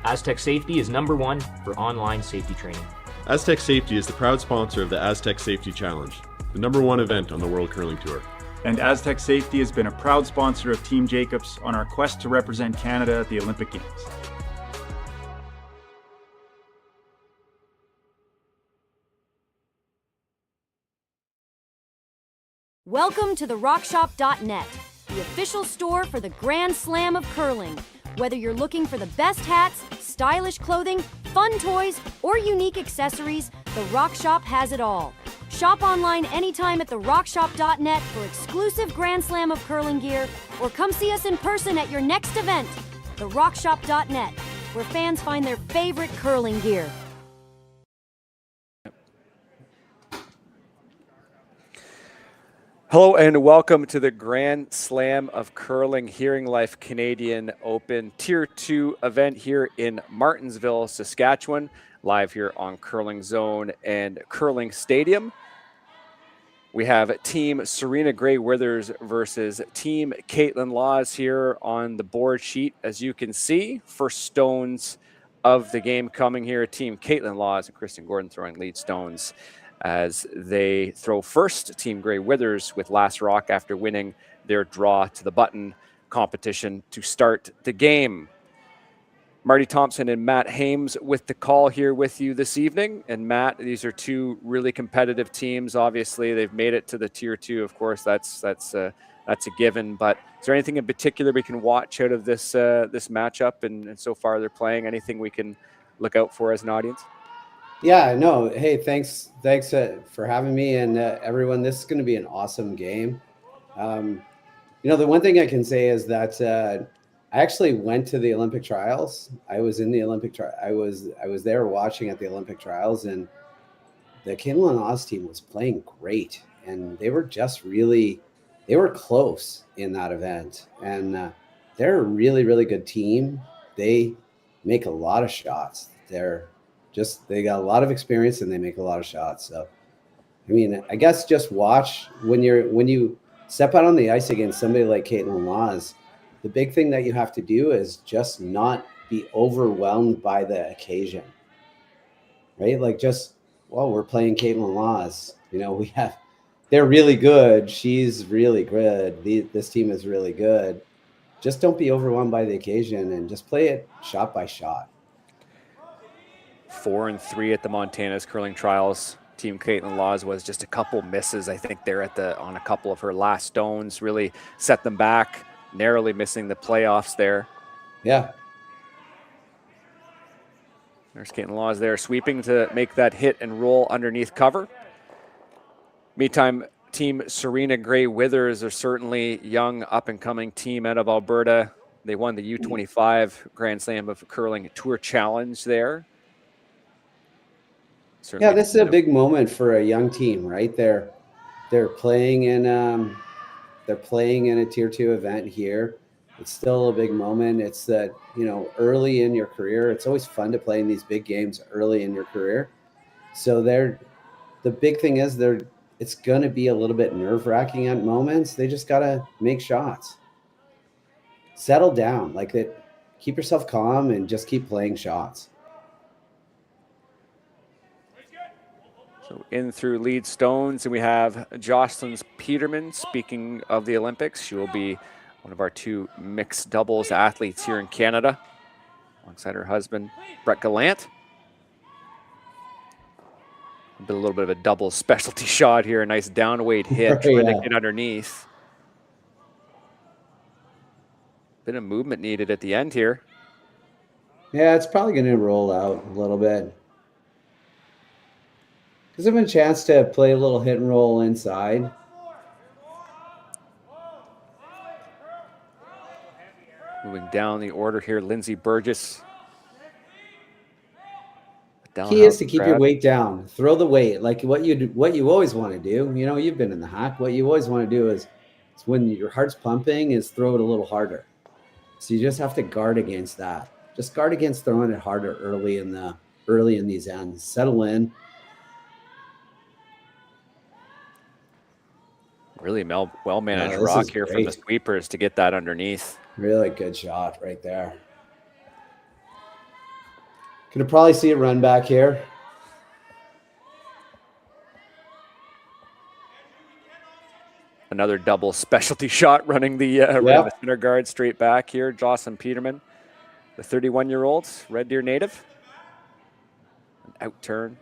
Aztec Safety is #1 for online safety training. Aztec Safety is the proud sponsor of the Aztec Safety Challenge, the #1 event on the World Curling Tour. And Aztec Safety has been a proud sponsor of Team Jacobs on our quest to represent Canada at the Olympic Games. Welcome to the rockshop.net, the official store for the Grand Slam of curling. Whether you're looking for the best hats, stylish clothing, fun toys, or unique accessories, the Rock Shop has it all. Shop online anytime at therockshop.net for exclusive Grand Slam of curling gear, or come see us in person at your next event. Therockshop.net, where fans find their favorite curling gear. Hello and welcome to the Grand Slam of Curling Hearing Life Canadian Open Tier 2 event here in Martensville, Saskatchewan, live here on Curling Zone and Curling Stadium. We have Team Serena Gray Withers versus Team Kaitlyn Laws here on the board sheet. As you can see, first stones of the game coming here. Team Kaitlyn Laws and Kristen Gordon throwing lead stones as they throw first. Team Gray Withers with last rock after winning their draw to the button competition to start the game. Marty Thompson and Matt Hames with the call here with you this evening. And Matt, these are two really competitive teams. Obviously, they've made it to the Tier 2. Of course, that's a given. But is there anything in particular we can watch out of this this matchup? And so far they're playing. Anything we can look out for as an audience? Yeah, no. Hey, thanks for having me, and everyone. This is going to be an awesome game. The one thing I can say is that I actually went to the Olympic trials. I was in the Olympic trial. I was there watching at the Olympic trials, and the Kaitlyn Laws team was playing great, and they were close in that event, and they're a really, really good team. They make a lot of shots. They got a lot of experience and they make a lot of shots. So, I mean, I guess just watch when you step out on the ice against somebody like Kaitlyn Laws. The big thing that you have to do is just not be overwhelmed by the occasion, right? Like we're playing Kaitlyn Laws. They're really good. She's really good. This team is really good. Just don't be overwhelmed by the occasion and just play it shot by shot. 4-3 at the Montana's curling trials. Team Kaitlyn Laws was just a couple misses. I think they're on a couple of her last stones, really set them back, narrowly missing the playoffs there. Yeah. There's Kaitlyn Laws there sweeping to make that hit and roll underneath cover. Meantime, Team Serena Gray Withers are certainly young, up-and-coming team out of Alberta. They won the U25 Grand Slam of Curling Tour Challenge there. Yeah, this is a big moment for a young team, right? They're playing in a Tier 2 event here. It's still a big moment. It's that, early in your career, it's always fun to play in these big games early in your career. So the big thing is it's going to be a little bit nerve-wracking at moments. They just got to make shots. Settle down, keep yourself calm and just keep playing shots. So in through lead stones, and we have Jocelyn Peterman. Speaking of the Olympics, she will be one of our two mixed doubles athletes here in Canada, alongside her husband, Brett Gallant. A little bit of a double specialty shot here, a nice downweight hit, trying to get underneath. Bit of movement needed at the end here. Yeah, it's probably going to roll out a little bit. Gives them a chance to play a little hit and roll inside. Moving down the order here, Lindsay Burgess. Key is to keep your weight down. Throw the weight, like what you always want to do. You know, you've been in the hack. What you always want to do is when your heart's pumping, is throw it a little harder. So you just have to guard against that. Just guard against throwing it harder early in these ends. Settle in. Really well managed rock here from the sweepers to get that underneath. Really good shot right there. Could probably see a run back here. Another double specialty shot running the the center guard straight back here. Jocelyn Peterman, the 31-year-old Red Deer native. An out turn.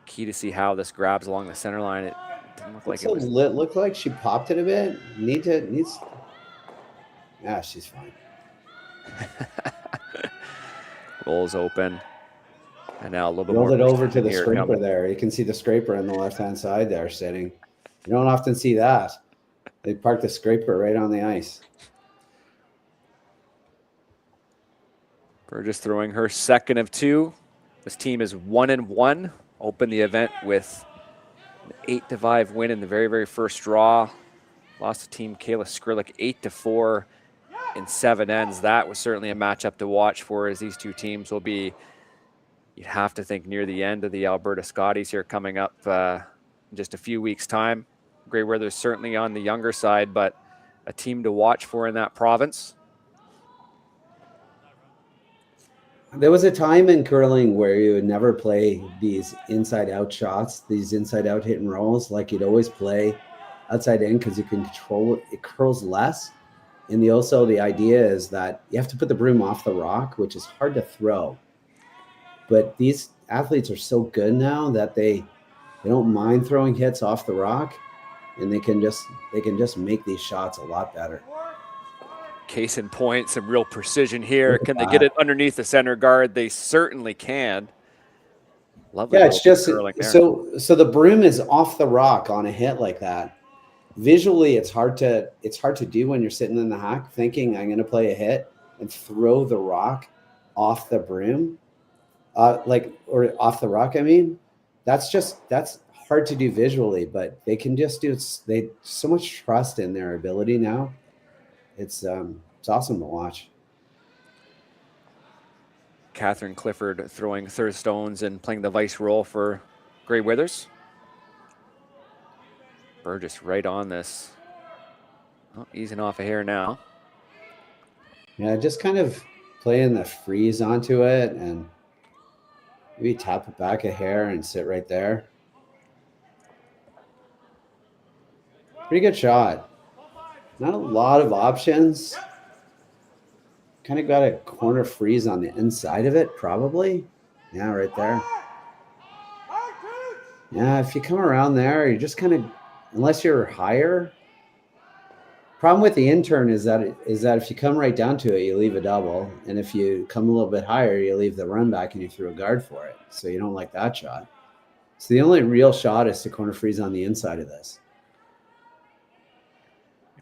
Key to see how this grabs along the center line. It didn't look like it was. It looked like she popped it a bit. Yeah, she's fine. Rolls open. And now a little bit more. Rolled it over to the here. scraper there. You can see the scraper on the left-hand side there sitting. You don't often see that. They parked the scraper right on the ice. Burgess throwing her second of 2. This team is 1-1. Opened the event with an 8-5 win in the very, very first draw. Lost to Team Kayla Skrillik 8-4 in 7 ends. That was certainly a matchup to watch for, as these two teams will be, you'd have to think, near the end of the Alberta Scotties here coming up in just a few weeks' time. Grey Weather's certainly on the younger side, but a team to watch for in that province. There was a time in curling where you would never play these inside-out shots, these inside-out hit and rolls, like you'd always play outside in because you can control it. It curls less. And also the idea is that you have to put the broom off the rock, which is hard to throw. But these athletes are so good now that they don't mind throwing hits off the rock, and they can just make these shots a lot better. Case in point, some real precision here. Can they get it underneath the center guard? They certainly can. Lovely. Yeah, it's just so the broom is off the rock on a hit like that. Visually, it's hard to do when you're sitting in the hack thinking I'm going to play a hit and throw the rock off the broom, or off the rock. I mean, that's hard to do visually, but they can just do it. They so much trust in their ability now. It's awesome to watch. Catherine Clifford throwing third stones and playing the vice role for Grey Withers. Burgess right on this. Oh, easing off a hair now. Yeah, just kind of playing the freeze onto it and maybe tap it back a hair and sit right there. Pretty good shot. Not a lot of options. Kind of got a corner freeze on the inside of it, probably. Yeah, right there. Yeah, if you come around there, you just kind of, unless you're higher. Problem with the intern is that if you come right down to it, you leave a double. And if you come a little bit higher, you leave the run back and you throw a guard for it. So you don't like that shot. So the only real shot is to corner freeze on the inside of this.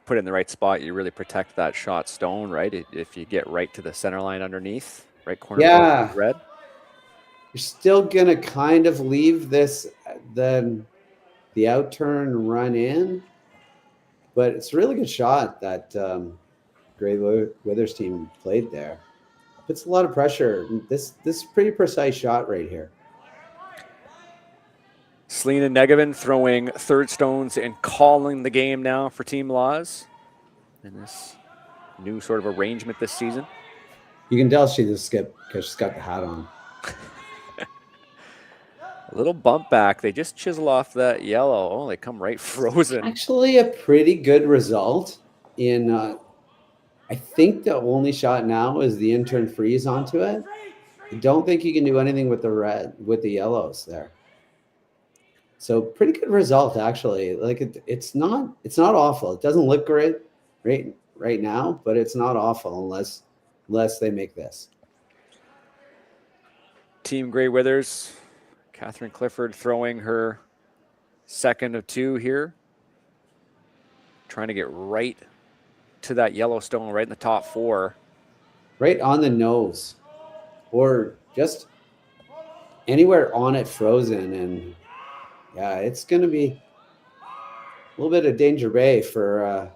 Put it in the right spot, you really protect that shot stone, right? If you get right to the center line underneath, right corner, yeah, red. You're still gonna kind of leave this the outturn run in, but it's a really good shot that Grey Withers team played there. Puts a lot of pressure. This is a pretty precise shot right here. Selena Negevin throwing third stones and calling the game now for Team Laws in this new sort of arrangement this season. You can tell she just skipped because she's got the hat on. A little bump back. They just chisel off that yellow. Oh, they come right frozen. Actually, a pretty good result. I think the only shot now is the intern freeze onto it. I don't think you can do anything with the yellows there. So pretty good result, actually. Like it's not awful. It doesn't look great right now, but it's not awful unless they make this. Team Grey Withers, Catherine Clifford throwing her second of 2 here. Trying to get right to that Yellowstone, right in the top 4. Right on the nose. Or just anywhere on it frozen, and yeah, it's going to be a little bit of danger bay for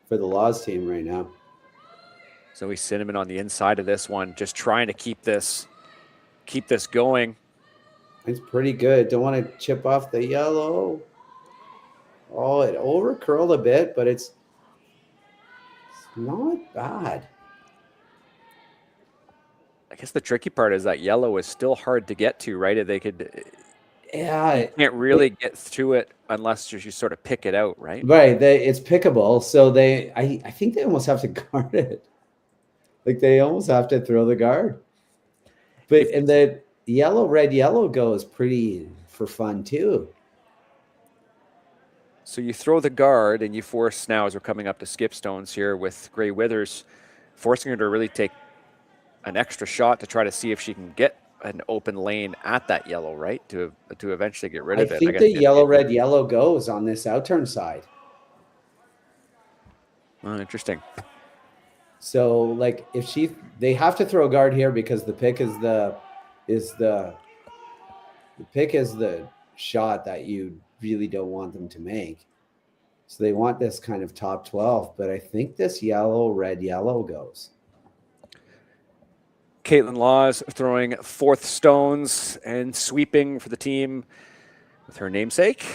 the Laws team right now. Zoe Cinnamon on the inside of this one, just trying to keep this going. It's pretty good. Don't want to chip off the yellow. Oh, it over curled a bit, but it's not bad. I guess the tricky part is that yellow is still hard to get to, right? They could, Yeah, you can't really get through it unless you sort of pick it out, right? right. It's pickable, so I think they almost have to guard it. Like they almost have to throw the guard. But and the red yellow goes pretty for fun too. So you throw the guard and you force now, as we're coming up to skip stones here with Gray Withers, forcing her to really take an extra shot to try to see if she can get an open lane at that yellow, right? To eventually get rid of it. I think the red yellow goes on this outturn side. Oh, interesting. So like if they have to throw a guard here because the pick is the shot that you really don't want them to make. So they want this kind of top 12, but I think this red yellow goes. Kaitlyn Laws throwing fourth stones and sweeping for the team with her namesake.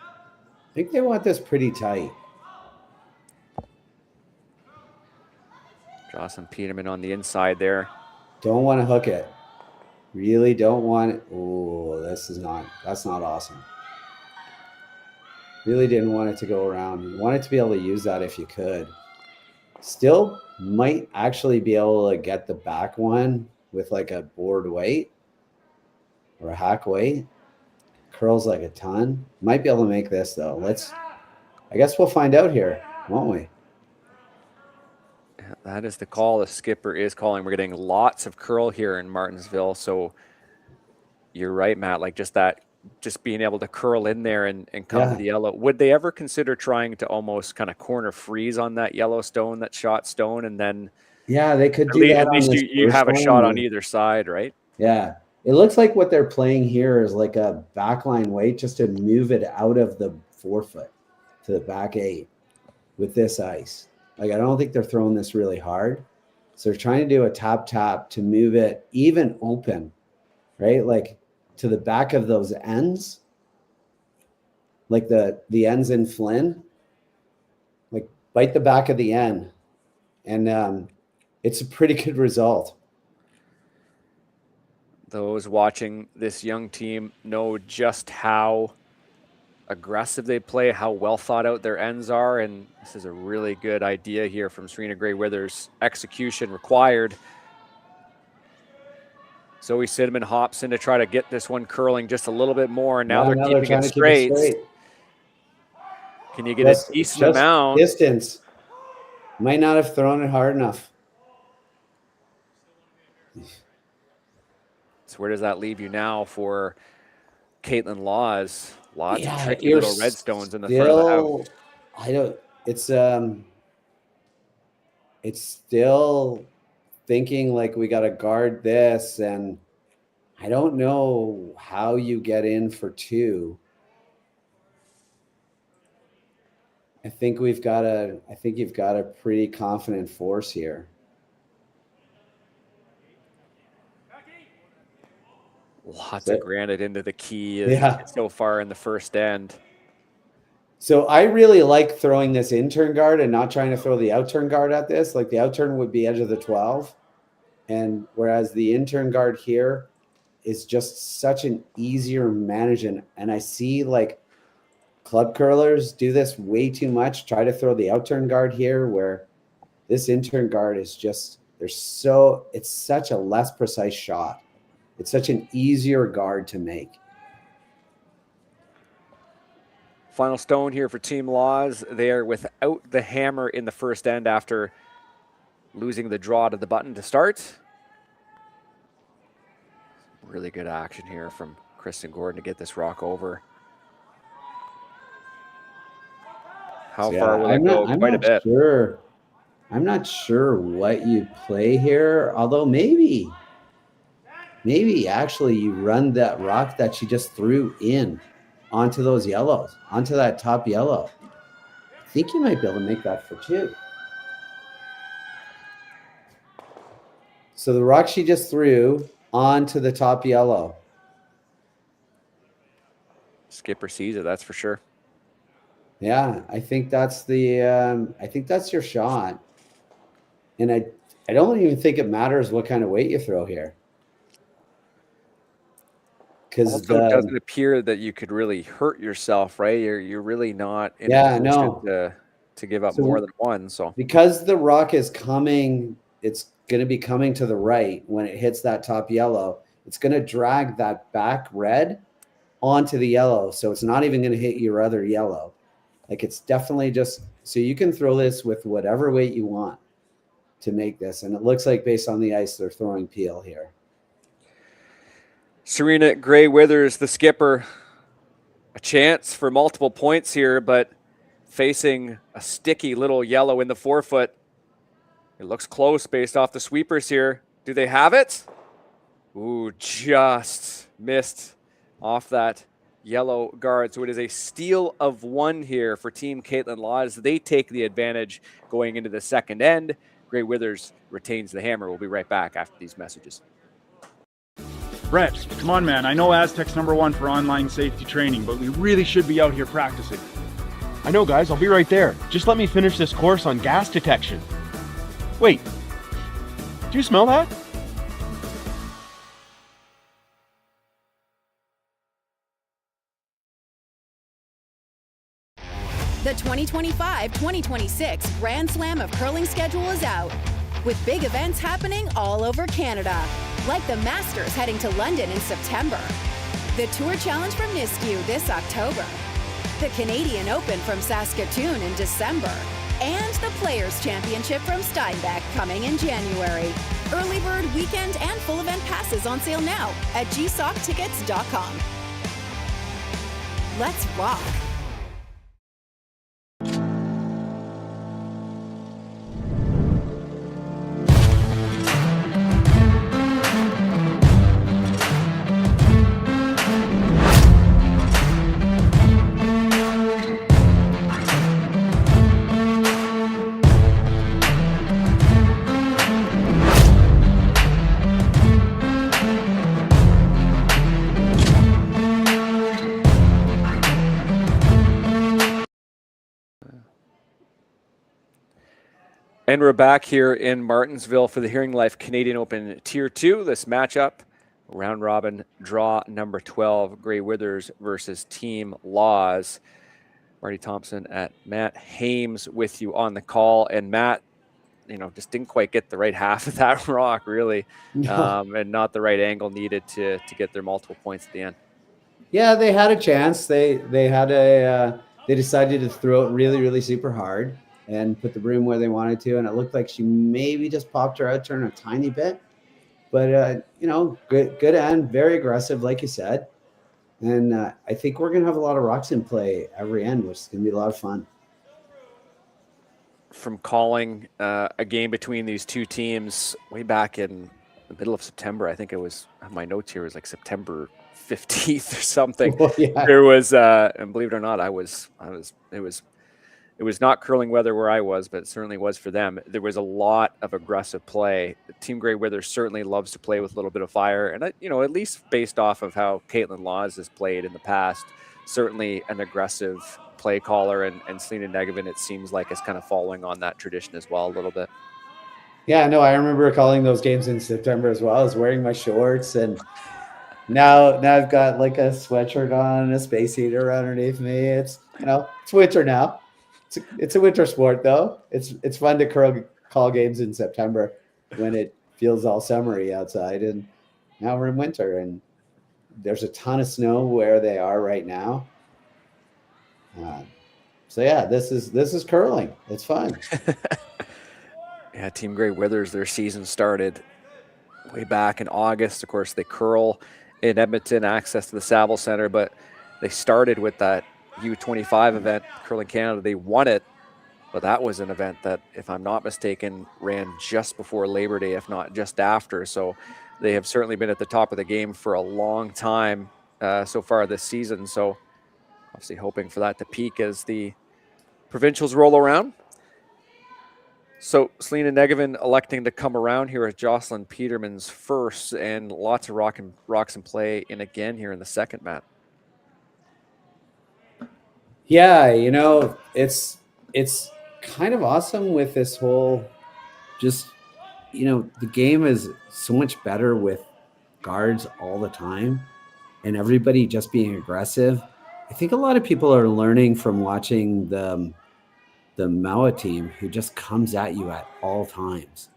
I think they want this pretty tight. Jocelyn Peterman on the inside there. Don't want to hook it. Really don't want it. Oh, that's not awesome. Really didn't want it to go around. You wanted to be able to use that if you could. Still might actually be able to get the back one with like a board weight or a hack weight. Curls like a ton. Might be able to make this though. I guess we'll find out here, won't we? That is the call the skipper is calling. We're getting lots of curl here in Martensville. So you're right, Matt, like just being able to curl in there and come to the yellow. Would they ever consider trying to almost kind of corner freeze on that yellow stone, that shot stone, and then they could do that. At least you have a shot on either side, right? Yeah. It looks like what they're playing here is like a backline weight just to move it out of the forefoot to the back 8 with this ice. Like, I don't think they're throwing this really hard. So they're trying to do a tap to move it even open, right? Like to the back of those ends, like the ends in Flynn, like bite the back of the end. And it's a pretty good result. Those watching this young team know just how aggressive they play, how well thought out their ends are, and this is a really good idea here from Serena Gray Withers. Execution required. Zoe Cinnamon hops in to try to get this one curling just a little bit more, and now they're keeping it straight. Can you get a decent amount? Distance. Might not have thrown it hard enough. So where does that leave you now for Kaitlyn Laws? Lots of tricky little red stones in the front of the house. It's still thinking like we got to guard this, and I don't know how you get in for 2. I think you've got a pretty confident force here. Lots of granite into the key so far in the first end. So I really like throwing this in-turn guard and not trying to throw the out-turn guard at this. Like the out-turn would be edge of the 12. And whereas the in-turn guard here is just such an easier management. And I see like club curlers do this way too much. Try to throw the out-turn guard here where this in-turn guard is just, it's such a less precise shot. It's such an easier guard to make. Final stone here for Team Laws. They are without the hammer in the first end after losing the draw to the button to start. Really good action here from Kristen Gordon to get this rock over. How far will it go? Quite a bit. I'm not sure what you play here, although maybe actually you run that rock that she just threw in onto those yellows, onto that top yellow. I think you might be able to make that for 2. So the rock she just threw onto the top yellow. Skipper sees it, that's for sure. Yeah, I think that's your shot. And I don't even think it matters what kind of weight you throw here. Because it doesn't appear that you could really hurt yourself, right? You're really not in a position to give up more than one. So because the rock is coming, it's going to be coming to the right when it hits that top yellow. It's going to drag that back red onto the yellow, so it's not even going to hit your other yellow. Like, it's definitely just so you can throw this with whatever weight you want to make this. And it looks like based on the ice, they're throwing peel here. Serena Gray Withers, the skipper, a chance for multiple points here, but facing a sticky little yellow in the forefoot. It looks close based off the sweepers here. Do they have it? Ooh, just missed off that yellow guard. So it is a steal of 1 here for Team Kaitlyn Laws. They take the advantage going into the second end. Gray Withers retains the hammer. We'll be right back after these messages. Brett, come on, man. I know Aztec's #1 for online safety training, but we really should be out here practicing. I know, guys. I'll be right there. Just let me finish this course on gas detection. Wait. Do you smell that? The 2025-2026 Grand Slam of Curling schedule is out, with big events happening all over Canada, like the Masters heading to London in September, the Tour Challenge from Nisku this October, the Canadian Open from Saskatchewan in December, and the Players' Championship from Steinbach coming in January. Early bird weekend and full event passes on sale now at gsoctickets.com. Let's rock! And we're back here in Martensville for the Hearing Life Canadian Open Tier 2. This matchup, round robin draw number 12, Gray Withers versus Team Laws. Marty Thompson at Matt Hames with you on the call. And Matt, just didn't quite get the right half of that rock, really, and not the right angle needed to get their multiple points at the end. Yeah, they had a chance. They decided to throw it really, really super hard and put the broom where they wanted to, and it looked like she maybe just popped her out turn a tiny bit. But good end, very aggressive, like you said. And I think we're gonna have a lot of rocks in play every end, which is gonna be a lot of fun. From calling a game between these two teams way back in the middle of September, I think it was, my notes here was like September 15th or something. Oh, yeah. There was, and believe it or not, it was not curling weather where I was, but it certainly was for them. There was a lot of aggressive play. Team Gray Withers certainly loves to play with a little bit of fire. And, at least based off of how Kaitlyn Laws has played in the past, certainly an aggressive play caller. And Selena Negovin, it seems like, is kind of following on that tradition as well a little bit. Yeah, no, I remember calling those games in September as well. I was wearing my shorts, and now I've got like a sweatshirt on and a space heater underneath me. It's winter now. It's a winter sport, though. It's fun to call games in September when it feels all summery outside, and now we're in winter, and there's a ton of snow where they are right now. So yeah, this is curling. It's fun. Yeah, Team Gray Withers, their season started way back in August. Of course, they curl in Edmonton, access to the Saville Center, but they started with that U25 event, Curling Canada. They won it But that was an event that, if I'm not mistaken, ran just before Labor Day, if not just after. So they have certainly been at the top of the game for a long time so far this season. So obviously hoping for that to peak as the provincials roll around. So Selena Negevin electing to come around here as Jocelyn Peterman's first, and lots of rocks in play in again here in the second, Matt. Yeah, it's kind of awesome with this whole just, the game is so much better with guards all the time and everybody just being aggressive. I think a lot of people are learning from watching the Maua team, who just comes at you at all times.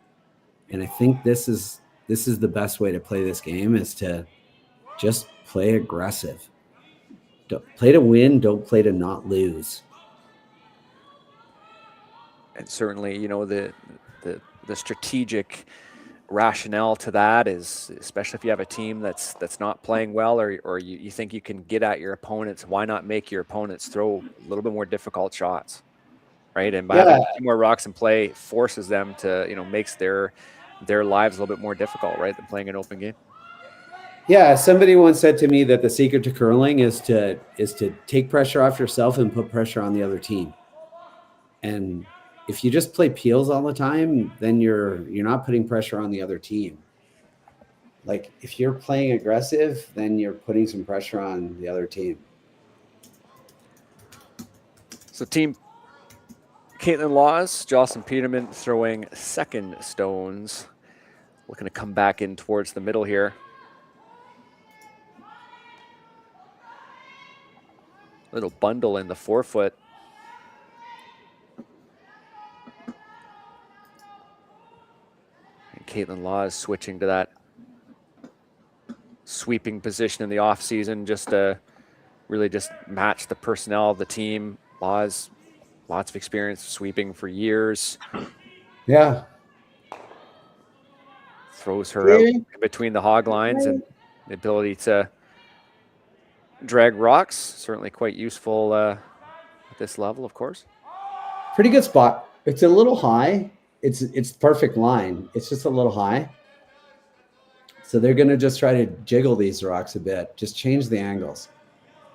And I think this is the best way to play this game, is to just play aggressive. Don't play to win, don't play to not lose. And certainly, the strategic rationale to that is, especially if you have a team that's not playing well, or you think you can get at your opponents, why not make your opponents throw a little bit more difficult shots, right? And by having more rocks in play forces them to, makes their lives a little bit more difficult, right, than playing an open game. Yeah, somebody once said to me that the secret to curling is to take pressure off yourself and put pressure on the other team. And if you just play peels all the time, then you're not putting pressure on the other team. Like, if you're playing aggressive, then you're putting some pressure on the other team. So team Kaitlyn Laws, Jocelyn Peterman throwing second stones, looking to come back in towards the middle here. Little bundle in the forefoot. And Kaitlyn Laws switching to that sweeping position in the offseason, just to really just match the personnel of the team. Laws, lots of experience sweeping for years. Yeah. Throws her out in between the hog lines, and the ability to drag rocks, certainly quite useful at this level, of course. Pretty good spot. It's a little high. It's perfect line. It's just a little high. So they're going to just try to jiggle these rocks a bit, just change the angles.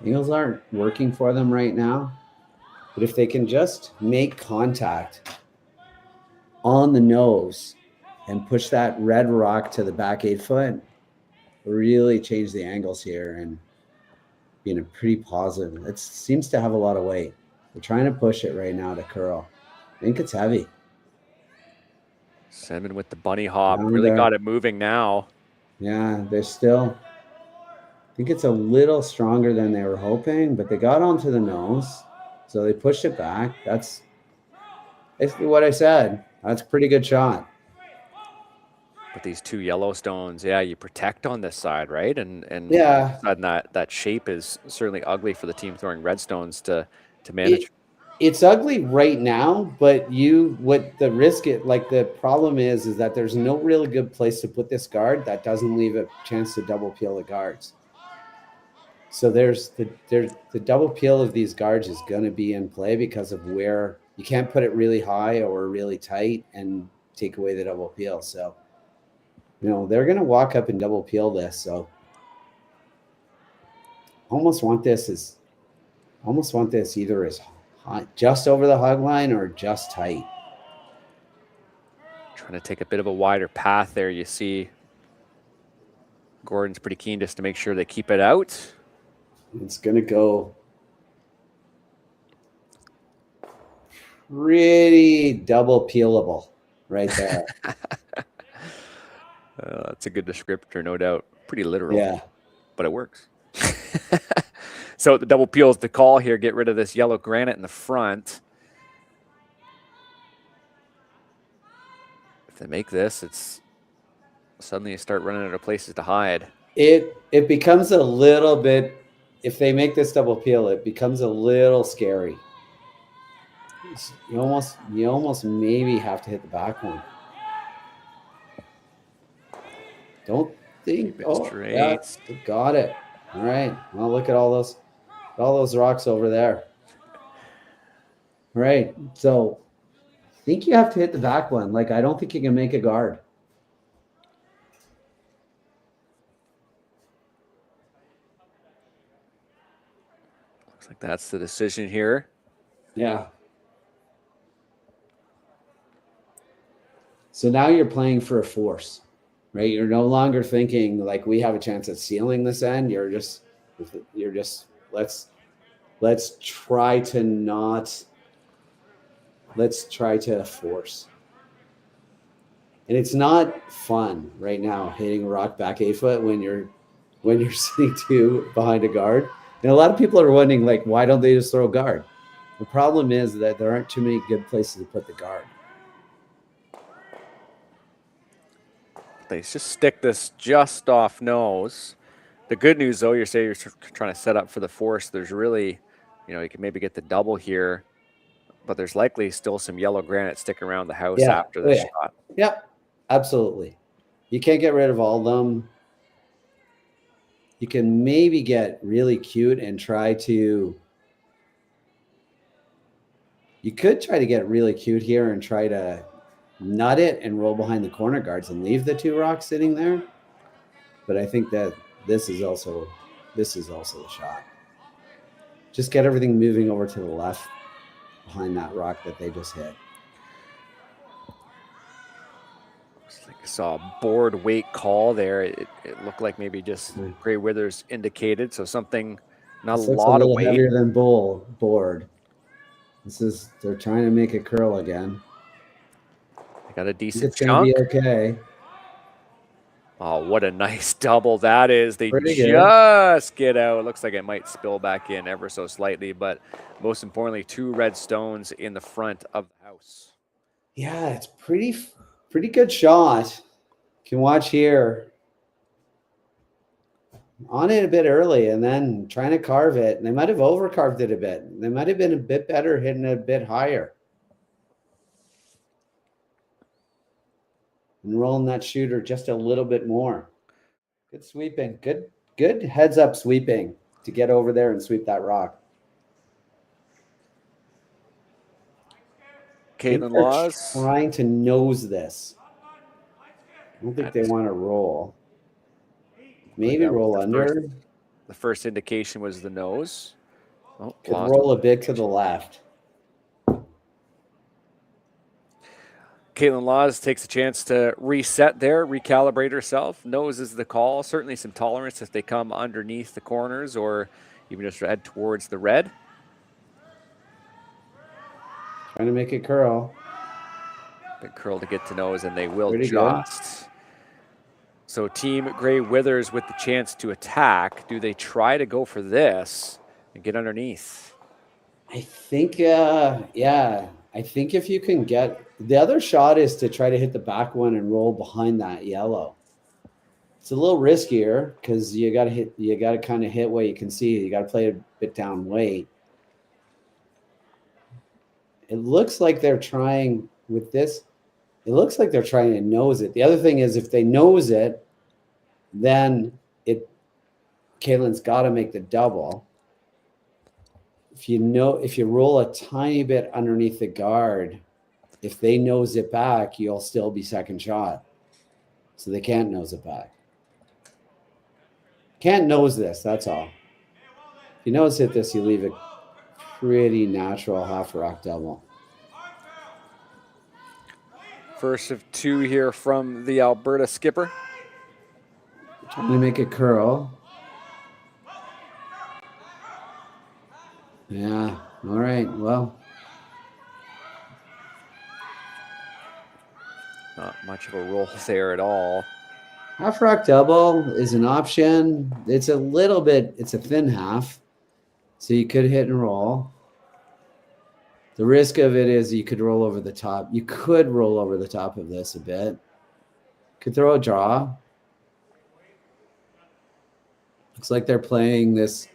Angles aren't working for them right now, but if they can just make contact on the nose and push that red rock to the back 8 foot, really change the angles here and being a pretty positive. It seems to have a lot of weight. They're trying to push it right now to curl. I think it's heavy. Seven with the bunny hop, Down really there. got it moving now. Yeah, they're still, I think it's a little stronger than they were hoping, but they got onto the nose, so they pushed it back. That's basically what I said. That's a pretty good shot. With these two Yellowstones, yeah, you protect on this side, right? And Yeah. that shape is certainly ugly for the team throwing redstones to manage. It's ugly right now, but the problem is that there's no really good place to put this guard that doesn't leave a chance to double peel the guards. So there's the double peel of these guards is going to be in play because of where you can't put it really high or really tight and take away the double peel. So, they're going to walk up and double peel this. So almost want this either as high, just over the hog line, or just tight. Trying to take a bit of a wider path there. You see Gordon's pretty keen just to make sure they keep it out. It's going to go pretty double peelable right there. That's a good descriptor, no doubt. Pretty literal. Yeah. But it works. So the double peel is the call here. Get rid of this yellow granite in the front. If they make this, it's suddenly you start running out of places to hide. It becomes a little bit, if they make this double peel, it becomes a little scary. You almost maybe have to hit the back one. Don't think. Oh, straight. Yeah, got it. All right. Well, look at all those rocks over there. All right. So think you have to hit the back one. Like, I don't think you can make a guard. Looks like that's the decision here. Yeah. So now you're playing for a force, right? You're no longer thinking like we have a chance at sealing this end. You're just let's try to force. And it's not fun right now hitting a rock back 8 foot when you're sitting 2 behind a guard. And a lot of people are wondering, like, why don't they just throw a guard? The problem is that there aren't too many good places to put the guard. They just stick this just off nose. The good news, though, you're saying you're trying to set up for the force. There's really, you can maybe get the double here, but there's likely still some yellow granite sticking around the house after the shot. Yep, absolutely. You can't get rid of all of them. You can maybe get really cute and you could try to get really cute here and try to nut it and roll behind the corner guards and leave the 2 rocks sitting there. But I think that this is also the shot. Just get everything moving over to the left behind that rock that they just hit. Looks like I saw a board weight call there. It looked like maybe just Gray Withers indicated. So something, not a lot of weight. Heavier than board. They're trying to make it curl again. They got a decent It's gonna be okay. Oh, what a nice double that is. They Pretty just get out. It looks like it might spill back in ever so slightly, but most importantly, 2 red stones in the front of the house. Yeah, it's pretty good shot. You can watch here. On it a bit early and then trying to carve it. And they might have overcarved it a bit. They might have been a bit better hitting it a bit higher. And rolling that shooter just a little bit more. Good sweeping. Good heads up sweeping to get over there and sweep that rock. Kaitlyn Laws trying to nose this. I don't think they want to roll. Maybe roll under. The first indication was the nose. Oh, could roll a bit to the left. Kaitlyn Laws takes a chance to reset there, recalibrate herself. Noses the call. Certainly some tolerance if they come underneath the corners or even just head towards the red. Trying to make it curl. Big curl to get to nose, and they will Pretty just. Good. So Team Gray Withers with the chance to attack. Do they try to go for this and get underneath? I think, yeah. I think if you can get the other shot is to try to hit the back one and roll behind that yellow. It's a little riskier because you got to kind of hit what you can see. You got to play a bit down weight. It looks like they're trying with this. It looks like they're trying to nose it. The other thing is if they nose it, then Kaitlyn's got to make the double. If you roll a tiny bit underneath the guard, if they nose it back, you'll still be second shot. So they can't nose it back. Can't nose this, that's all. If you nose hit this, you leave a pretty natural half rock double. First of 2 here from the Alberta skipper. Trying to make it curl. Yeah, all right, well. Not much of a roll there at all. Half rock double is an option. It's a thin half. So you could hit and roll. The risk of it is you could roll over the top. You could roll over the top of this a bit. Could throw a draw. Looks like they're playing this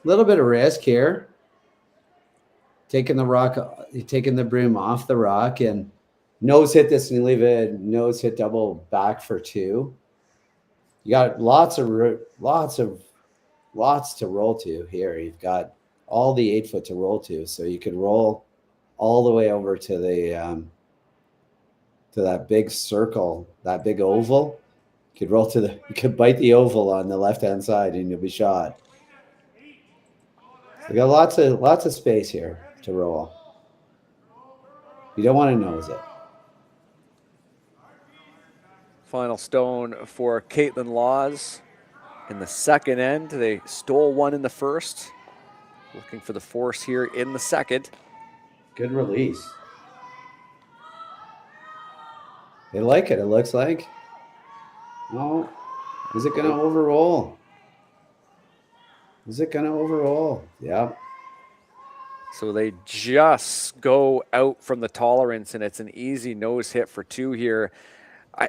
little bit of risk here. Taking the broom off the rock and nose hit this and you leave a nose hit double back for 2. You got lots to roll to here. You've got all the 8 foot to roll to. So you could roll all the way over to the to that big circle, that big oval. You could bite the oval on the left-hand side and you'll be shot. We got lots of space here to roll. You don't want to nose it. Final stone for Kaitlyn Laws in the second end. They stole one in the first. Looking for the force here in the second. Good release. They like it, it looks like. Oh, is it going to overroll? Is it going to overroll? Yeah. So they just go out from the tolerance, and it's an easy nose hit for 2 here.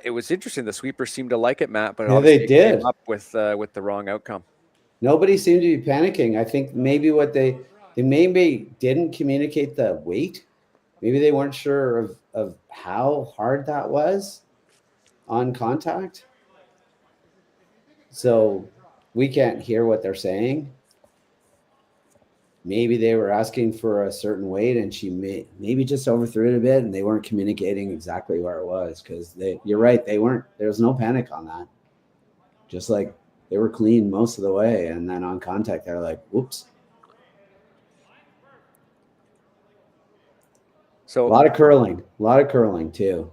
It was interesting. The sweepers seemed to like it, Matt, but yeah, they did. Came up with the wrong outcome. Nobody seemed to be panicking. I think maybe what they maybe didn't communicate the weight. Maybe they weren't sure of how hard that was on contact. So we can't hear what they're saying. Maybe they were asking for a certain weight and she maybe just overthrew it a bit and they weren't communicating exactly where it was, because you're right, there was no panic on that. Just like they were clean most of the way, and then on contact they're like, whoops. So a lot of curling too.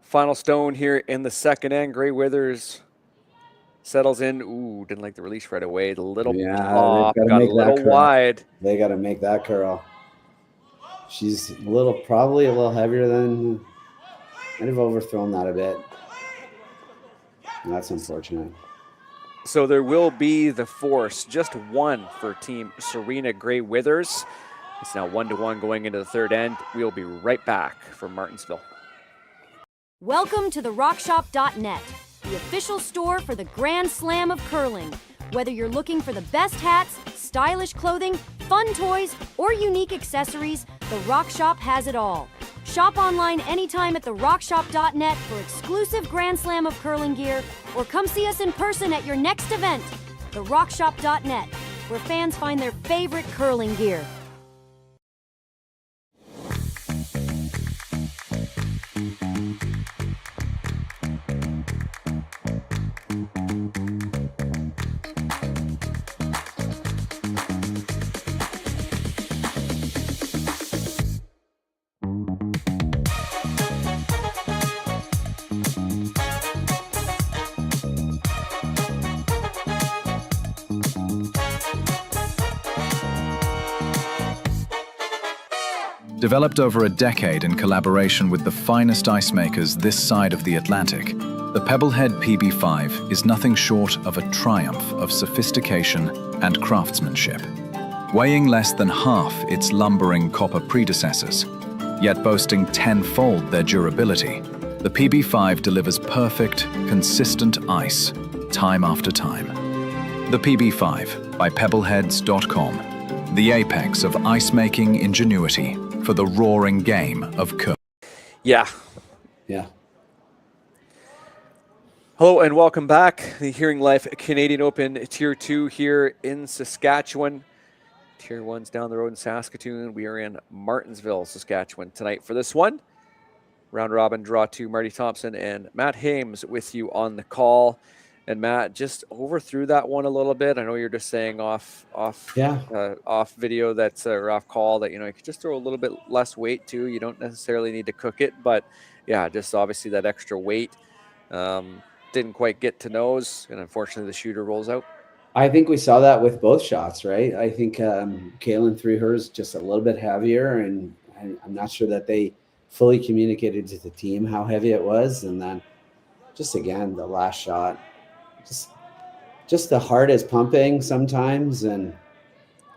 Final stone here in the second end. Gray Withers settles in. Ooh, didn't like the release right away. The little pop got a little wide. They got to make that curl. She's probably a little heavier than. Might have overthrown that a bit. That's unfortunate. So there will be the force, just one for Team Serena Gray Withers. It's now 1-1 going into the third end. We'll be right back from Martensville. Welcome to the RockShop.net, the official store for the Grand Slam of curling. Whether you're looking for the best hats, stylish clothing, fun toys, or unique accessories, the Rock Shop has it all. Shop online anytime at the RockShop.net for exclusive Grand Slam of curling gear, or come see us in person at your next event. The RockShop.net, where fans find their favorite curling gear. Developed over a decade in collaboration with the finest ice makers this side of the Atlantic, the Pebblehead PB5 is nothing short of a triumph of sophistication and craftsmanship. Weighing less than half its lumbering copper predecessors, yet boasting tenfold their durability, the PB5 delivers perfect, consistent ice, time after time. The PB5 by Pebbleheads.com, the apex of ice-making ingenuity for the roaring game of curling. Yeah. Hello and welcome back. The Hearing Life Canadian Open Tier 2 here in Saskatchewan. Tier 1's down the road in Saskatoon. We are in Martensville, Saskatchewan tonight for this one. Round robin draw 2, Marty Thompson and Matt Hames with you on the call. And Matt, just overthrew that one a little bit. I know you're just saying off video that's or off call that, you know, you could just throw a little bit less weight too. You don't necessarily need to cook it, but yeah, just obviously that extra weight didn't quite get to nose, and unfortunately the shooter rolls out. I think we saw that with both shots, right? I think Kaitlyn threw hers just a little bit heavier, and I'm not sure that they fully communicated to the team how heavy it was. And then just again, the last shot, just the heart is pumping sometimes, and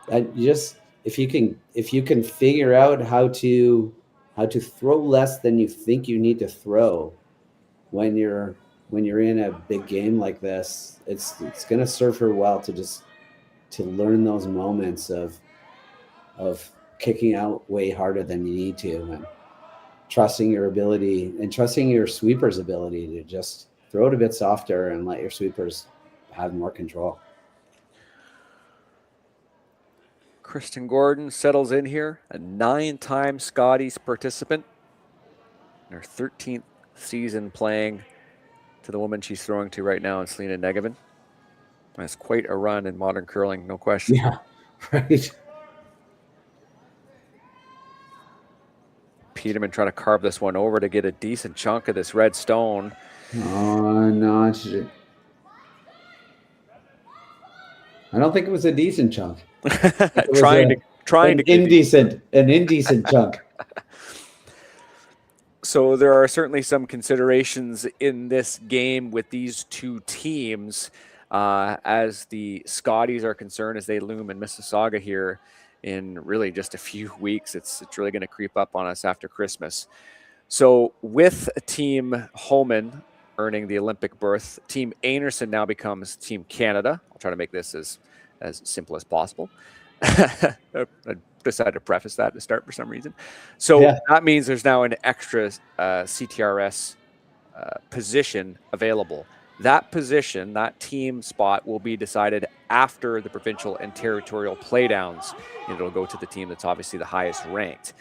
if you can figure out how to throw less than you think you need to throw when you're in a big game like this, it's going to serve her well to learn those moments of kicking out way harder than you need to, and trusting your ability and trusting your sweeper's ability to just throw it a bit softer and let your sweepers have more control. Kristen Gordon settles in here, a 9-time Scotties participant. Her 13th season playing to the woman she's throwing to right now in Selena Negevin. That's quite a run in modern curling, no question. Yeah, right. Peterman trying to carve this one over to get a decent chunk of this red stone. Oh, no. I don't think it was a decent chunk. trying to an indecent chunk. So there are certainly some considerations in this game with these two teams as the Scotties are concerned, as they loom in Mississauga here in really just a few weeks. It's really going to creep up on us after Christmas. So with Team Homan earning the Olympic berth, Team Einarson now becomes Team Canada. I'll try to make this as simple as possible. I decided to preface that to start for some reason. So that means there's now an extra CTRS position available. That position, that team spot, will be decided after the provincial and territorial playdowns. It'll go to the team that's obviously the highest ranked.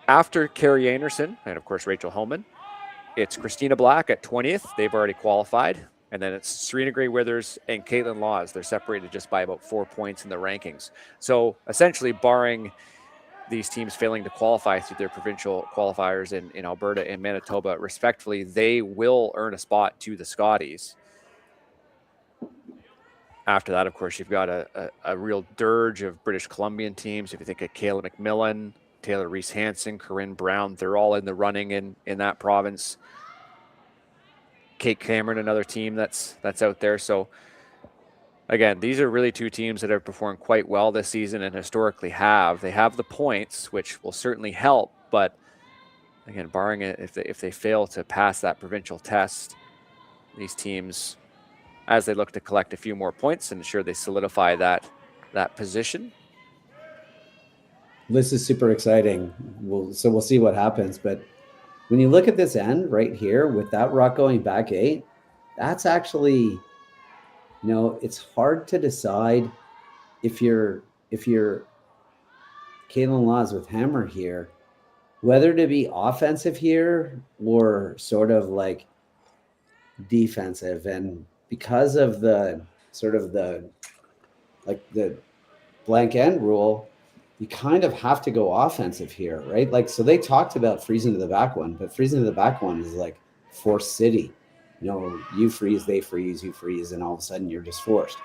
After Carrie Einarson and, of course, Rachel Homan, it's Christina Black at 20th. They've already qualified. And then it's Serena Gray Withers and Kaitlyn Laws. They're separated just by about 4 points in the rankings. So essentially, barring these teams failing to qualify through their provincial qualifiers in Alberta and Manitoba, respectively, they will earn a spot to the Scotties. After that, of course, you've got a real dirge of British Columbian teams. If you think of Kayla McMillan, Taylor Reese-Hansen, Corinne Brown, they're all in the running in that province. Kate Cameron, another team that's out there. So again, these are really two teams that have performed quite well this season and historically have. They have the points, which will certainly help, but again, barring it, if they fail to pass that provincial test, these teams, as they look to collect a few more points and ensure they solidify that position. This is super exciting. We'll see what happens, but when you look at this end right here with that rock going back 8, that's actually, it's hard to decide if you're Kaitlyn Laws with Hammer here, whether to be offensive here or sort of like defensive. And because of the sort of the blank end rule, you kind of have to go offensive here, right? Like, so they talked about freezing to the back one, but freezing to the back one is like forced city. You freeze, they freeze, you freeze, and all of a sudden you're just forced.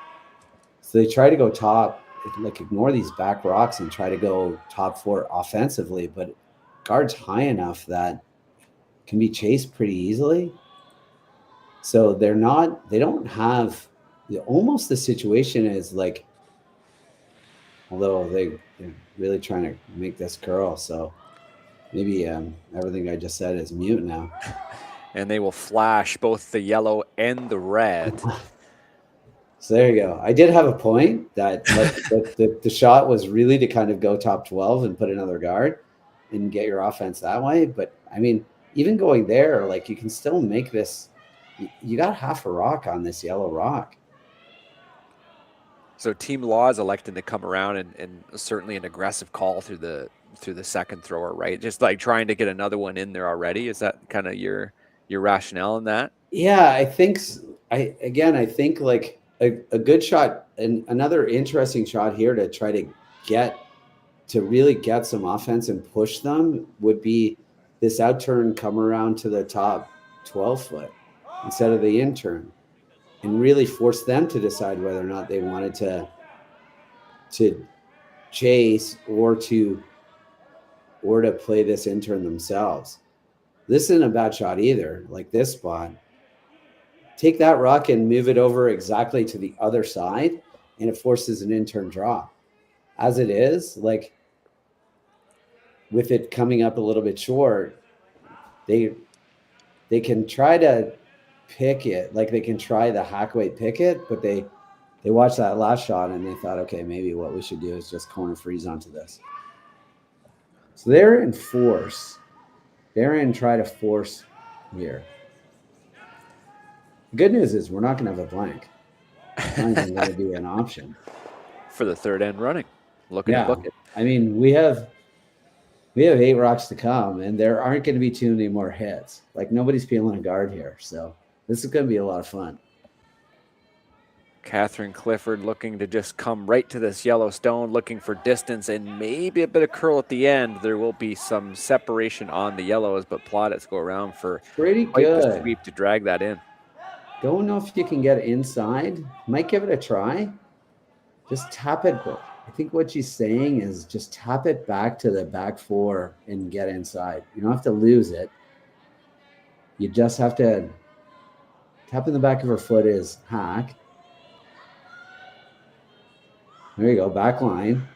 So they try to go top, like ignore these back rocks and try to go top 4 offensively, but guard's high enough that can be chased pretty easily. So they don't have, almost the situation is like, although they're really trying to make this curl. So maybe everything I just said is mute now. And they will flash both the yellow and the red. So there you go. I did have a point that the shot was really to kind of go top 12 and put another guard and get your offense that way. But I mean, even going there, like you can still make this, you got half a rock on this yellow rock. So Team Laws electing to come around and certainly an aggressive call through the second thrower, right? Just like trying to get another one in there already. Is that kind of your rationale in that? Yeah, I think like a good shot and another interesting shot here to try to really get some offense and push them would be this out turn, come around to the top 12 foot instead of the in turn, and really force them to decide whether or not they wanted to chase or to play this in turn themselves. This isn't a bad shot either. Like this spot, take that rock and move it over exactly to the other side, and it forces an in turn draw. As it is, like with it coming up a little bit short, they can try to pick it, like they can try the hack weight pick it, but they watched that last shot and they thought, okay, maybe what we should do is just corner freeze onto this. So they're in force. They're in try to force here. The good news is we're not going to have a blank. It's not even going to be an option. For the third end running. looking to book it. I mean, we have 8 rocks to come, and there aren't going to be too many more hits. Like, nobody's peeling a guard here, so this is going to be a lot of fun. Catherine Clifford looking to just come right to this yellow stone, looking for distance and maybe a bit of curl at the end. There will be some separation on the yellows, but plaudits go around for pretty quite good the sweep to drag that in. Don't know if you can get inside. Might give it a try. Just tap it. I think what she's saying is just tap it back to the back 4 and get inside. You don't have to lose it. You just have to tap in the back of her foot is hack. There you go, back line.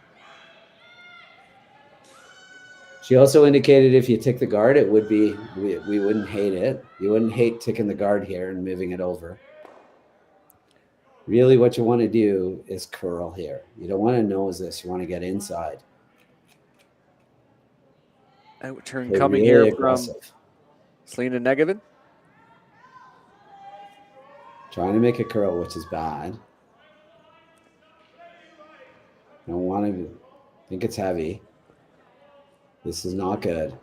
She also indicated if you tick the guard, it would be, we wouldn't hate it. You wouldn't hate ticking the guard here and moving it over. Really what you want to do is curl here. You don't want to nose this. You want to get inside. Out turn coming really here aggressive from Selena Negevin. Trying to make a curl, which is bad. I don't want to think it's heavy. This is not good.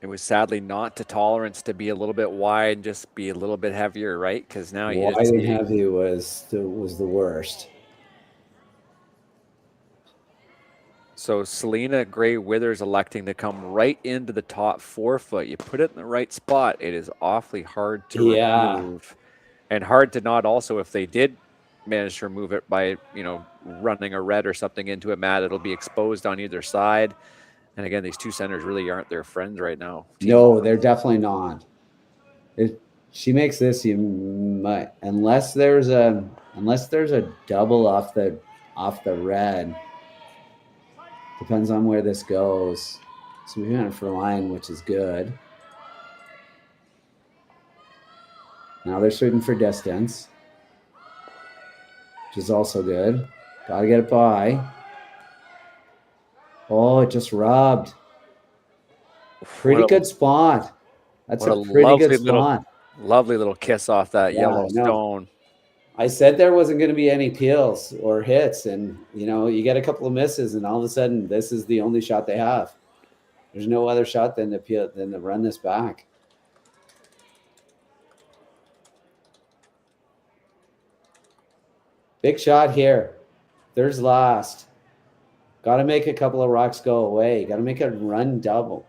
It was sadly not to tolerance to be a little bit wide and just be a little bit heavier, right? Because now you wide and heavy was the worst. So Selena Gray Withers electing to come right into the top 4 foot. You put it in the right spot, it is awfully hard to remove. And hard to not also, if they did manage to remove it by, you know, running a red or something into a mat, it'll be exposed on either side. And again, these two centers really aren't their friends right now. No, they're definitely not. If she makes this, you might, unless there's a double off the red. Depends on where this goes. So we went it for line, which is good. Now they're shooting for distance, which is also good. Gotta get it by. Oh, it just rubbed. Pretty good spot. That's a pretty good spot. Lovely little kiss off that yellow stone. I said there wasn't going to be any peels or hits, and you know, you get a couple of misses, and all of a sudden, this is the only shot they have. There's no other shot than to run this back. Big shot here. There's last. Got to make a couple of rocks go away. Got to make a run double.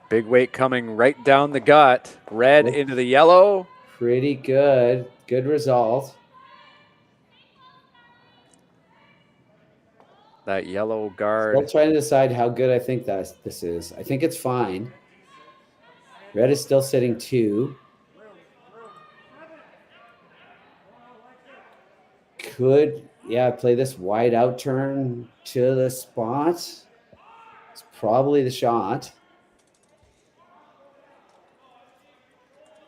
Big weight coming right down the gut. Red into the yellow. Pretty good. Good result. That yellow guard. Still trying to decide how good I think this is. I think it's fine. Red is still sitting 2. Could, play this wide out turn to the spot. It's probably the shot.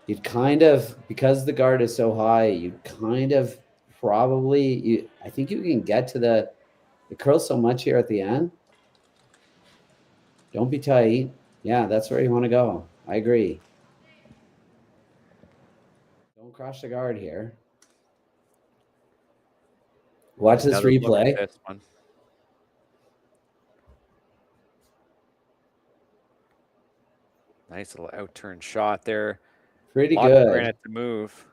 You'd kind of, because the guard is so high, you'd kind of probably, I think you can get to the curl so much here at the end. Don't be tight. Yeah, that's where you want to go. I agree. Don't crush the guard here. Watch this replay. This one. Nice little out turn shot there. Pretty good. Granite to move.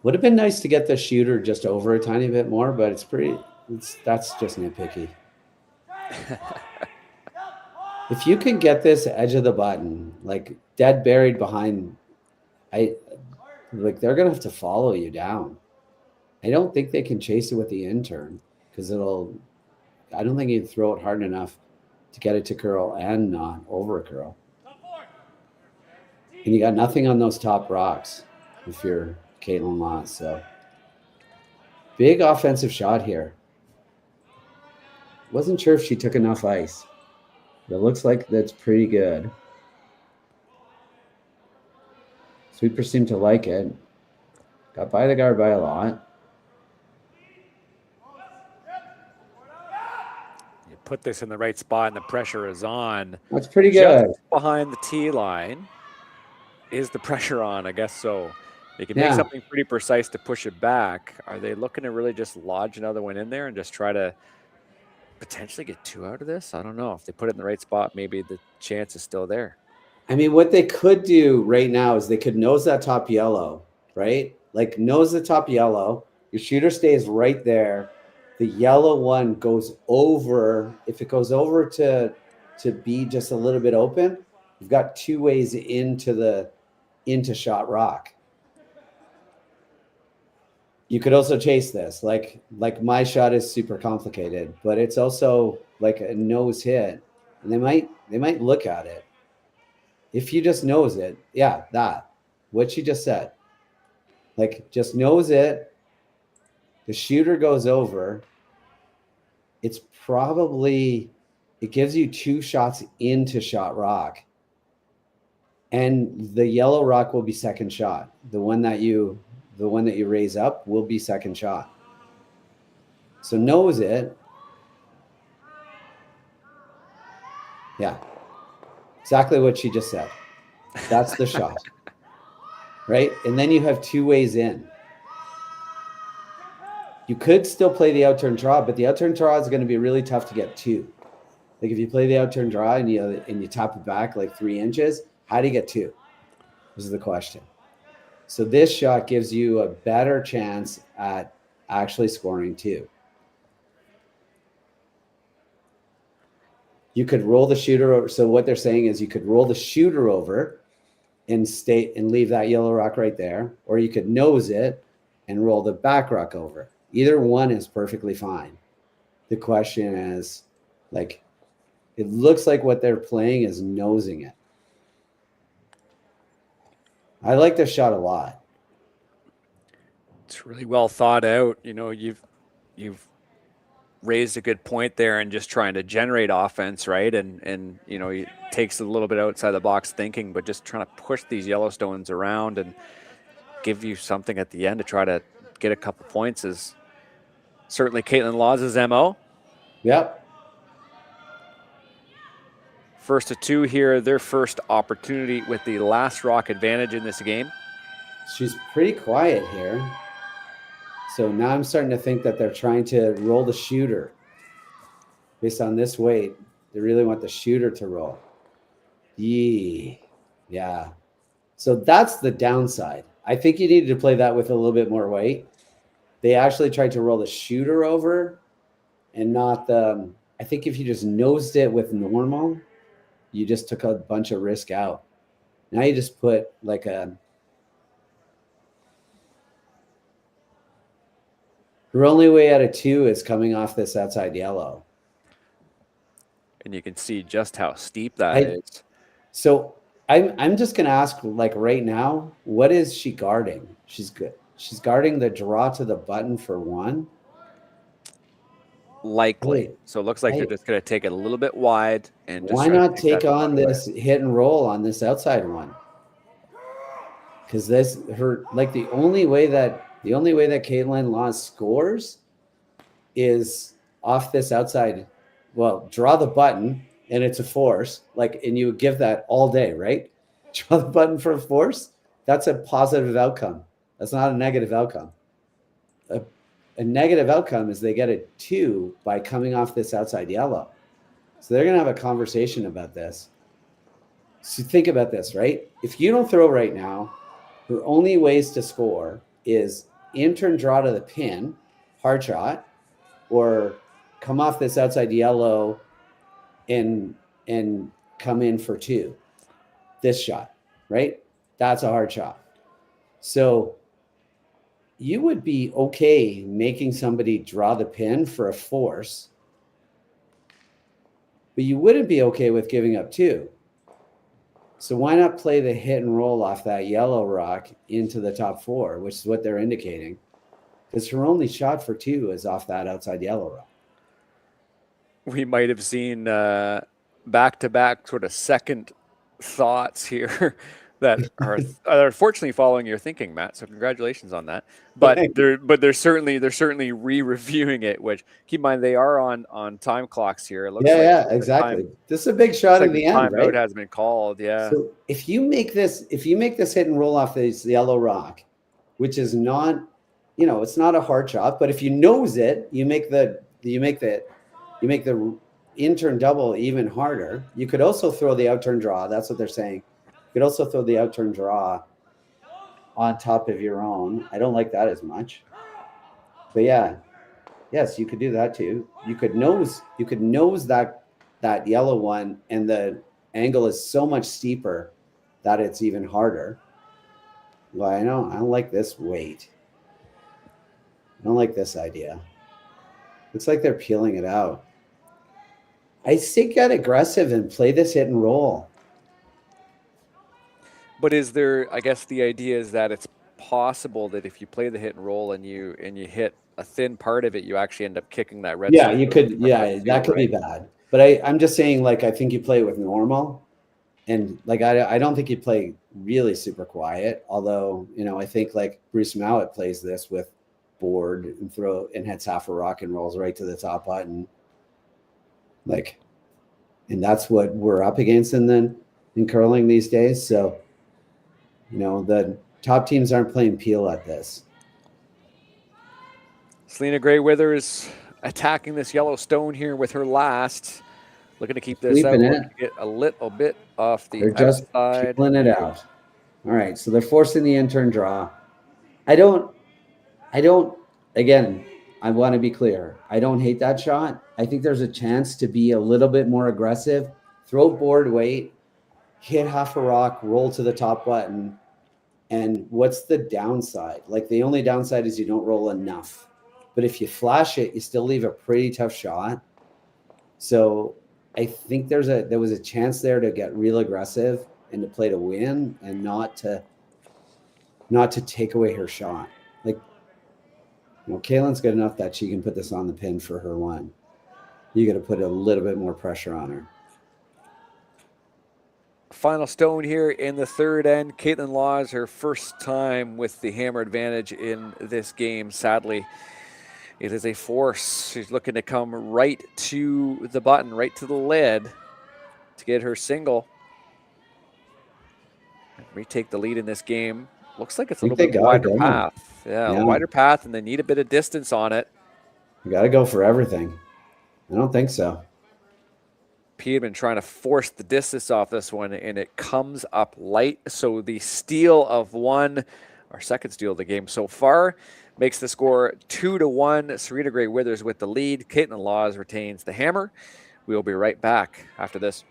Would have been nice to get the shooter just over a tiny bit more, but that's just nitpicky. If you can get this edge of the button, like dead buried behind, they're gonna have to follow you down. I don't think they can chase it with the in-turn because I don't think you'd throw it hard enough to get it to curl and not over curl. And you got nothing on those top rocks if you're Kaitlyn Lotz. So big offensive shot here. Wasn't sure if she took enough ice. But it looks like that's pretty good. Sweepers seem to like it. Got by the guard by a lot. You put this in the right spot and the pressure is on. That's pretty good. Just behind the tee line. is the pressure on? I guess so. They can make something pretty precise to push it back. Are they looking to really just lodge another one in there and just try to potentially get 2 out of this? I don't know. If they put it in the right spot, maybe the chance is still there. I mean, what they could do right now is they could nose that top yellow, right? Like nose the top yellow. Your shooter stays right there. The yellow one goes over. If it goes over to be just a little bit open, you've got 2 ways into shot rock. You could also chase this. Like my shot is super complicated, but it's also like a nose hit. And they might look at it. If you just nose it, what she just said. Like just nose it. The shooter goes over. It gives you 2 shots into shot rock. And the yellow rock will be second shot. The one that you raise up will be second shot. So nose it. Yeah. Exactly what she just said. That's the shot. Right? And then you have 2 ways in. You could still play the outturn draw, but the outturn draw is going to be really tough to get 2. Like if you play the outturn draw and you tap it back like 3 inches, how do you get 2? This is the question. So this shot gives you a better chance at actually scoring 2. You could roll the shooter over. So what they're saying is you could roll the shooter over and leave that yellow rock right there, or you could nose it and roll the back rock over. Either one is perfectly fine. The question is, like, it looks like what they're playing is nosing it. I like this shot a lot. It's really well thought out. You know, you've raised a good point there and just trying to generate offense, right? And you know, it takes a little bit outside the box thinking, but just trying to push these Yellowstones around and give you something at the end to try to get a couple points is certainly Kaitlyn Lawes' MO. Yep. First to 2 here, their first opportunity with the last rock advantage in this game. She's pretty quiet here. So now I'm starting to think that they're trying to roll the shooter. Based on this weight, they really want the shooter to roll. Yeah. So that's the downside. I think you needed to play that with a little bit more weight. They actually tried to roll the shooter over and not the... I think if you just nosed it with normal, you just took a bunch of risk out. Now you just put like a... Her only way out of 2 is coming off this outside yellow. And you can see just how steep that is. So I'm just going to ask, like right now, what is she guarding? She's good. She's guarding the draw to the button for 1. Likely. So it looks like they're just going to take it a little bit wide. And just why not take on this hit and roll on this outside one? Because the only way that Kaitlyn Lawes scores is off this outside. Well, draw the button and it's a force. And you would give that all day, right? Draw the button for a force. That's a positive outcome. That's not a negative outcome. A negative outcome is they get a 2 by coming off this outside yellow. So they're going to have a conversation about this. So think about this, right? If you don't throw right now, her only ways to score is in-turn draw to the pin, hard shot, or come off this outside yellow and come in for 2. This shot, right? That's a hard shot. So you would be okay making somebody draw the pin for a force, but you wouldn't be okay with giving up 2. So why not play the hit and roll off that yellow rock into the top 4, which is what they're indicating, because her only shot for 2 is off that outside yellow rock. We might have seen back-to-back sort of second thoughts here that are unfortunately following your thinking, Matt. So congratulations on that. But they're certainly re-reviewing it. Which keep in mind they are on time clocks here. It looks exactly. This is a big shot in the end, right? Timeout has been called. Yeah. So if you make this hit and roll off this yellow rock, which is not, it's not a hard shot, but if you nose it, you make the in-turn double even harder. You could also throw the out-turn draw. That's what they're saying. You could also throw the out-turn draw on top of your own. I don't like that as much. But yes, you could do that too. You could nose that yellow one, and the angle is so much steeper that it's even harder. Well, I don't like this weight. I don't like this idea. Looks like they're peeling it out. I say get aggressive and play this hit and roll. But is there? I guess the idea is that it's possible that if you play the hit and roll and you hit a thin part of it, you actually end up kicking that red. Yeah, you could. Yeah, that could be bad. But I'm just saying, like, I think you play it with normal, and like I don't think you play really super quiet. Although I think like Bruce Mallett plays this with board and hits half a rock and rolls right to the top button. Like, and that's what we're up against in curling these days. So. The top teams aren't playing peel at this. Serena Gray Withers attacking this yellow stone here with her last. Looking to keep this out. Get a little bit off the outside. They're just peeling it out. All right, so they're forcing the in-turn draw. Again, I want to be clear. I don't hate that shot. I think there's a chance to be a little bit more aggressive. Throw board weight. Hit half a rock, roll to the top button. And what's the downside? Like, the only downside is you don't roll enough. But if you flash it, you still leave a pretty tough shot. So I think there was a chance there to get real aggressive and to play to win and not to take away her shot. Like, Kaitlyn's good enough that she can put this on the pin for her one. You got to put a little bit more pressure on her. Final stone here in the third end. Kaitlyn Laws, her first time with the hammer advantage in this game. Sadly, it is a force. She's looking to come right to the button, right to the lid to get her single. Retake the lead in this game. Looks like it's a little bit wider path. Yeah, a wider path, and they need a bit of distance on it. You got to go for everything. I don't think so. P had been trying to force the distance off this one, and it comes up light. So the steal of one, our second steal of the game so far, makes the score 2-1. Serena Gray Withers with the lead. Kaitlyn Laws retains the hammer. We will be right back after this.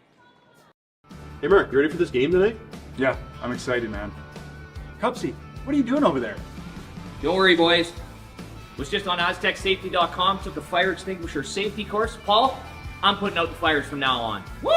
Hey, Mark, you ready for this game tonight? Yeah, I'm excited, man. Cupsy, what are you doing over there? Don't worry, boys. Was just on AztecSafety.com, took a fire extinguisher safety course. Paul, I'm putting out the fires from now on. Woo!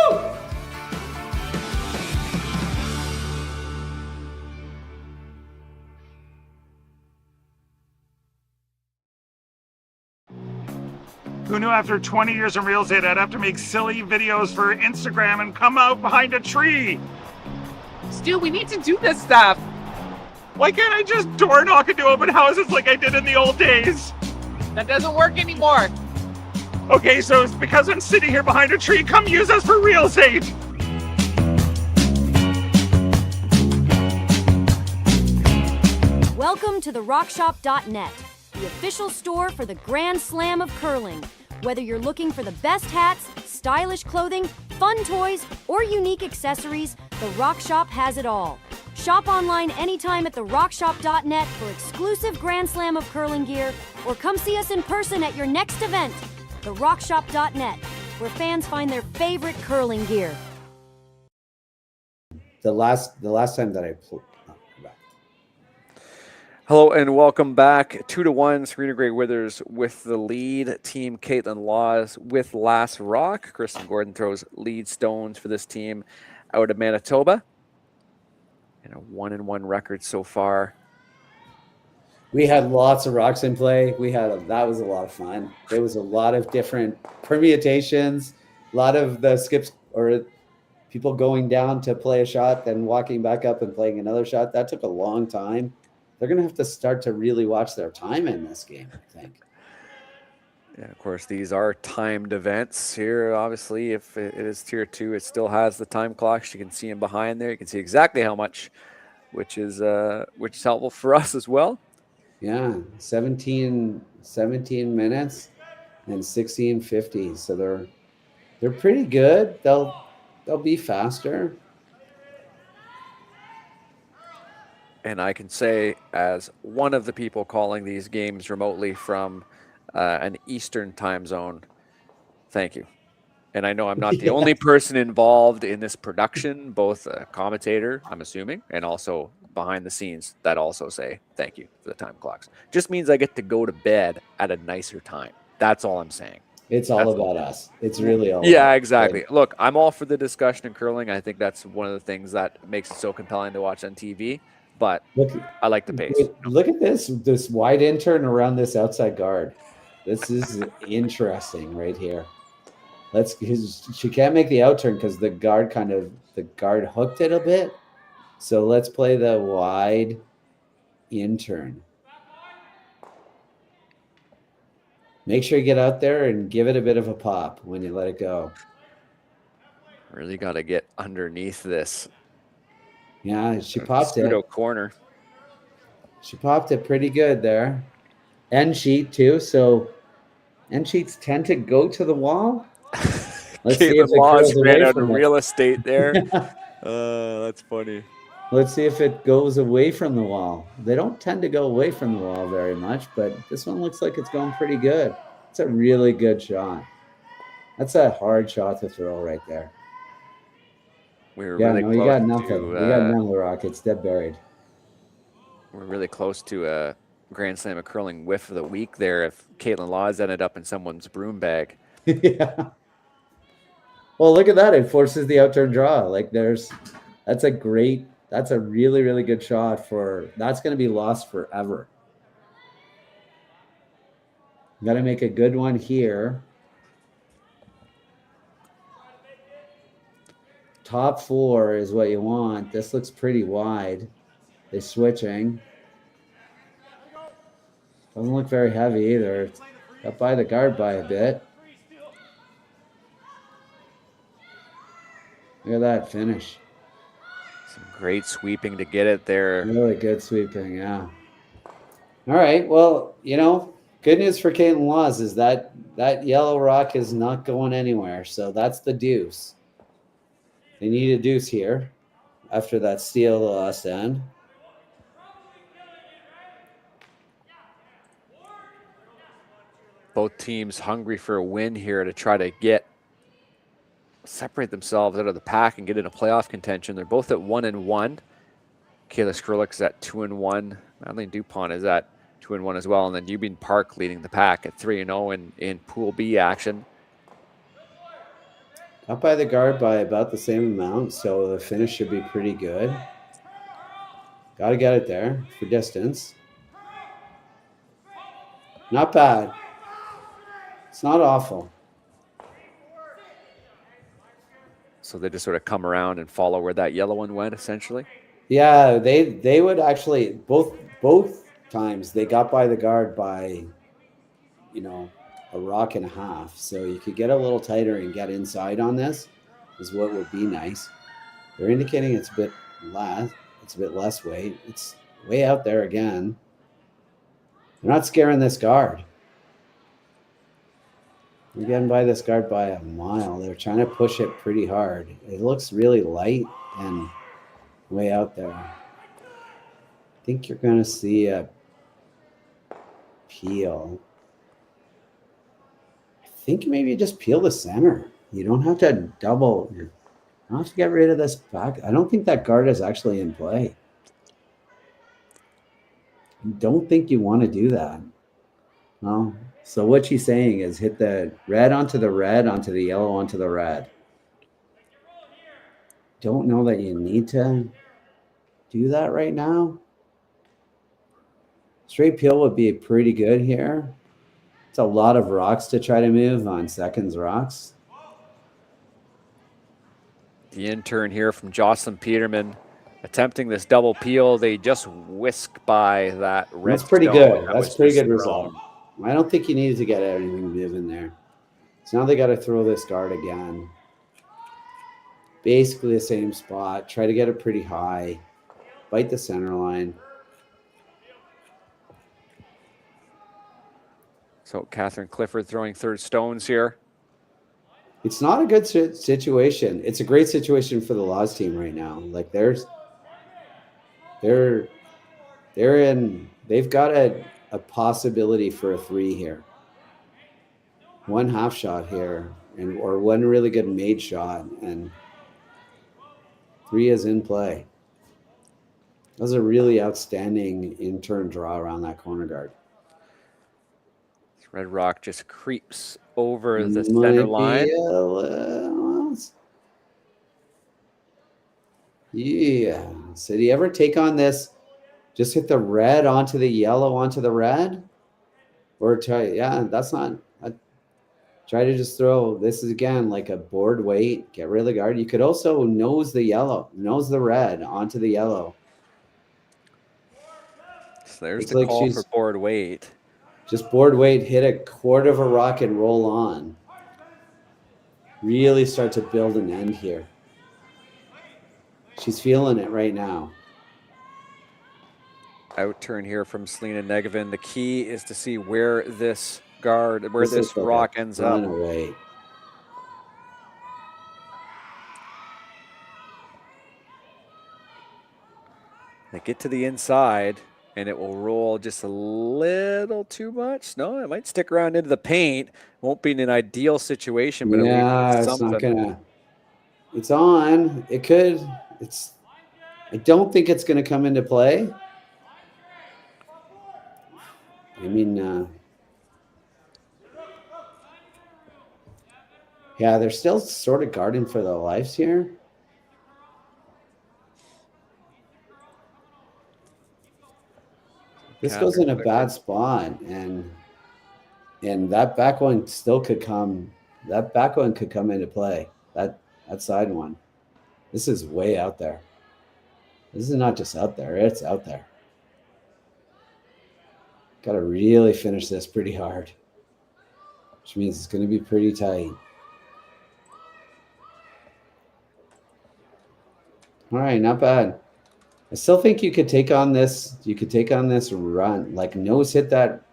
Who knew after 20 years in real estate I'd have to make silly videos for Instagram and come out behind a tree? Stu, we need to do this stuff. Why can't I just door knock into open houses like I did in the old days? That doesn't work anymore. Okay, so it's because I'm sitting here behind a tree. Come use us for real estate. Welcome to the RockShop.net, the official store for the Grand Slam of curling. Whether you're looking for the best hats, stylish clothing, fun toys, or unique accessories, the Rock Shop has it all. Shop online anytime at therockshop.net for exclusive Grand Slam of curling gear, or come see us in person at your next event. TheRockShop.net, where fans find their favorite curling gear. The last time that I played. Hello and welcome back. 2-1. Serena Gray Withers with the lead. Team Kaitlyn Laws with last rock. Kristen Gordon throws lead stones for this team out of Manitoba. And a 1-1 record so far. We had lots of rocks in play. That was a lot of fun. There was a lot of different permutations, a lot of the skips or people going down to play a shot, then walking back up and playing another shot. That took a long time. They're going to have to start to really watch their time in this game, I think. Yeah, of course, these are timed events here. Obviously, if it is tier 2, it still has the time clocks. You can see them behind there. You can see exactly how much, which is helpful for us as well. Yeah, 17 minutes and 16:50. So they're pretty good. They'll be faster. And I can say, as one of the people calling these games remotely from an Eastern time zone, thank you. And I know I'm not the only person involved in this production, both a commentator, I'm assuming, and also behind the scenes that also say thank you for the time clocks. Just means I get to go to bed at a nicer time. That's all I'm saying. It's all about us. It's really all Yeah, about exactly. us. Look, I'm all for the discussion in curling. I think that's one of the things that makes it so compelling to watch on TV. But I like the pace. Look at this wide intern around this outside guard. This is interesting right here. She can't make the out turn because the guard hooked it a bit. So let's play the wide intern. Make sure you get out there and give it a bit of a pop when you let it go. Really got to get underneath this. Yeah, she popped it. Pseudo corner. She popped it pretty good there. End sheet too. So end sheets tend to go to the wall. Let's see if it goes ran away out from of it. real estate there. That's funny. Let's see if it goes away from the wall. They don't tend to go away from the wall very much, but this one looks like it's going pretty good. It's a really good shot. That's a hard shot to throw right there. You got nothing. You got none of the rock. It's dead buried. We're really close to a Grand Slam of curling whiff of the week there if Kaitlyn Laws ended up in someone's broom bag. Yeah. Well, look at that. It forces the outturn draw. That's a really, really good shot that's going to be lost forever. Got to make a good one here. Top 4 is what you want. This looks pretty wide. They're switching. Doesn't look very heavy either. Got by the guard by a bit. Look at that finish. Some great sweeping to get it there. Really good sweeping, yeah. All right, well, good news for Kaitlyn Laws is that yellow rock is not going anywhere. So that's the deuce. They need a deuce here after that steal the last end. Both teams hungry for a win here to try to separate themselves out of the pack and get into playoff contention. They're both at 1-1. Kayla Skrlik is at 2-1. Madeline Dupont is at 2-1 as well. And then Eubene Park leading the pack at 3-0 in Pool B action. Up by the guard by about the same amount, so the finish should be pretty good. Got to get it there for distance. Not bad. It's not awful. So they just sort of come around and follow where that yellow one went, essentially? Yeah, they would actually, both times, they got by the guard by, a rock and a half. So you could get a little tighter and get inside on this is what would be nice. They're indicating it's a bit less weight. It's way out there again. They're not scaring this guard. They're getting by this guard by a mile. They're trying to push it pretty hard. It looks really light and way out there. I think you're going to see a peel. I think maybe just peel the center. You don't have to double. You don't have to get rid of this back. I don't think that guard is actually in play. I don't think you want to do that. No. So what she's saying is hit the red onto the red, onto the yellow, onto the red. Don't know that you need to do that right now. Straight peel would be pretty good here. It's a lot of rocks to try to move on seconds rocks. The in-turn here from Jocelyn Peterman. Attempting this double peel, they just whisk by that red. That's pretty stone. good. That That's was pretty just good thrown. result. I don't think you needed to get anything moving there. So now they got to throw this guard again. Basically the same spot. Try to get it pretty high. Bite the center line. So Catherine Clifford throwing third stones here. It's not a good situation. It's a great situation for the Laws team right now. Like they've got a possibility for a 3 here. One half shot here, or one really good made shot, and 3 is in play. That was a really outstanding in-turn draw around that corner guard. Red Rock just creeps over the center line. Yeah. So do you ever take on this? Just hit the red onto the yellow onto the red? Or try, that's not. Try to just throw, this is again like a board weight, get rid of the guard. You could also nose the red onto the yellow. So there's the call for board weight. Just board weight, hit a quarter of a rock and roll on. Really start to build an end here. She's feeling it right now. Out turn here from Selena Negevin. The key is to see where this rock ends up. Away. They get to the inside, and it will roll just a little too much. No, it might stick around into the paint. Won't be in an ideal situation, but it's not gonna. It's on. It could. I don't think it's gonna come into play. I mean, yeah, they're still sort of guarding for their lives here. This goes in a bad spot, and that back one still could come. That back one could come into play. That side one. This is way out there. This is not just out there; it's out there. Got to really finish this pretty hard, which means it's going to be pretty tight. All right, not bad. I still think you could take on this. You could take on this run, like nose hit that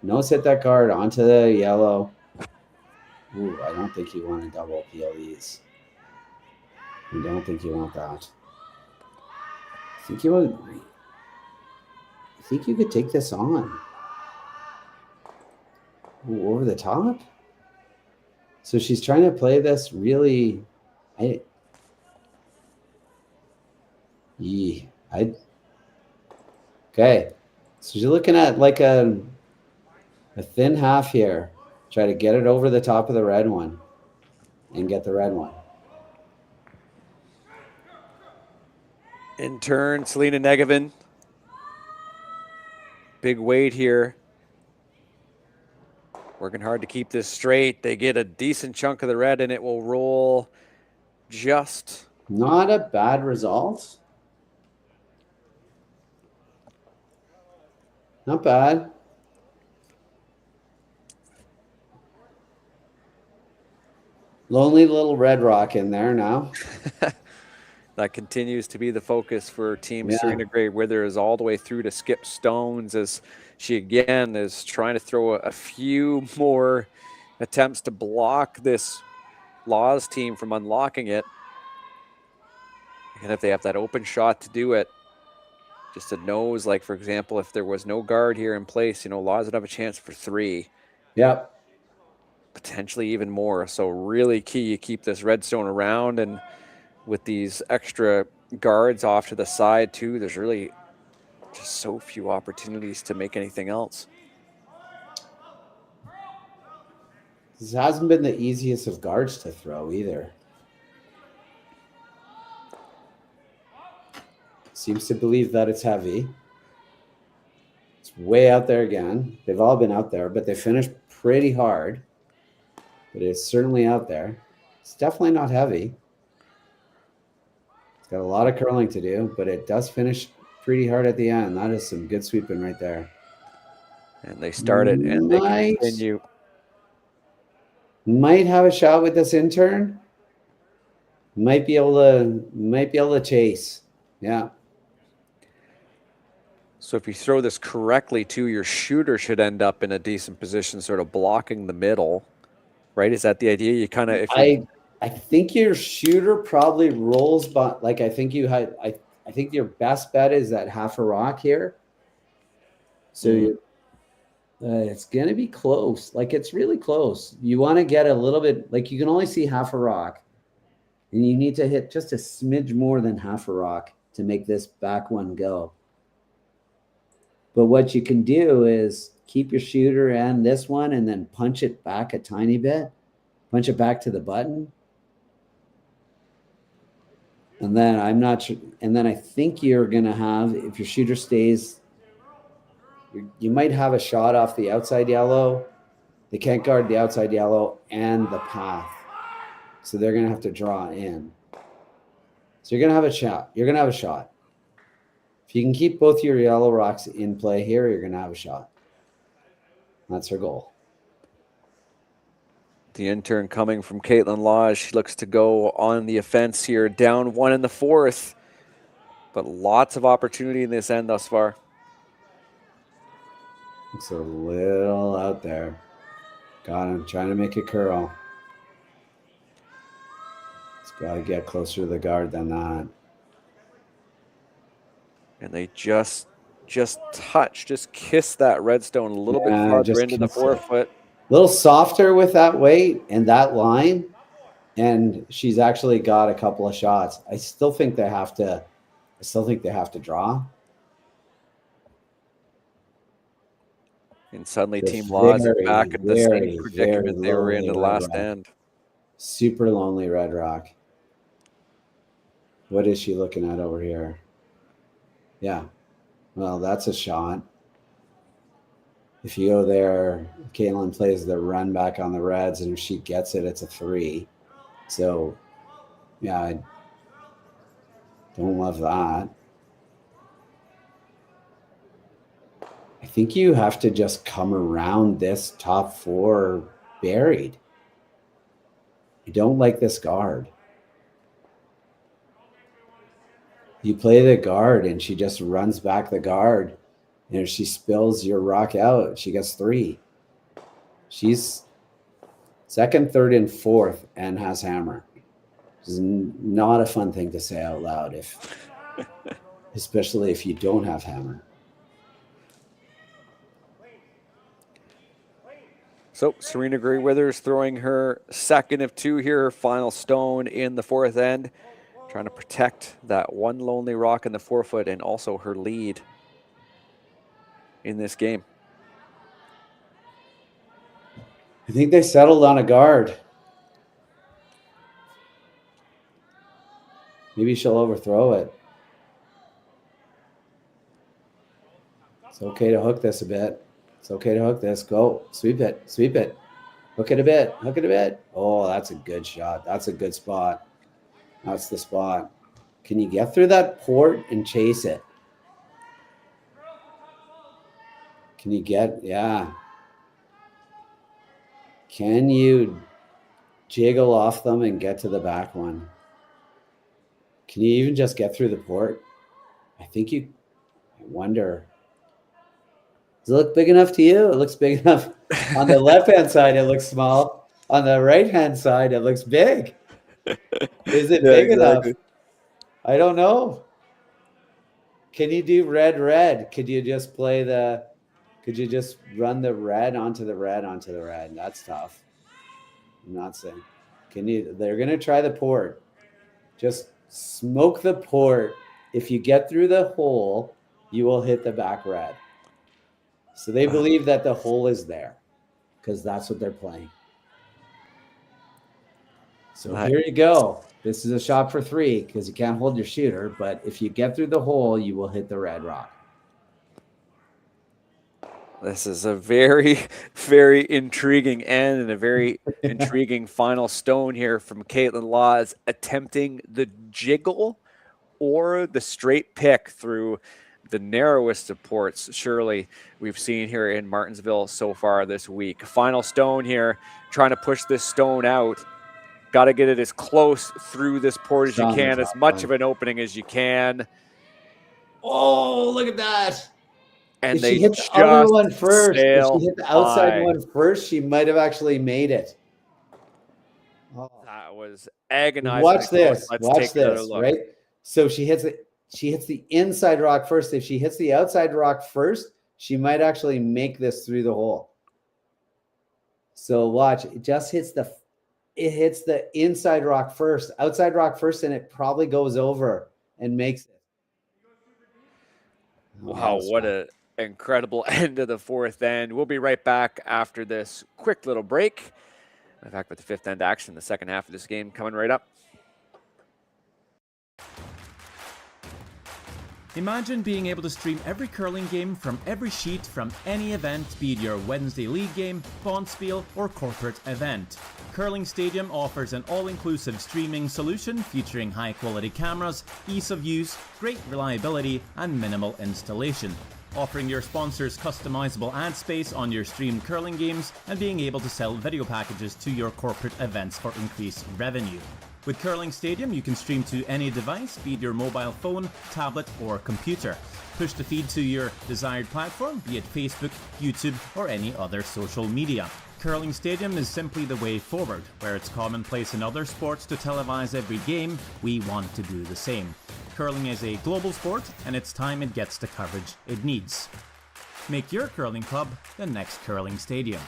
guard onto the yellow. Ooh, I don't think you want to double peel these. I don't think you want that. I think you could take this on. Ooh, over the top. So she's trying to play this really. Okay, so you're looking at like a thin half here. Try to get it over the top of the red one and get the red one. In turn, Selena Negevin. Big weight here. Working hard to keep this straight. They get a decent chunk of the red, and it will roll just. Not a bad result. Not bad. Lonely little red rock in there now. That continues to be the focus for Team Serena Gray Withers all the way through to skip stones, as she again is trying to throw a few more attempts to block this Laws team from unlocking it. And if they have that open shot to do it, just a nose, like for example, if there was no guard here in place, Laws would have a chance for 3. Yep. Potentially even more. So really key, you keep this redstone around, and with these extra guards off to the side too, there's really just so few opportunities to make anything else. This hasn't been the easiest of guards to throw either. Seems to believe that it's heavy. It's way out there again. They've all been out there, but they finished pretty hard. But it's certainly out there. It's definitely not heavy. Got a lot of curling to do, but it does finish pretty hard at the end. That is some good sweeping right there. And they start it and they continue. Might have a shot with this intern. Might be able to chase. Yeah. So if you throw this correctly too, your shooter should end up in a decent position, sort of blocking the middle, right? Is that the idea? You kind of, I think your shooter probably rolls, but like I think your best bet is that half a rock here. So it's gonna be close. Like it's really close. You want to get a little bit, like you can only see half a rock, and you need to hit just a smidge more than half a rock to make this back one go. But what you can do is keep your shooter and this one, and then punch it back a tiny bit, punch it back to the button. And then I'm not sure. And then I think you're going to have, if your shooter stays, you might have a shot off the outside yellow. They can't guard the outside yellow and the path. So they're going to have to draw in. So you're going to have a shot. You're going to have a shot. If you can keep both your yellow rocks in play here, you're going to have a shot. That's her goal. The intern coming from Kaitlyn Lodge. She looks to go on the offense here, down 1 in the 4th. But lots of opportunity in this end thus far. It's a little out there. God, I'm trying to make it curl. It's got to get closer to the guard than that. And they just touch, just kiss that redstone a little bit farther into the 4-foot. A little softer with that weight and that line, and she's actually got a couple of shots. I still think they have to draw. And suddenly Team Laws are back at the same predicament they were in the last end. Super lonely Red Rock. What is she looking at over here? Yeah. Well, that's a shot. If you go there, Kaitlyn plays the run back on the Reds, and if she gets it, it's a 3. So, yeah, I don't love that. I think you have to just come around this top 4 buried. I don't like this guard. You play the guard, and she just runs back the guard. And if she spills your rock out, she gets 3. She's 2nd, 3rd, and 4th and has hammer. It's not a fun thing to say out loud, especially if you don't have hammer. So Serena Grey-Withers throwing her 2nd of 2 here, her final stone in the 4th end, trying to protect that one lonely rock in the 4-foot and also her lead in this game. I think they settled on a guard. Maybe she'll overthrow it. It's okay to hook this a bit. It's okay to hook this. Go. Sweep it. Sweep it. Hook it a bit. Hook it a bit. Oh, that's a good shot. That's a good spot. That's the spot. Can you get through that port and chase it? Can you get, yeah. Can you jiggle off them and get to the back one? Can you even just get through the port? I think you, I wonder. Does it look big enough to you? It looks big enough. On the left-hand side, it looks small. On the right-hand side, it looks big. Is it big enough? I don't know. Can you do red? Could you just play the... Could you just run the red onto the red onto the red? That's tough. I'm not saying. Can you? They're going to try the port. Just smoke the port. If you get through the hole, you will hit the back red. So they believe that the hole is there because that's what they're playing. So here you go. This is a shot for 3 because you can't hold your shooter. But if you get through the hole, you will hit the red rock. This is a very, very intriguing end and a very intriguing final stone here from Kaitlyn Laws, attempting the jiggle or the straight pick through the narrowest of ports, surely, we've seen here in Martensville so far this week. Final stone here, trying to push this stone out. Got to get it as close through this port as you can, as much of an opening as you can. Oh, look at that. And if they she hit the other one first, if she hit the outside one first, she might have actually made it. Oh. That was agonizing. Watch this. Let's Watch take another this, look. right? So she hits the inside rock first. If she hits the outside rock first, she might actually make this through the hole. So watch, it hits the inside rock first, outside rock first, and it probably goes over and makes it. Wow, what an incredible end of the fourth end. We'll be right back after this quick little break. In fact, with the fifth end action, the second half of this game coming right up. Imagine being able to stream every curling game from every sheet from any event, be it your Wednesday league game, bonspiel, or corporate event. Curling Stadium offers an all-inclusive streaming solution featuring high-quality cameras, ease of use, great reliability, and minimal installation. Offering your sponsors customizable ad space on your streamed curling games and being able to sell video packages to your corporate events for increased revenue. With Curling Stadium, you can stream to any device, be it your mobile phone, tablet, or computer. Push the feed to your desired platform, be it Facebook, YouTube, or any other social media. Curling Stadium is simply the way forward. Where it's commonplace in other sports to televise every game, we want to do the same. Curling is a global sport, and it's time it gets the coverage it needs. Make your curling club the next Curling Stadium.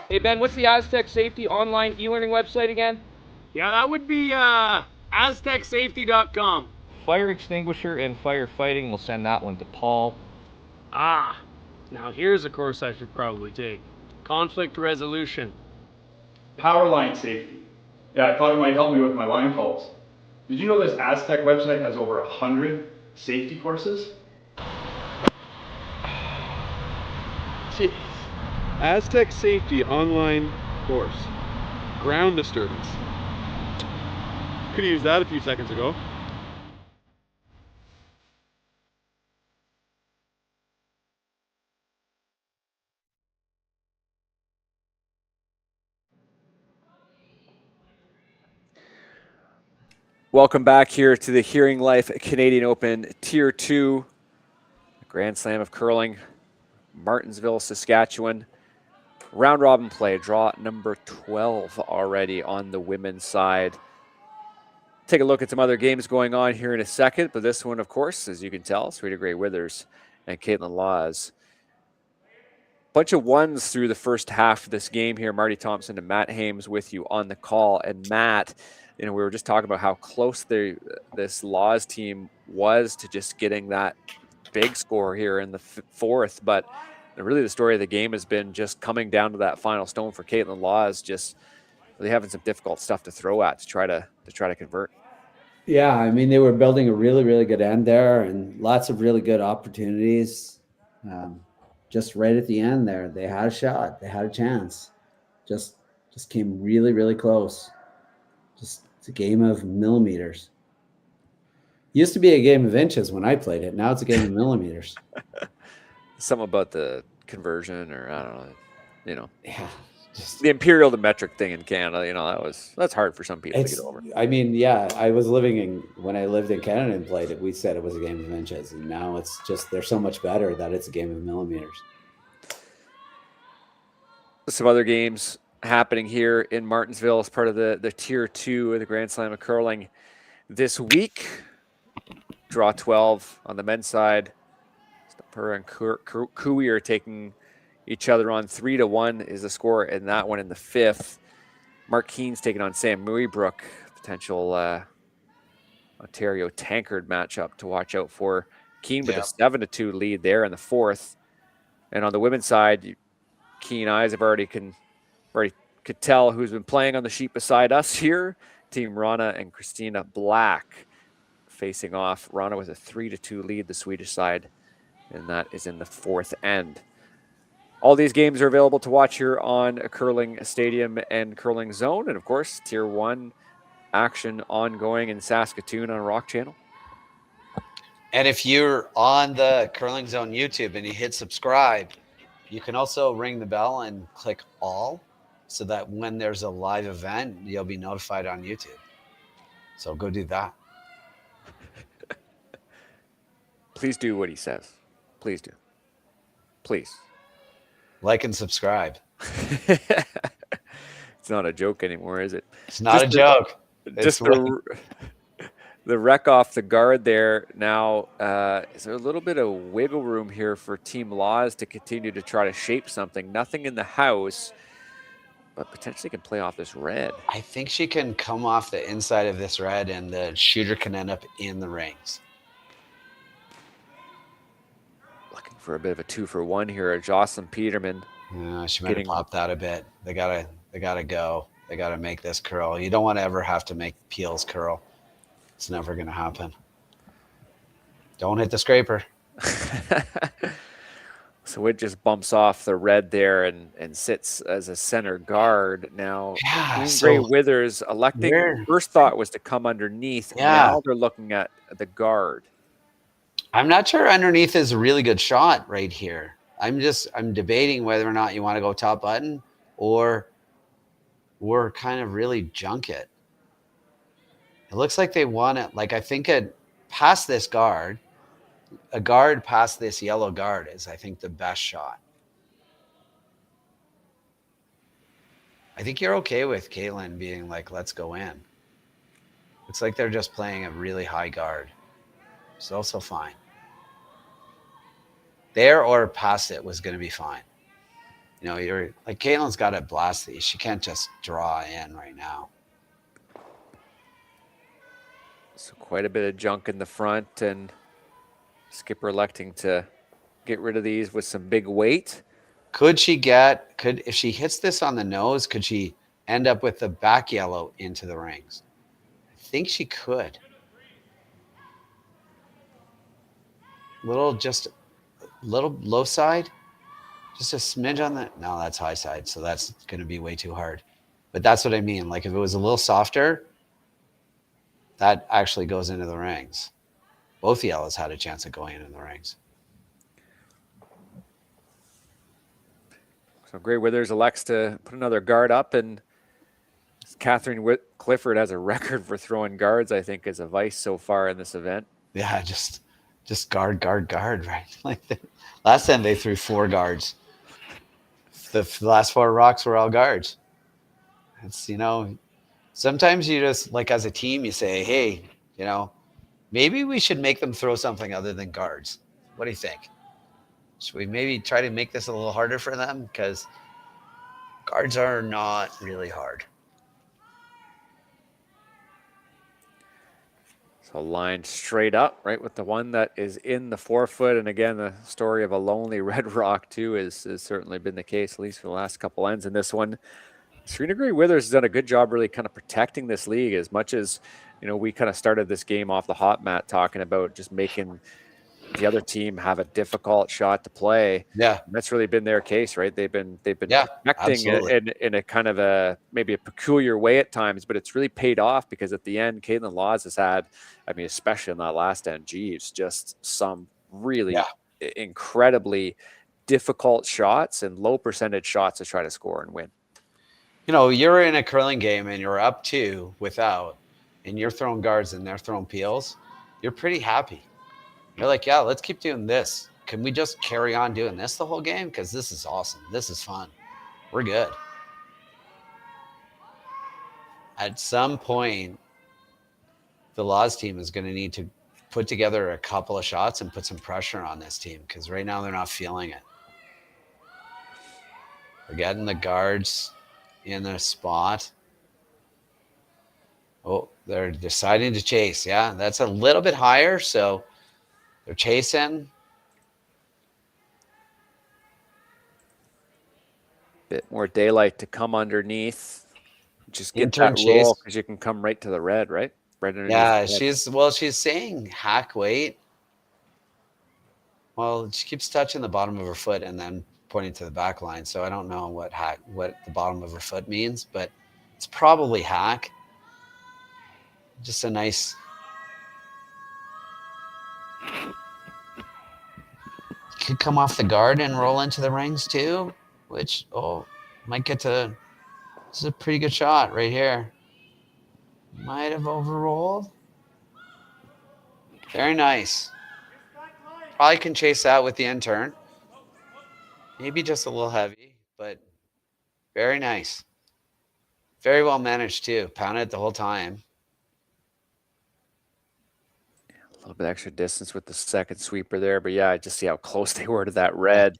Hey Ben, what's the Aztec Safety online e-learning website again? Yeah, that would be aztecsafety.com. Fire extinguisher and firefighting, we'll send that one to Paul. Ah, now here's a course I should probably take. Conflict resolution. Power line safety. Yeah, I thought it might help me with my line calls. Did you know this Aztec website has over 100 safety courses? Jeez. Aztec Safety online course. Ground disturbance. Could have used that a few seconds ago. Welcome back here to the Hearing Life Canadian Open Tier 2 Grand Slam of Curling, Martensville, Saskatchewan. Round robin play, draw number 12 already on the women's side. Take a look at some other games going on here in a second, but this one, of course, as you can tell, Serena Gray Withers and Kaitlyn Laws. Bunch of ones through the first half of this game here. Marty Thompson and Matt Hames with you on the call. And Matt, we were just talking about how close this Laws team was to just getting that big score here in the fourth, but really the story of the game has been just coming down to that final stone for Kaitlyn Laws, just really having some difficult stuff to throw at to try to convert. Yeah, I mean, they were building a really, really good end there and lots of really good opportunities. Just right at the end there, they had a shot, they had a chance. Just came really, really close. Just it's a game of millimeters. Used to be a game of inches when I played it. Now it's a game of millimeters. Something about the conversion, or I don't know, Yeah, the imperial to metric thing in Canada. That's hard for some people to get over. I mean, when I lived in Canada and played it, we said it was a game of inches, and now it's just they're so much better that it's a game of millimeters. Some other games happening here in Martensville as part of the Tier 2 of the Grand Slam of Curling this week. Draw 12 on the men's side. Her and Kui are taking each other on 3-1 is the score in that one in the fifth. Mark Keen's taking on Sam Muybrook, potential Ontario Tankard matchup to watch out for. Keene with a 7-2 lead there in the fourth. And on the women's side, keen eyes have already could tell who's been playing on the sheet beside us here. Team Rana and Christina Black facing off. Rana with a 3-2 lead, the Swedish side, and that is in the fourth end. All these games are available to watch here on Curling Stadium and Curling Zone. And of course, Tier 1 action ongoing in Saskatoon on Rock Channel. And if you're on the Curling Zone YouTube and you hit subscribe, you can also ring the bell and click all so that when there's a live event, you'll be notified on YouTube. So go do that. Please do what he says. Please do. Please. Like and subscribe. It's not a joke anymore, is it? It's not a joke. Just the wreck off the guard there. Now, is there a little bit of wiggle room here for Team Laws to continue to try to shape something? Nothing in the house, but potentially can play off this red. I think she can come off the inside of this red and the shooter can end up in the rings. Looking for a bit of a 2-for-1 here. Jocelyn Peterman. She might have popped that a bit. They gotta go. They gotta make this curl. You don't want to ever have to make peels curl. It's never gonna happen. Don't hit the scraper. So it just bumps off the red there and sits as a center guard. Now, Gray Withers electing, first thought was to come underneath. Yeah. Now they're looking at the guard. I'm not sure underneath is a really good shot right here. I'm debating whether or not you want to go top button or kind of really junk it. It looks like they want it. Like, I think past this guard, a guard past this yellow guard is, I think, the best shot. I think you're okay with Kaitlyn being like, let's go in. It's like they're just playing a really high guard. It's also fine. There or past it was going to be fine. You know, you're like, Kaitlyn's got to blast these. She can't just draw in right now. So quite a bit of junk in the front, and skipper electing to get rid of these with some big weight. If she hits this on the nose, could she end up with the back yellow into the rings? I think she could. Just little low side, just a smidge on the, no, that's high side. So that's going to be way too hard. But that's what I mean. Like, if it was a little softer, that actually goes into the rings. Both yellows had a chance of going into the rings. So Gray Withers elects to put another guard up, and Catherine Clifford has a record for throwing guards, I think, as a vice so far in this event. Yeah, just guard, right? Like last time they threw 4 guards. The last 4 rocks were all guards. It's, sometimes you just, like, as a team, you say, hey, maybe we should make them throw something other than guards. What do you think? Should we maybe try to make this a little harder for them? Because guards are not really hard. So lined straight up, right, with the one that is in the 4-foot. And again, the story of a lonely red rock, too, has certainly been the case, at least for the last couple ends in this one. Serena Gray Withers has done a good job really kind of protecting this league, as much as, we kind of started this game off the hot mat talking about just making the other team have a difficult shot to play. Yeah. And that's really been their case, right? They've been protecting it in a kind of maybe a peculiar way at times, but it's really paid off, because at the end, Kaitlyn Laws has had, especially in that last end, Jeeves, just some really incredibly difficult shots and low percentage shots to try to score and win. You're in a curling game and you're up 2 without, and you're throwing guards and they're throwing peels. You're pretty happy. You're like, yeah, let's keep doing this. Can we just carry on doing this the whole game? Because this is awesome. This is fun. We're good. At some point, the Laws team is going to need to put together a couple of shots and put some pressure on this team, because right now they're not feeling it. They're getting the guards in their spot. Oh, they're deciding to chase. Yeah, that's a little bit higher, so they're chasing. Bit more daylight to come underneath. Just get Intern that chase. roll because you can come right to the red, right? Right underneath. Yeah, the red. she's saying hack weight. Well, she keeps touching the bottom of her foot and then pointing to the back line. So I don't know what the bottom of her foot means, but it's probably hack. Just a nice. Could come off the guard and roll into the rings too, which might get to. This is a pretty good shot right here. Might have overrolled. Very nice. Probably can chase that with the intern. Maybe just a little heavy, but very nice. Very well managed too. Pounded it the whole time. A little bit extra distance with the second sweeper there, but yeah, just see how close they were to that red.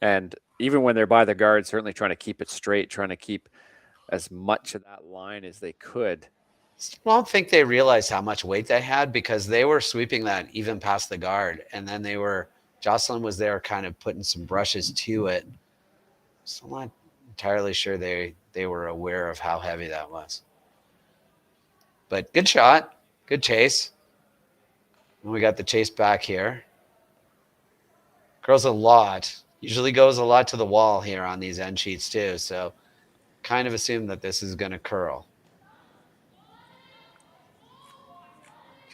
And even when they're by the guard, certainly trying to keep it straight, trying to keep as much of that line as they could. I don't think they realized how much weight they had because they were sweeping that even past the guard. And then Jocelyn was there kind of putting some brushes to it. So I'm not entirely sure they were aware of how heavy that was. But good shot, good chase. And we got the chase back here. Usually goes a lot to the wall here on these end sheets too. So kind of assume that this is going to curl.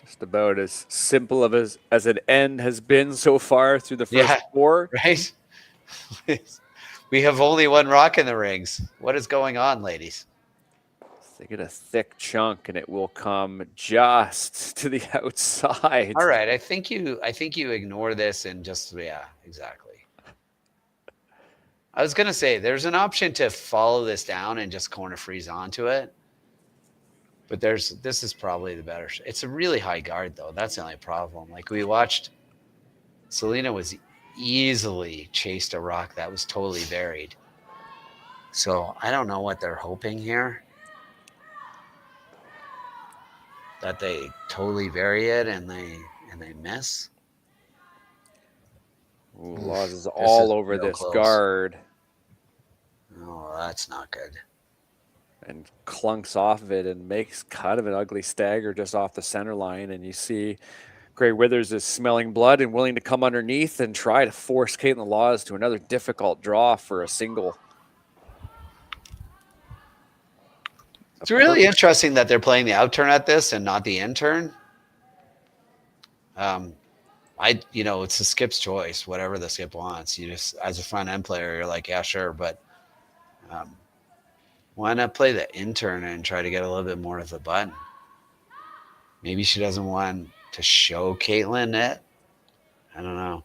Just about as simple of as an end has been so far through the first four. Right? We have only one rock in the rings. What is going on, ladies? They get a thick chunk and it will come just to the outside. All right. I think you ignore this and just, exactly. I was going to say there's an option to follow this down and just corner freeze onto it. But this is probably the better. It's a really high guard though. That's the only problem. Like we watched, Serena was easily chased a rock that was totally buried. So I don't know what they're hoping here. That they totally bury it and they miss. Ooh, Laws is all over this close. guard. Oh, that's not good. And clunks off of it and makes kind of an ugly stagger just off the center line. And you see Gray Withers is smelling blood and willing to come underneath and try to force Kaitlyn Laws to another difficult draw for a single. It's really interesting that they're playing the out turn at this and not the in turn. It's the skip's choice, whatever the skip wants. You just, as a front end player, you're like, yeah, sure. But why not play the intern and try to get a little bit more of the button? Maybe she doesn't want to show Kaitlyn it. I don't know.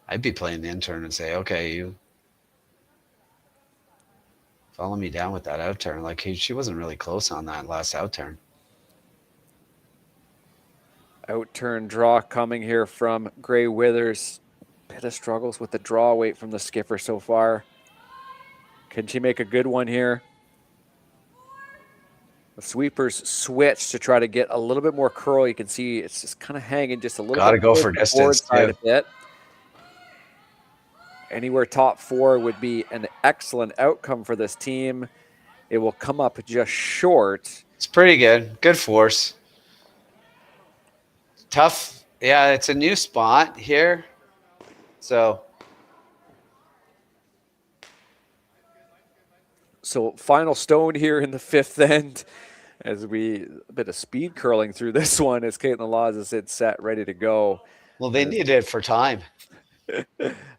I'd be playing the intern and say, okay, you follow me down with that out turn. Like she wasn't really close on that last out turn. Out turn draw coming here from Gray Withers. Bit of struggles with the draw weight from the skipper so far. Can she make a good one here? The sweepers switch to try to get a little bit more curl. You can see it's just kind of hanging just a little bit. Got to go for distance too. Anywhere top four would be an excellent outcome for this team. It will come up just short. It's pretty good. Good force. Tough. Yeah, it's a new spot here. So final stone here in the fifth end as a bit of speed curling through this one as Kaitlyn Laws is set ready to go. Well, they needed it for time.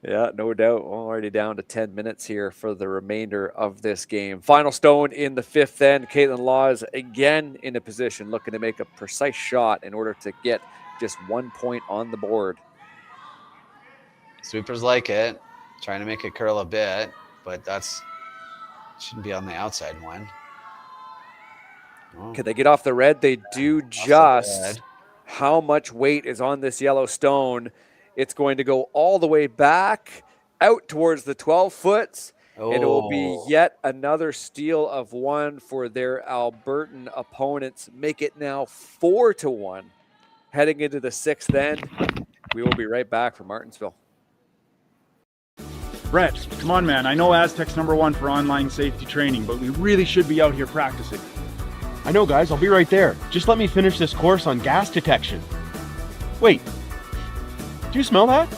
Yeah, no doubt. Already down to 10 minutes here for the remainder of this game. Final stone in the fifth end. Kaitlyn Laws again in a position looking to make a precise shot in order to get just 1 point on the board. Sweepers like it. Trying to make it curl a bit, but shouldn't be on the outside one. Can they get off the red? They do just. How much weight is on this yellow stone? It's going to go all the way back out towards the 12 foot And it will be Oh. yet another steal of one for their Albertan opponents. Make it now 4-1. Heading into the sixth end. We will be right back from Martensville. Brett, come on, man. I know Aztec's #1 for online safety training, but we really should be out here practicing. I know, guys. I'll be right there. Just let me finish this course on gas detection. Wait. Do you smell that?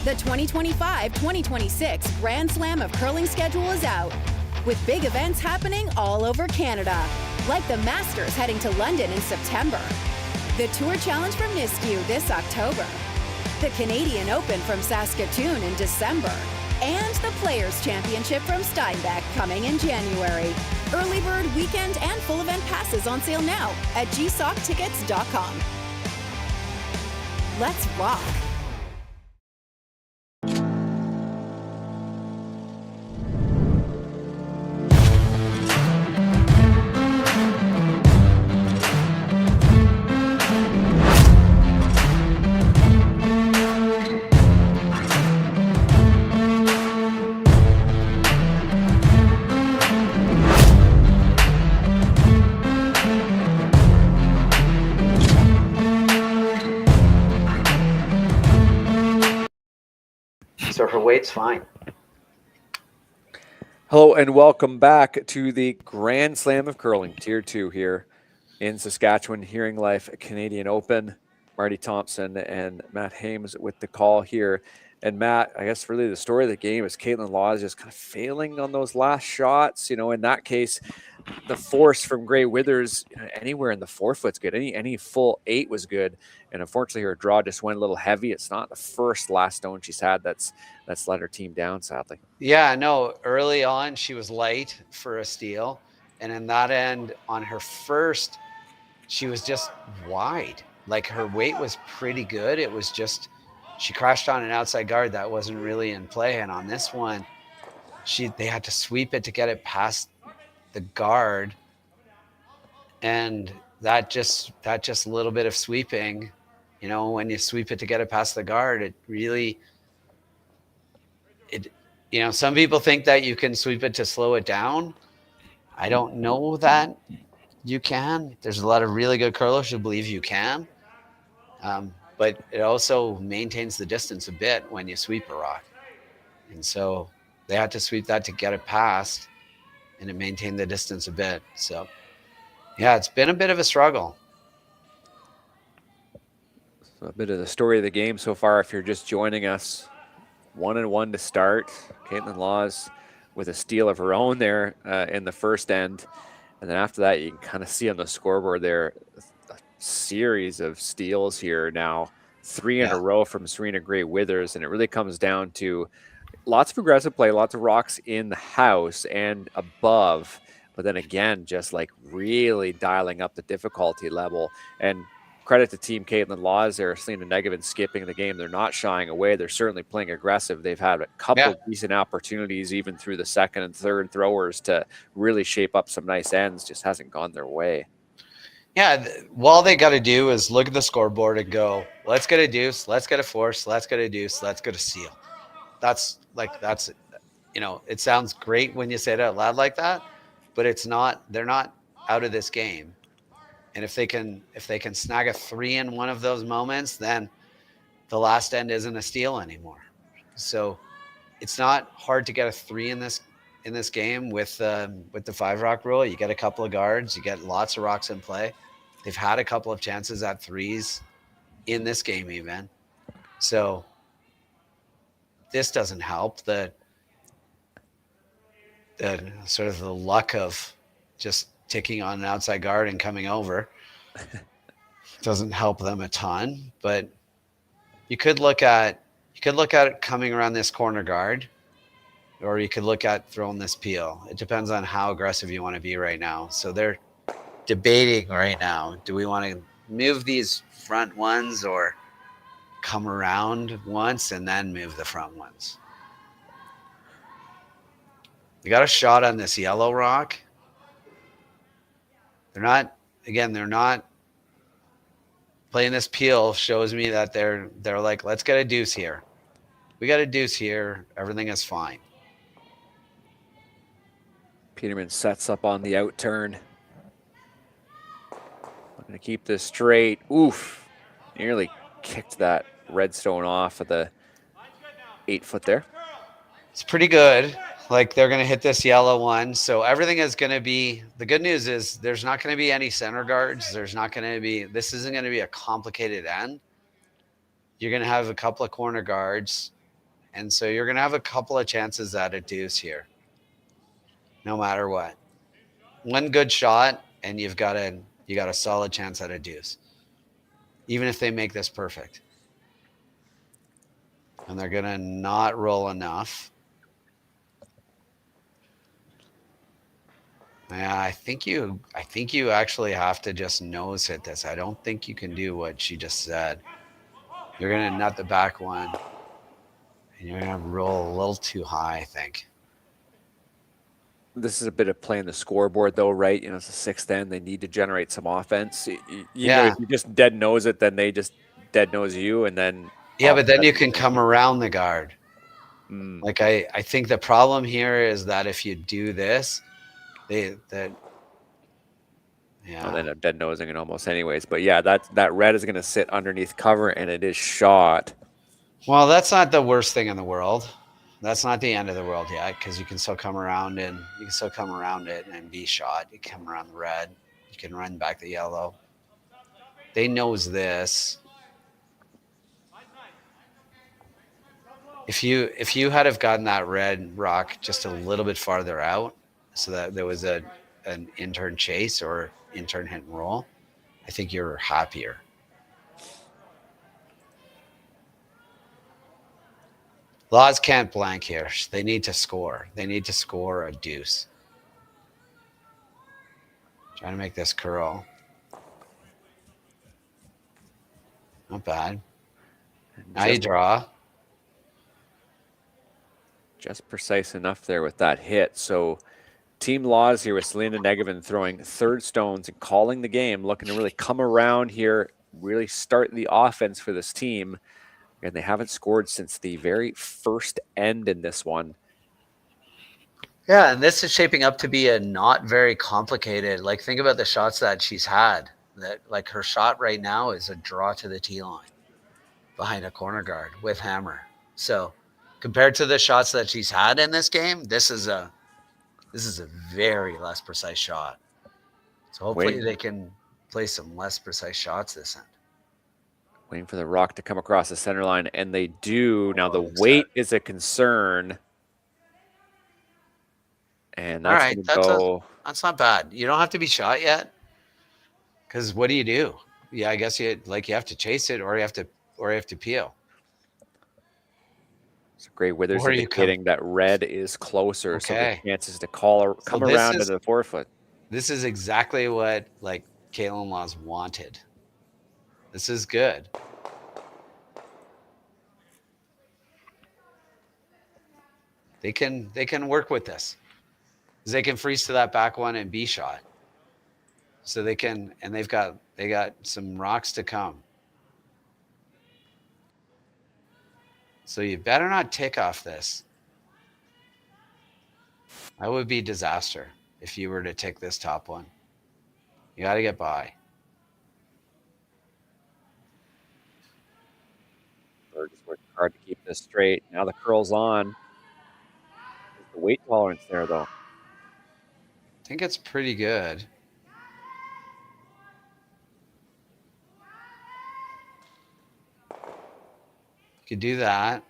The 2025-2026 Grand Slam of Curling schedule is out, with big events happening all over Canada, like the Masters heading to London in September, the Tour Challenge from Nisku this October, the Canadian Open from Saskatchewan in December, and the Players' Championship from Steinbeck coming in January. Early bird weekend and full event passes on sale now at gsoctickets.com. Let's rock! So her weight's fine. Hello and welcome back to the Grand Slam of Curling, Tier 2 here in Saskatchewan, Hearing Life Canadian Open. Marty Thompson and Matt Hames with the call here. And Matt, I guess really the story of the game is Kaitlyn Laws just kind of failing on those last shots. You know, in that case, the force from Gray Withers, anywhere in the 4 foot's good. Any full 8 was good. And unfortunately, her draw just went a little heavy. It's not the first last stone she's had that's let her team down, sadly. Yeah, no, early on she was light for a steal. And in that end, on her first, she was just wide. Like her weight was pretty good. It was just, she crashed on an outside guard that wasn't really in play. And on this one, they had to sweep it to get it past the guard. And that just a little bit of sweeping, you know, when you sweep it to get it past the guard, it really, you know, some people think that you can sweep it to slow it down. I don't know that you can. There's a lot of really good curlers who believe you can. But it also maintains the distance a bit when you sweep a rock. And so they had to sweep that to get it past, and it maintained the distance a bit. So, yeah, it's been a bit of a struggle. So a bit of the story of the game so far, if you're just joining us. 1-1 to start. Kaitlyn Laws with a steal of her own there in the first end. And then after that, you can kind of see on the scoreboard there a series of steals here now. 3 in a row from Serena Gray Withers. And it really comes down to lots of aggressive play, lots of rocks in the house and above. But then again, just like really dialing up the difficulty level. And credit to Team Kaitlyn Laws there, Selena Negevin skipping the game. They're not shying away. They're certainly playing aggressive. They've had a couple of decent opportunities, even through the second and third throwers, to really shape up some nice ends. Just hasn't gone their way. Yeah, all they got to do is look at the scoreboard and go, let's get a deuce, let's get a force, let's get a deuce, let's get a seal. That's, you know, it sounds great when you say it out loud like that, but it's not, they're not out of this game. And if they can snag a 3 in one of those moments, then the last end isn't a steal anymore. So it's not hard to get a 3 in this game with the 5 rock rule. You get a couple of guards, you get lots of rocks in play. They've had a couple of chances at 3s in this game even. So this doesn't help. The sort of the luck of just ticking on an outside guard and coming over doesn't help them a ton. But you could look at it coming around this corner guard, or you could look at throwing this peel. It depends on how aggressive you want to be right now. So they're debating right now. Do we want to move these front ones or come around once and then move the front ones? You got a shot on this yellow rock. They're not playing this peel shows me that they're like, let's get a deuce here. We got a deuce here. Everything is fine. Peterman sets up on the out turn. Looking to keep this straight. Oof. Nearly kicked that redstone off of the 8 foot there. It's pretty good. Like, they're going to hit this yellow one. So everything is going to be, the good news is there's not going to be any center guards. There's not going to be, this isn't going to be a complicated end. You're going to have a couple of corner guards. And so you're going to have a couple of chances at a deuce here, no matter what. One good shot, and you got a solid chance at a deuce, even if they make this perfect. And they're going to not roll enough. Yeah, I think you actually have to just nose hit this. I don't think you can do what she just said. You're going to nut the back one. And you're going to roll a little too high, I think. This is a bit of playing the scoreboard, though, right? You know, it's a 6th end. They need to generate some offense. You know, if you just dead nose it, then they just dead nose you, and then... Yeah, but then you can come around the guard. Like, I think the problem here is that if you do this, Well, then I'm dead nosing it almost anyways. But yeah, that red is going to sit underneath cover, and it is shot. Well, that's not the worst thing in the world. That's not the end of the world yet, because you can still come around it and be shot. You come around the red. You can run back the yellow. They nose this. If you had have gotten that red rock just a little bit farther out, so that there was an intern chase or intern hit and roll, I think you're happier. Laws can't blank here. They need to score. They need to score a deuce. Trying to make this curl. Not bad. Now you draw. Just precise enough there with that hit. So Team Laws here with Serena Negovin throwing third stones and calling the game, looking to really come around here, really start the offense for this team. And they haven't scored since the very first end in this one. Yeah, and this is shaping up to be a not very complicated. Like, think about the shots that she's had. That, like, her shot right now is a draw to the tee line behind a corner guard with hammer. So compared to the shots that she's had in this game, this is a very less precise shot. So hopefully they can play some less precise shots this end. Waiting for the rock to come across the center line, and they do. Now the weight is a concern. And that's going to go. That's not bad. You don't have to be shot yet. Because what do you do? Yeah, I guess you have to chase it, or you have to peel. It's great Withers indicating that red is closer, Okay. so the chances to come around to the 4 foot. This is exactly what Kaitlyn Laws wanted. This is good. They can work with this. They can freeze to that back one and be shot. So they can, and they got some rocks to come. So you better not tick off this. That would be disaster if you were to tick this top one. You got to get by. Berg is working hard to keep this straight. Now the curl's on. There's the weight tolerance there, though. I think it's pretty good. You could do that.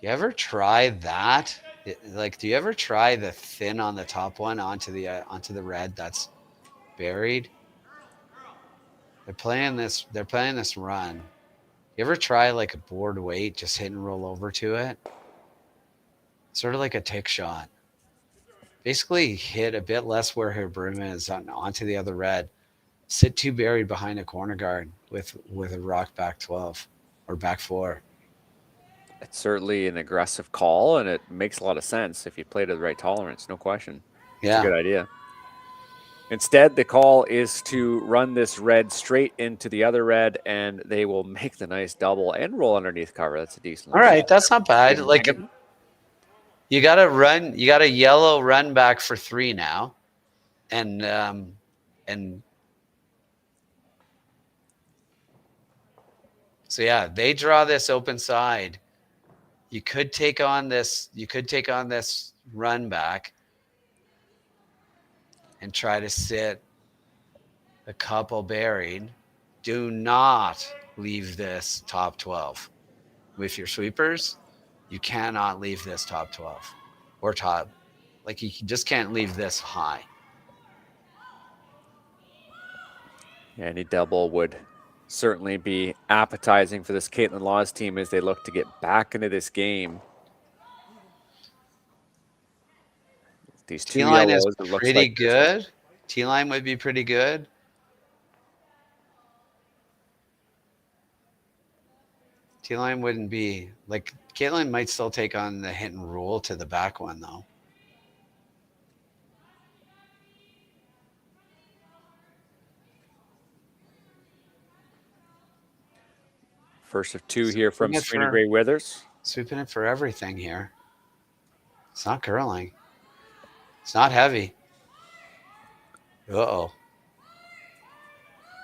You ever try that? Do you ever try the thin on the top one onto the red that's buried? They're playing this run. You ever try like a board weight, just hit and roll over to it? Sort of like a tick shot. Basically hit a bit less where her broom is onto the other red. Sit too buried behind a corner guard with a rock back 12 or back 4. It's certainly an aggressive call, and it makes a lot of sense if you play to the right tolerance, no question. Yeah. It's a good idea. Instead, the call is to run this red straight into the other red, and they will make the nice double and roll underneath cover. That's a decent. All right, that's not bad. Like, you got to run. You got a yellow run back for 3 now, and so yeah, they draw this open side. You could take on this. You could take on this run back and try to sit a couple buried. Do not leave this top 12 with your sweepers. You cannot leave this top 12 or top. Like, you just can't leave this high. Any double would certainly be appetizing for this Kaitlyn Laws team as they look to get back into this game. These two T-line is yellows, it looks pretty like good. T-line would be pretty good. T-line wouldn't be like, Kaitlyn might still take on the hit and roll to the back one though. First of 2 here from Serena Gray Withers. Sweeping it for everything here. It's not curling. It's not heavy. Uh-oh.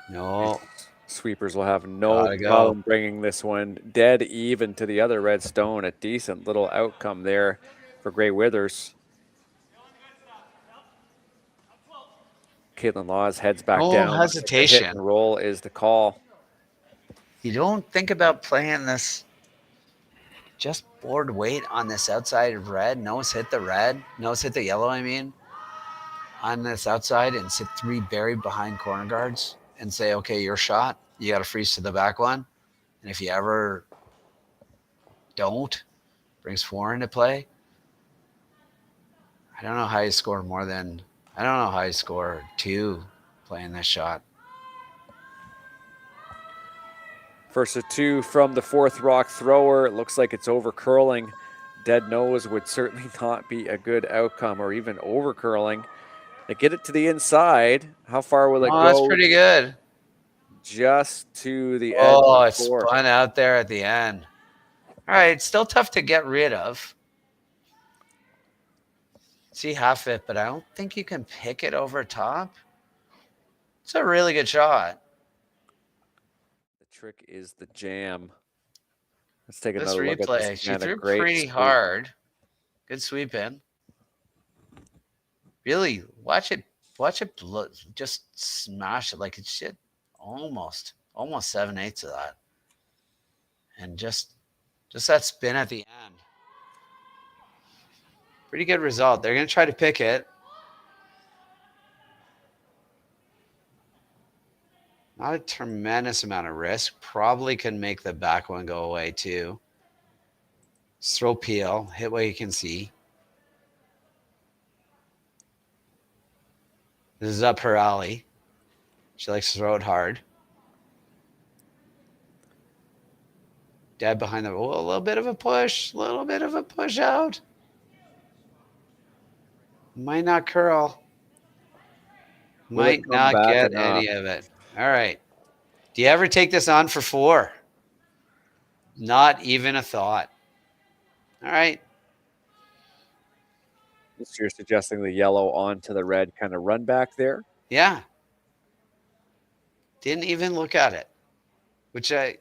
No. Sweepers will have no problem bringing this one dead even to the other red stone. A decent little outcome there for Gray Withers. Kaitlyn Laws heads back down. Hesitation. Hit and roll is the call. You don't think about playing this just board weight on this outside of red. Nose hit the red. Nose hit the yellow, I mean. On this outside and sit 3 buried behind corner guards and say, okay, your shot. You got to freeze to the back one. And if you ever don't, brings 4 into play. I don't know how you score more than, I don't know how you score 2 playing this shot. First of 2 from the 4th rock thrower. It looks like it's over curling. Dead nose would certainly not be a good outcome, or even over curling. They get it to the inside. How far will it go? That's pretty good. Just to the edge. Oh, it's spun out there at the end. All right, it's still tough to get rid of. See half it, but I don't think you can pick it over top. It's a really good shot. Trick is the jam. Let's take This another look at replay. this. She threw pretty hard. Good sweep in. Really, watch it just smash it like it's shit. Almost 7/8 of that. And just that spin at the end. Pretty good result. They're going to try to pick it. Not a tremendous amount of risk. Probably can make the back one go away too. Just throw peel. Hit what you can see. This is up her alley. She likes to throw it hard. Dead behind the... Oh, a little bit of a push. A little bit of a push out. Might not curl. Might not get any of it. All right. Do you ever take this on for 4? Not even a thought. All right. So you're suggesting the yellow onto the red kind of run back there? Yeah. Didn't even look at it. Which, I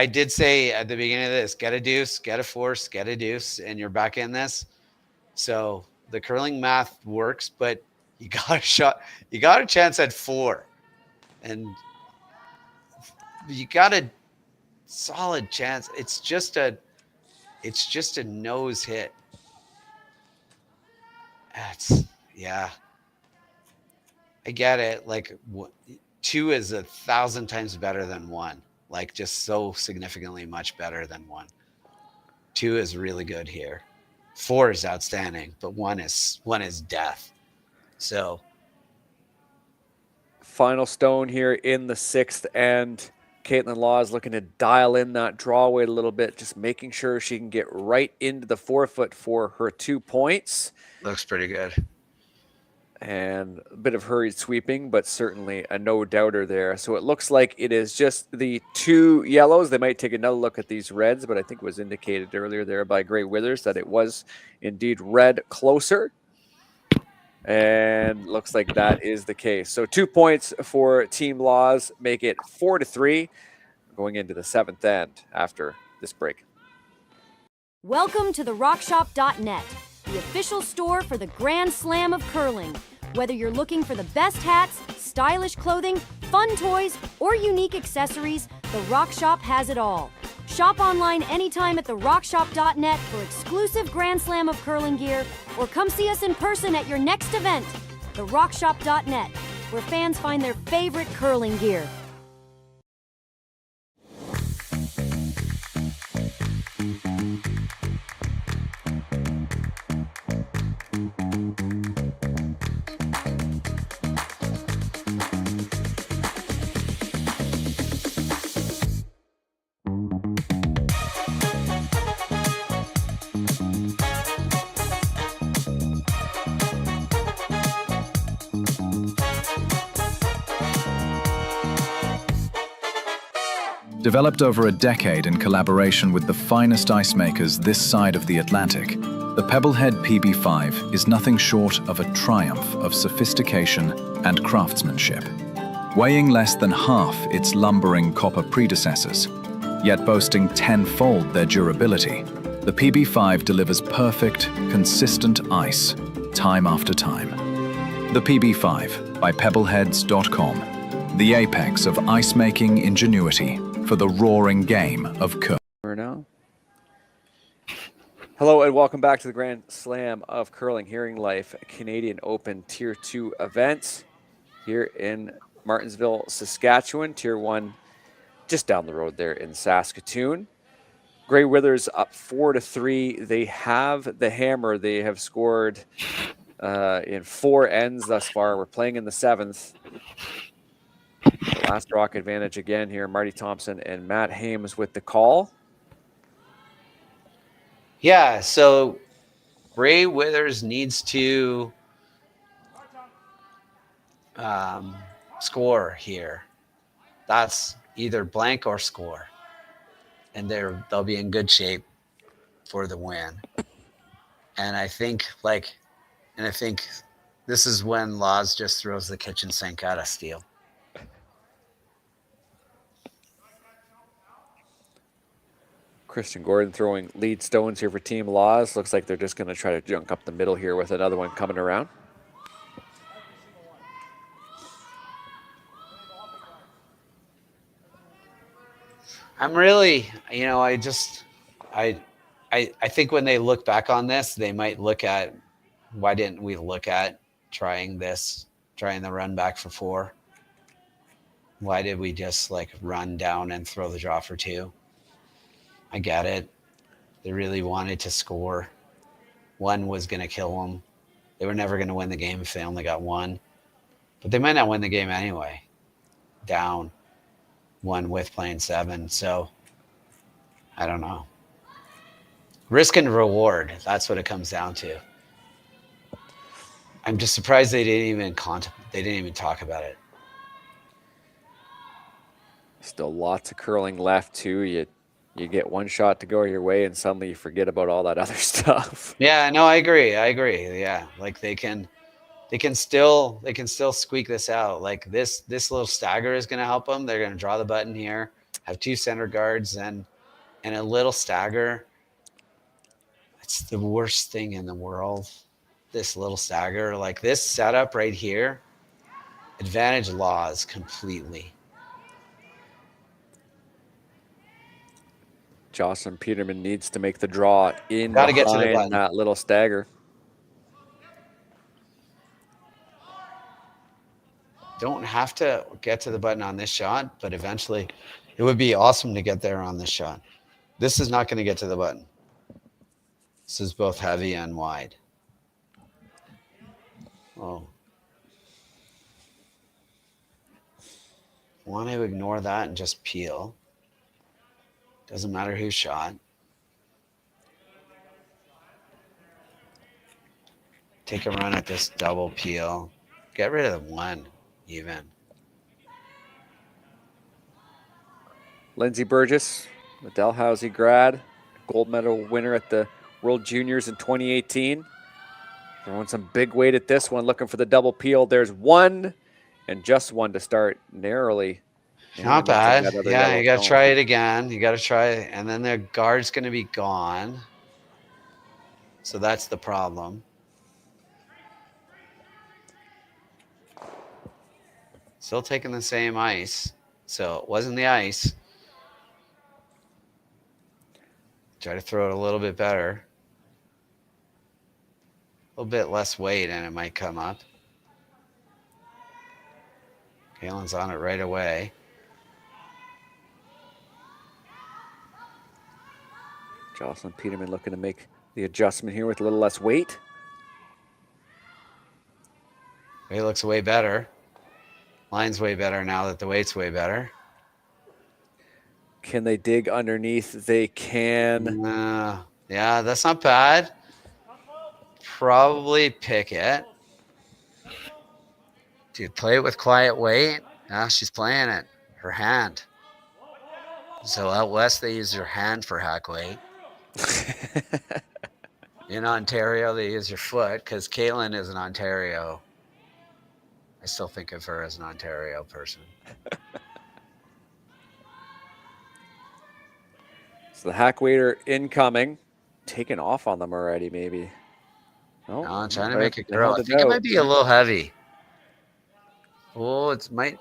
did say at the beginning of this, get a deuce, get a force, get a deuce, and you're back in this. So the curling math works, but you got a shot. You got a chance at 4. And you got a solid chance. It's just a nose hit. Yeah. I get it. Like 2 is 1,000 times better than 1. Like just so significantly much better than 1. 2 is really good here. 4 is outstanding, but 1 is death. So final stone here in the 6th, and Kaitlyn Laws looking to dial in that draw weight a little bit, just making sure she can get right into the 4-foot for her 2 points. Looks pretty good. and a bit of hurried sweeping, but certainly a no-doubter there. So it looks like it is just the 2 yellows. They might take another look at these reds, but I think it was indicated earlier there by Gray Withers that it was indeed red closer. And looks like that is the case. So 2 points for Team Laws, make it 4-3 going into the 7th end after this break. Welcome to the RockShop.net, the official store for the Grand Slam of curling. Whether you're looking for the best hats, stylish clothing, fun toys, or unique accessories, the Rock Shop has it all. Shop online anytime at therockshop.net for exclusive Grand Slam of curling gear, or come see us in person at your next event. Therockshop.net, where fans find their favorite curling gear. Developed over a decade in collaboration with the finest ice makers this side of the Atlantic, the Pebblehead PB5 is nothing short of a triumph of sophistication and craftsmanship. Weighing less than half its lumbering copper predecessors, yet boasting tenfold their durability, the PB5 delivers perfect, consistent ice, time after time. The PB5 by Pebbleheads.com, the apex of ice-making ingenuity for the roaring game of curling. Hello and welcome back to the Grand Slam of Curling Hearing Life Canadian Open Tier 2 events here in Martensville, Saskatchewan. Tier 1 just down the road there in Saskatoon. Gray Withers up 4-3. They have the hammer. They have scored in 4 ends thus far. We're playing in the 7th. Last rock advantage again here. Marty Thompson and Matt Hames with the call. Yeah, so Gray Withers needs to score here. That's either blank or score, and they'll be in good shape for the win. And I think this is when Laws just throws the kitchen sink at a steal. Christian Gordon throwing lead stones here for Team Laws. Looks like they're just going to try to junk up the middle here with another one coming around. I'm really, I think when they look back on this, they might look at, why didn't we look at trying the run back for 4? Why did we just run down and throw the draw for 2? I get it. They really wanted to score. 1 was going to kill them. They were never going to win the game if they only got 1. But they might not win the game anyway. Down 1 with playing 7. So, I don't know. Risk and reward. That's what it comes down to. I'm just surprised they didn't even talk about it. Still lots of curling left too. You get 1 shot to go your way and suddenly you forget about all that other stuff. Yeah, no, I agree. Yeah. They can still squeak this out. This little stagger is going to help them. They're going to draw the button here, have 2 center guards and a little stagger. It's the worst thing in the world. This little stagger, this setup right here, advantage Laws completely. Jocelyn Peterman needs to make the draw in behind that little stagger. Don't have to get to the button on this shot, but eventually it would be awesome to get there on this shot. This is not going to get to the button. This is both heavy and wide. Oh. Want to ignore that and just peel. Doesn't matter who shot. take a run at this double peel. Get rid of the one, even. Lindsey Burgess, the Dalhousie grad, gold medal winner at the World Juniors in 2018. Throwing some big weight at this one, looking for the double peel. There's one, and just one to start narrowly. Not bad. Yeah, you got to try it again. You got to try it, and then their guard's going to be gone. So that's the problem. Still taking the same ice. So it wasn't the ice. Try to throw it a little bit better. A little bit less weight and it might come up. Kaitlyn's on it right away. Jocelyn Peterman looking to make the adjustment here with a little less weight. Weight looks way better. Line's way better now that the weight's way better. Can they dig underneath? They can. Yeah, that's not bad. Probably pick it. Dude, play it with quiet weight. Yeah, she's playing it. Her hand. So out west, they use your hand for hack weight. In Ontario, they use your foot because Kaitlyn is an Ontario. I still think of her as an Ontario person. So the hack waiter incoming. Taking off on them already, maybe. No, I'm trying to make it curl. I think it might be a little heavy. Oh, I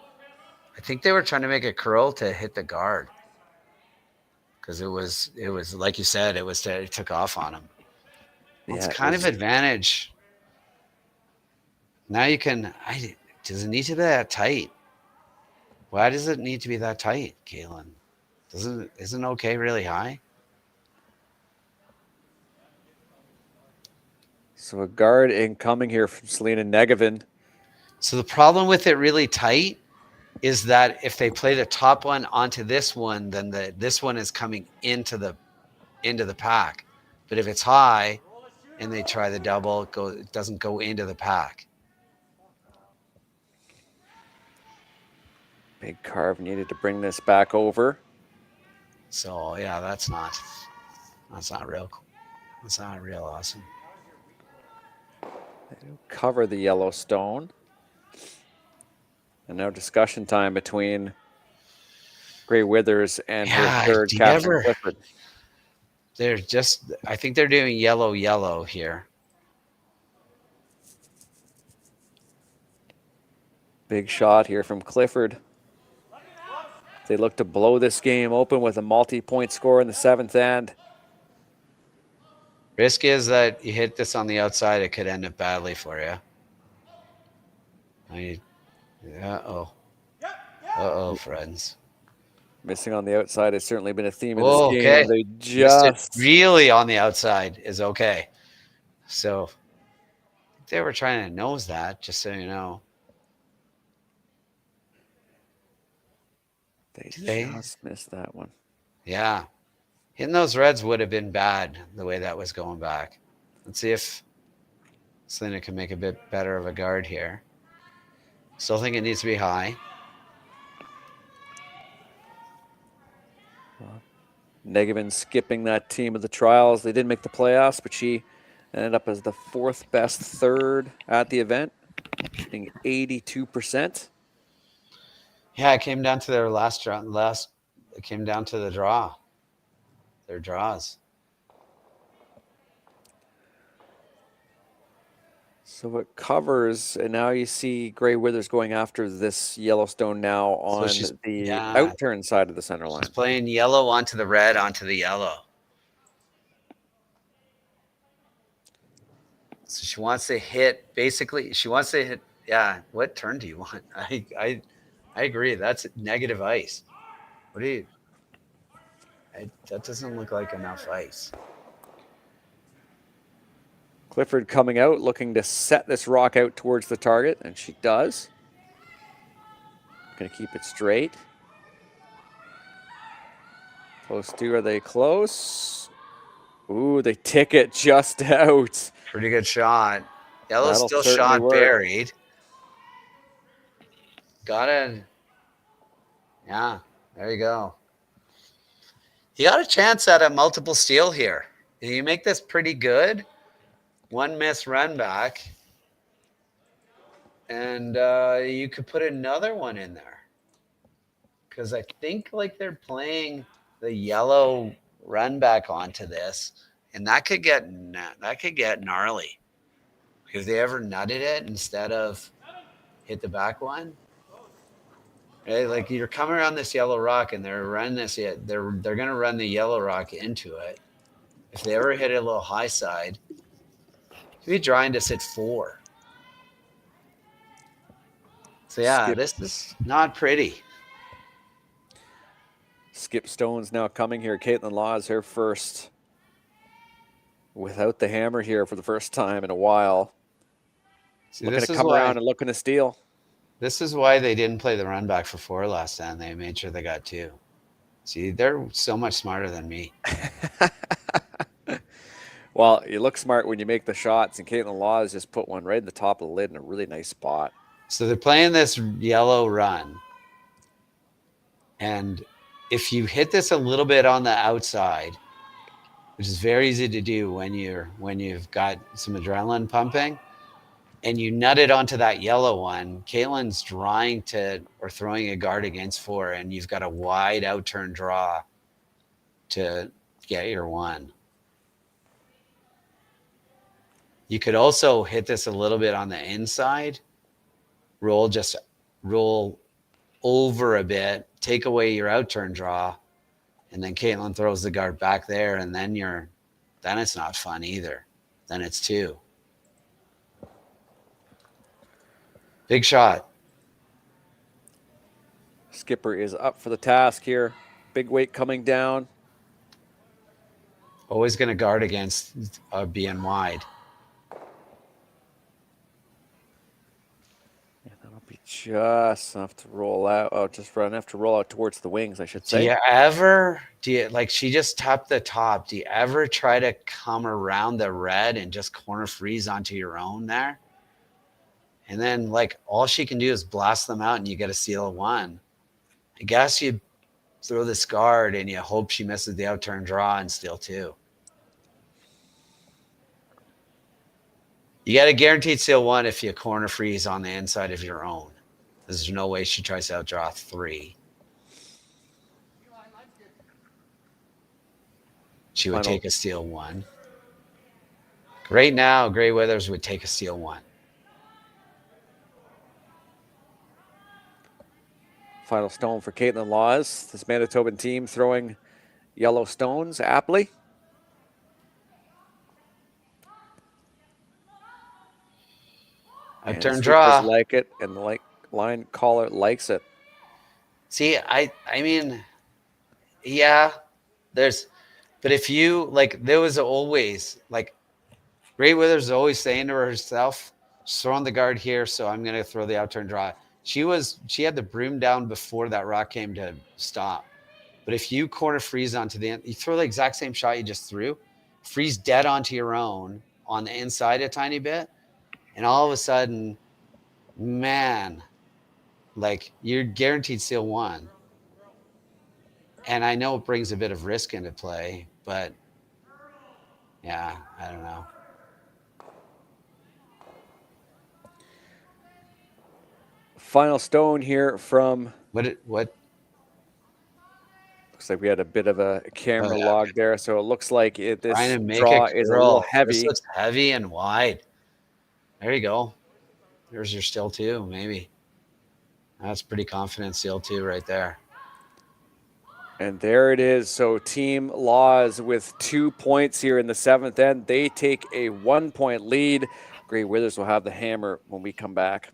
think they were trying to make it curl to hit the guard. Because it was like you said, it took off on him. Well, it's kind of advantage. Now you can. Does it need to be that tight? Why does it need to be that tight, Kaitlyn? Isn't okay really high? So a guard incoming here from Selena Negevin. So the problem with it really tight is that if they play the top one onto this one, then this one is coming into the pack. But if it's high and they try the double, it doesn't go into the pack. Big carve needed to bring this back over. So yeah, that's not real cool. That's not real awesome. They do cover the Yellowstone. And now discussion time between Gray Withers and her third captain, Clifford. I think they're doing yellow here. Big shot here from Clifford. They look to blow this game open with a multi-point score in the seventh end. Risk is that you hit this on the outside, it could end up badly for you. Uh-oh, friends. Missing on the outside has certainly been a theme in this game. Okay. They just really on the outside is okay. So they were trying to nose that, just so you know. They just missed that one. Yeah. Hitting those reds would have been bad the way that was going back. Let's see if Selena can make a bit better of a guard here. Still think it needs to be high. Negevin skipping that team of the trials. They didn't make the playoffs, but she ended up as the fourth best third at the event, shooting 82%. Yeah, it came down to their last draw. It came down to the draw. Their draws. So it covers, and now you see Gray Withers going after this Yellowstone now on the outturn side of the center line. She's playing yellow onto the red, onto the yellow. So she wants to hit, basically, yeah, what turn do you want? I agree. That's negative ice. That doesn't look like enough ice. Clifford coming out, looking to set this rock out towards the target, and she does. Going to keep it straight. Close to, are they close? Ooh, they tick it just out. Pretty good shot. Yellow's That'll still certainly shot work. buried. Yeah, there you go. You got a chance at a multiple steal here. You make this pretty good. One miss run back. And you could put another one in there. Because I think like they're playing the yellow run back onto this. And that could get gnarly. If they ever nutted it instead of hit the back one. Right? Like you're coming around this yellow rock and they're gonna run the yellow rock into it. If they ever hit it a little high side, you'd be trying to sit 4. So yeah, this is not pretty. Skip Stone's now coming here. Kaitlyn Laws, her first without the hammer here for the first time in a while. See, looking to come around and looking to steal. This is why they didn't play the run back for 4 last time. They made sure they got 2. See, they're so much smarter than me. Well, you look smart when you make the shots, and Kaitlyn Laws just put one right in the top of the lid in a really nice spot. So they're playing this yellow run. And if you hit this a little bit on the outside, which is very easy to do when you've got some adrenaline pumping, and you nut it onto that yellow one, Kaitlyn's throwing a guard against 4, and you've got a wide out turn draw to get your 1. You could also hit this a little bit on the inside, roll over a bit, take away your out turn draw, and then Kaitlyn throws the guard back there, and then it's not fun either. Then it's 2. Big shot. Skipper is up for the task here. Big weight coming down. Always going to guard against being wide. Yeah, that'll be just enough to roll out. Oh, just enough to roll out towards the wings, I should say. She just tapped the top. Do you ever try to come around the red and just corner freeze onto your own there? And then, like, all she can do is blast them out, and you get a steal of 1. I guess you throw this guard, and you hope she misses the out turn draw and steal 2. You got a guaranteed steal 1 if you corner freeze on the inside of your own. There's no way she tries to outdraw 3. She would take a steal 1. Right now, Grey Withers would take a steal 1. Final stone for Kaitlyn Laws. This Manitoban team throwing yellow stones aptly. I turn draw. Like it, and the line caller likes it. See, I mean, yeah, but if you, like, there was always, like, Grey Withers always saying to herself, she's throwing the guard here, so I'm going to throw the out turn draw. She had the broom down before that rock came to stop. But if you corner freeze onto the end, you throw the exact same shot you just threw, freeze dead onto your own on the inside a tiny bit, and all of a sudden, man, like, you're guaranteed steal 1. And I know it brings a bit of risk into play, but yeah, I don't know. Final stone here from what? Looks like we had a bit of a camera log there, so it looks like this draw is a little heavy. This looks heavy and wide. There you go. There's your steal 2, maybe. That's pretty confident steal 2 right there. And there it is. So Team Laws with 2 points here in the 7th end. They take a 1-point lead. Grey Withers will have the hammer when we come back.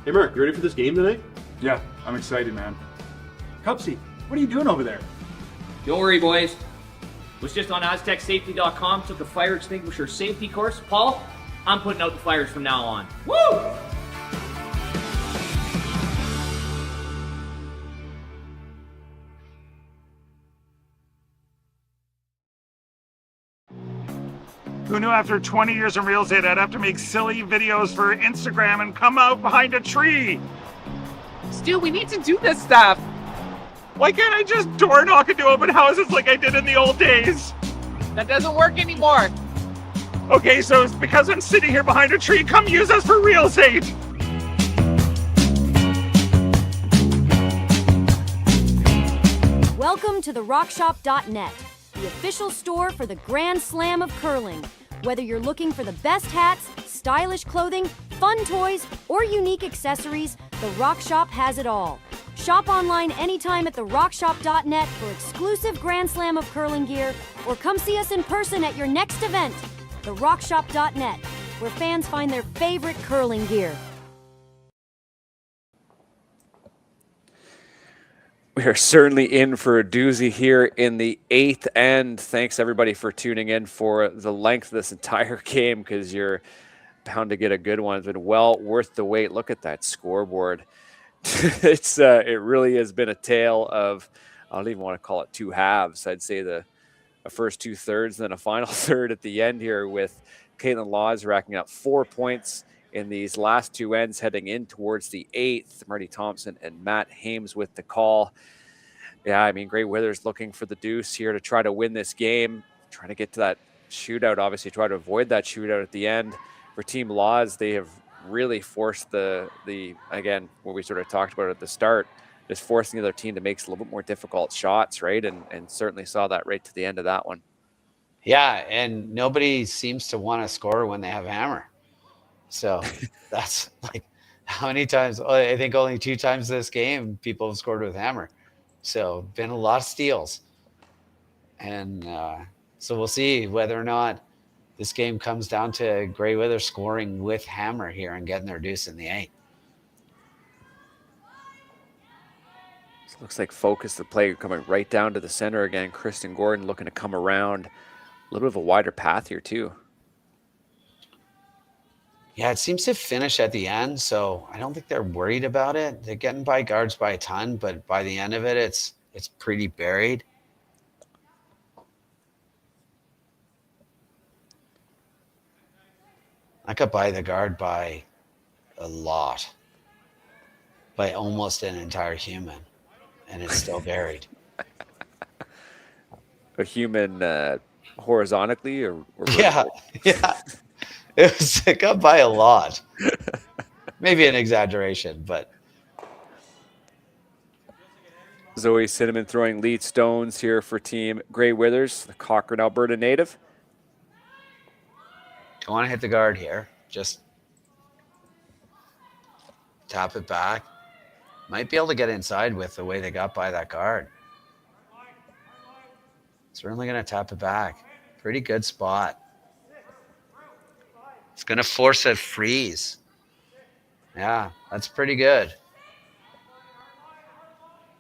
Hey, Mark, you ready for this game tonight? Yeah, I'm excited, man. Cupsy, what are you doing over there? Don't worry, boys. Was just on AztecSafety.com, took a fire extinguisher safety course. Paul, I'm putting out the fires from now on. Woo! Who knew after 20 years in real estate I'd have to make silly videos for Instagram and come out behind a tree? Stu, we need to do this stuff. Why can't I just door knock into open houses like I did in the old days? That doesn't work anymore. Okay, so it's because I'm sitting here behind a tree. Come use us for real estate. Welcome to the RockShop.net, the official store for the Grand Slam of curling. Whether you're looking for the best hats, stylish clothing, fun toys, or unique accessories, the Rock Shop has it all. Shop online anytime at therockshop.net for exclusive Grand Slam of curling gear, or come see us in person at your next event. Therockshop.net, where fans find their favorite curling gear. We are certainly in for a doozy here in the 8th end. Thanks everybody for tuning in for the length of this entire game, because you're bound to get a good one. It's been well worth the wait. Look at that scoreboard. It really has been a tale of, I don't even want to call it two halves. I'd say a first 2/3, then a final third at the end here, with Kaitlyn Laws racking up 4 points in these last two ends, heading in towards the 8th. Marty Thompson and Matt Hames with the call. Yeah, I mean, Gray Withers looking for the deuce here to try to win this game, trying to get to that shootout, obviously try to avoid that shootout at the end. For Team Laws, they have really forced the again, what we sort of talked about at the start, just forcing the other team to make a little bit more difficult shots, right? And certainly saw that right to the end of that one. Yeah, and nobody seems to want to score when they have hammer. So that's like, how many times? I think only 2 times this game people have scored with hammer. So been a lot of steals. And so we'll see whether or not this game comes down to Gray Wither scoring with hammer here and getting their deuce in the 8th. So looks like focus the play coming right down to the center again. Kristen Gordon looking to come around. A little bit of a wider path here too. Yeah, it seems to finish at the end, so I don't think they're worried about it. They're getting by guards by a ton, but by the end of it, it's pretty buried. I could buy the guard by a lot, by almost an entire human, and it's still buried. A human horizontally or yeah. It got by a lot. Maybe an exaggeration, but. Zoe Cinnamon throwing lead stones here for Team Gray Withers, the Cochrane, Alberta native. Don't want to hit the guard here. Just tap it back. Might be able to get inside with the way they got by that guard. Certainly going to tap it back. Pretty good spot. It's going to force a freeze. Yeah, that's pretty good.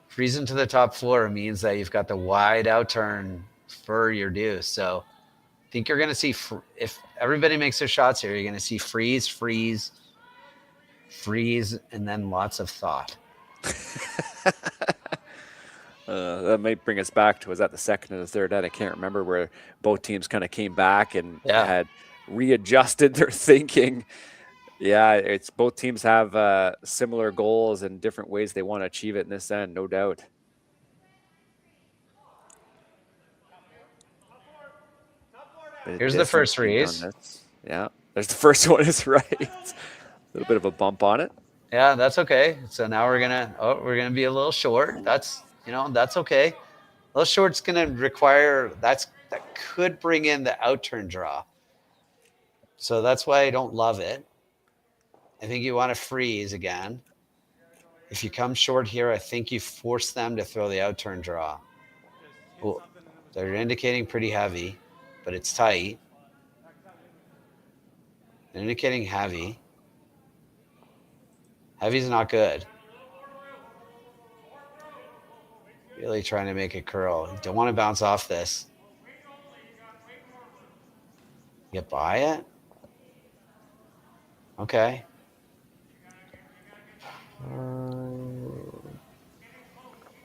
Freezing to the top floor means that you've got the wide outturn for your deuce. So I think you're going to see, if everybody makes their shots here, you're going to see freeze, freeze, freeze, and then lots of thought. That might bring us back to, was that the second or the third end? I can't remember, where both teams kind of came back and had readjusted their thinking. Yeah, it's both teams have similar goals and different ways they want to achieve it in this end, no doubt. Here's the first freeze. Yeah, there's the first one. Is right. A little bit of a bump on it. Yeah, that's okay. So now we're gonna be a little short. That's okay. A little short's gonna require that could bring in the outturn draw. So that's why I don't love it. I think you want to freeze again. If you come short here, I think you force them to throw the outturn draw. Well, they're indicating pretty heavy, but it's tight. They're indicating heavy. Heavy's not good. Really trying to make it curl. You don't want to bounce off this. Get by it? Okay.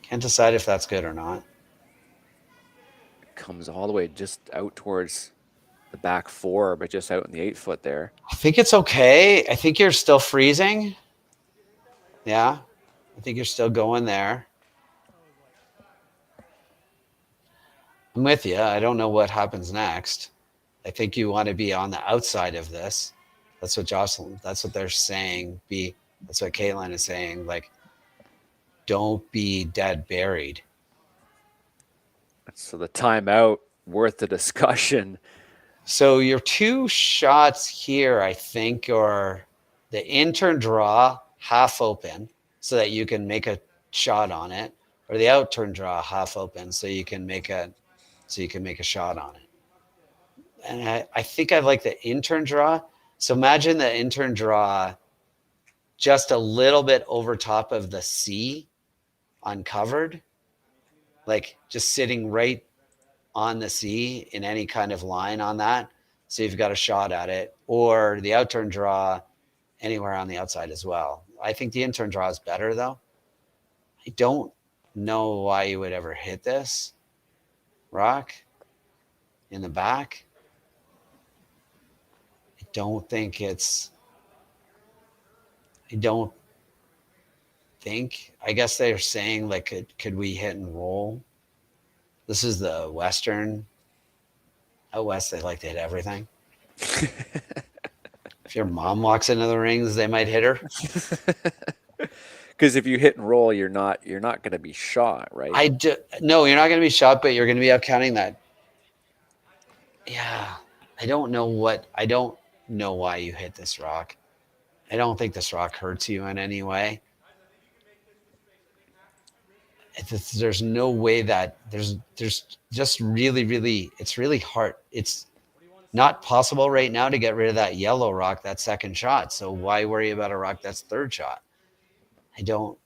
Can't decide if that's good or not. Comes all the way just out towards the back 4, but just out in the 8-foot there. I think it's okay. I think you're still freezing. Yeah. I think you're still going there. I'm with you. I don't know what happens next. I think you want to be on the outside of this. That's what they're saying. That's what Kaitlyn is saying. Like, don't be dead buried. So the timeout worth the discussion. So your 2 shots here, I think, are the in-turn draw half open so that you can make a shot on it, or the out-turn draw half open so you can make a shot on it. And I think I like the in-turn draw. So imagine the in-turn draw just a little bit over top of the C uncovered, like just sitting right on the C in any kind of line on that. So you've got a shot at it, or the out-turn draw anywhere on the outside as well. I think the in-turn draw is better though. I don't know why you would ever hit this rock in the back. I don't think. I guess they're saying, like, could we hit and roll? This is the Western. Out West, they like to hit everything. If your mom walks into the rings, they might hit her. Because if you hit and roll, you're not going to be shot, right? No, you're not going to be shot, but you're going to be out counting that. Yeah, I don't know why you hit this rock. I don't think this rock hurts you in any way. There's no way that there's just really, it's really hard. It's not possible right now to get rid of that yellow rock, that second shot. So why worry about a rock that's third shot? I don't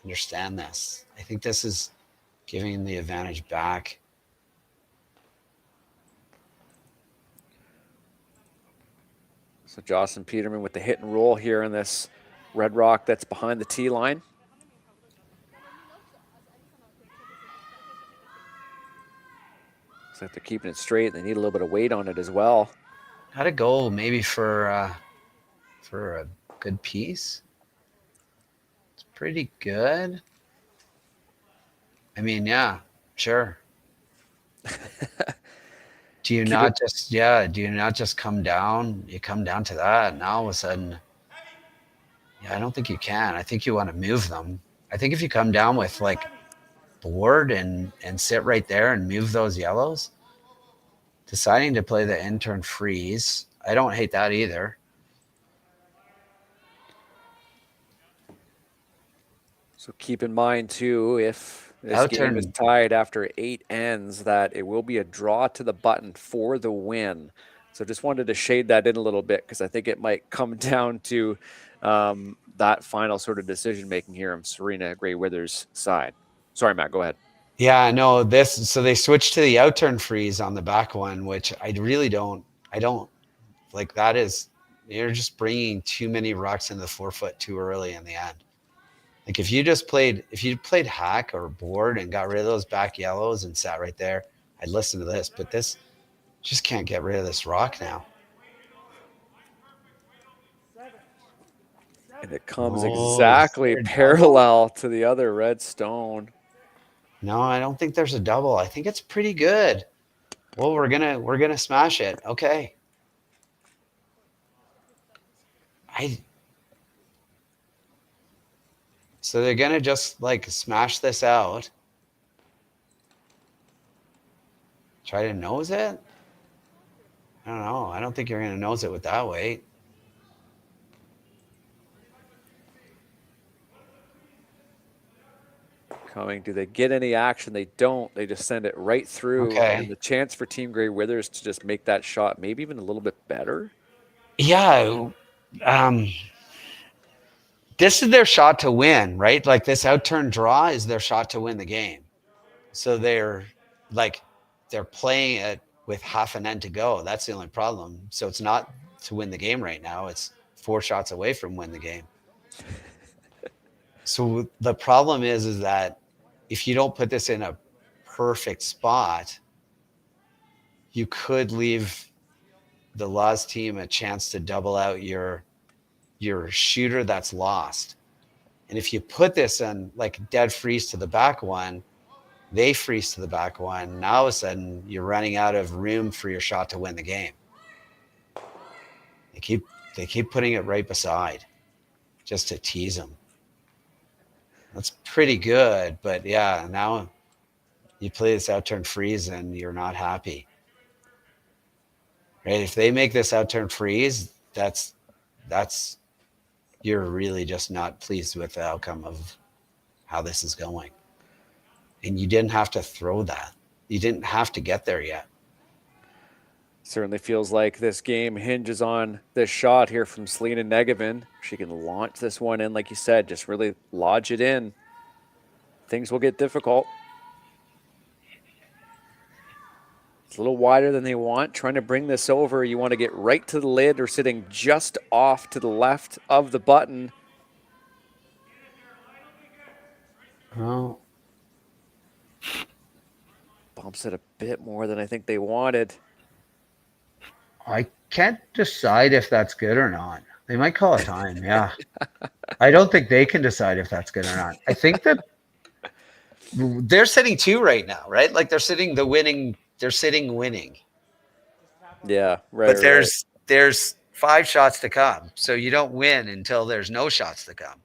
understand this. I think this is giving the advantage back. So Jocelyn Peterman with the hit and roll here in this red rock that's behind the tee line. Looks like they're keeping it straight. They need a little bit of weight on it as well. Got to go maybe for a good piece. It's pretty good. I mean, yeah, sure. Do you not just come down? You come down to that, and all of a sudden, yeah, I don't think you can. I think you want to move them. I think if you come down with like board and sit right there and move those yellows, deciding to play the in-turn freeze, I don't hate that either. So keep in mind too, if this game is tied after 8 ends, that it will be a draw to the button for the win. So just wanted to shade that in a little bit because I think it might come down to that final sort of decision making here on Serena Gray Withers' side. Sorry, Matt, go ahead. Yeah, no, so they switched to the out-turn freeze on the back one, which I don't like. That is, you're just bringing too many rocks into the 4-foot too early in the end. Like if you played hack or board and got rid of those back yellows and sat right there, I'd listen to this, but this just can't get rid of this rock now. And it comes exactly parallel to the other red stone. No, I don't think there's a double. I think it's pretty good. Well, we're gonna smash it. Okay. So they're gonna just like smash this out. Try to nose it? I don't know. I don't think you're gonna nose it with that weight. Coming. Do they get any action? They don't. They just send it right through. Okay. And the chance for Team Gray Withers to just make that shot maybe even a little bit better. Yeah. This is their shot to win, right? Like this out-turn draw is their shot to win the game. So they're playing it with half an end to go. That's the only problem. So it's not to win the game right now. It's 4 shots away from win the game. So the problem is that if you don't put this in a perfect spot, you could leave the Laws team a chance to double out your shooter that's lost. And if you put this in like dead freeze to the back one, they freeze to the back one. Now all of a sudden you're running out of room for your shot to win the game. They keep putting it right beside just to tease them. That's pretty good, but yeah, now you play this outturn freeze and you're not happy. Right? If they make this outturn freeze, that's you're really just not pleased with the outcome of how this is going. And you didn't have to throw that. You didn't have to get there yet. Certainly feels like this game hinges on this shot here from Serena Negevin. She can launch this one in, like you said, just really lodge it in. Things will get difficult. It's a little wider than they want. Trying to bring this over, you want to get right to the lid or sitting just off to the left of the button. Oh. Bumps it a bit more than I think they wanted. I can't decide if that's good or not. They might call a time, yeah. I don't think they can decide if that's good or not. I think that they're sitting 2 right now, right? Like they're sitting winning. Yeah, right. But there's 5 shots to come. So you don't win until there's no shots to come.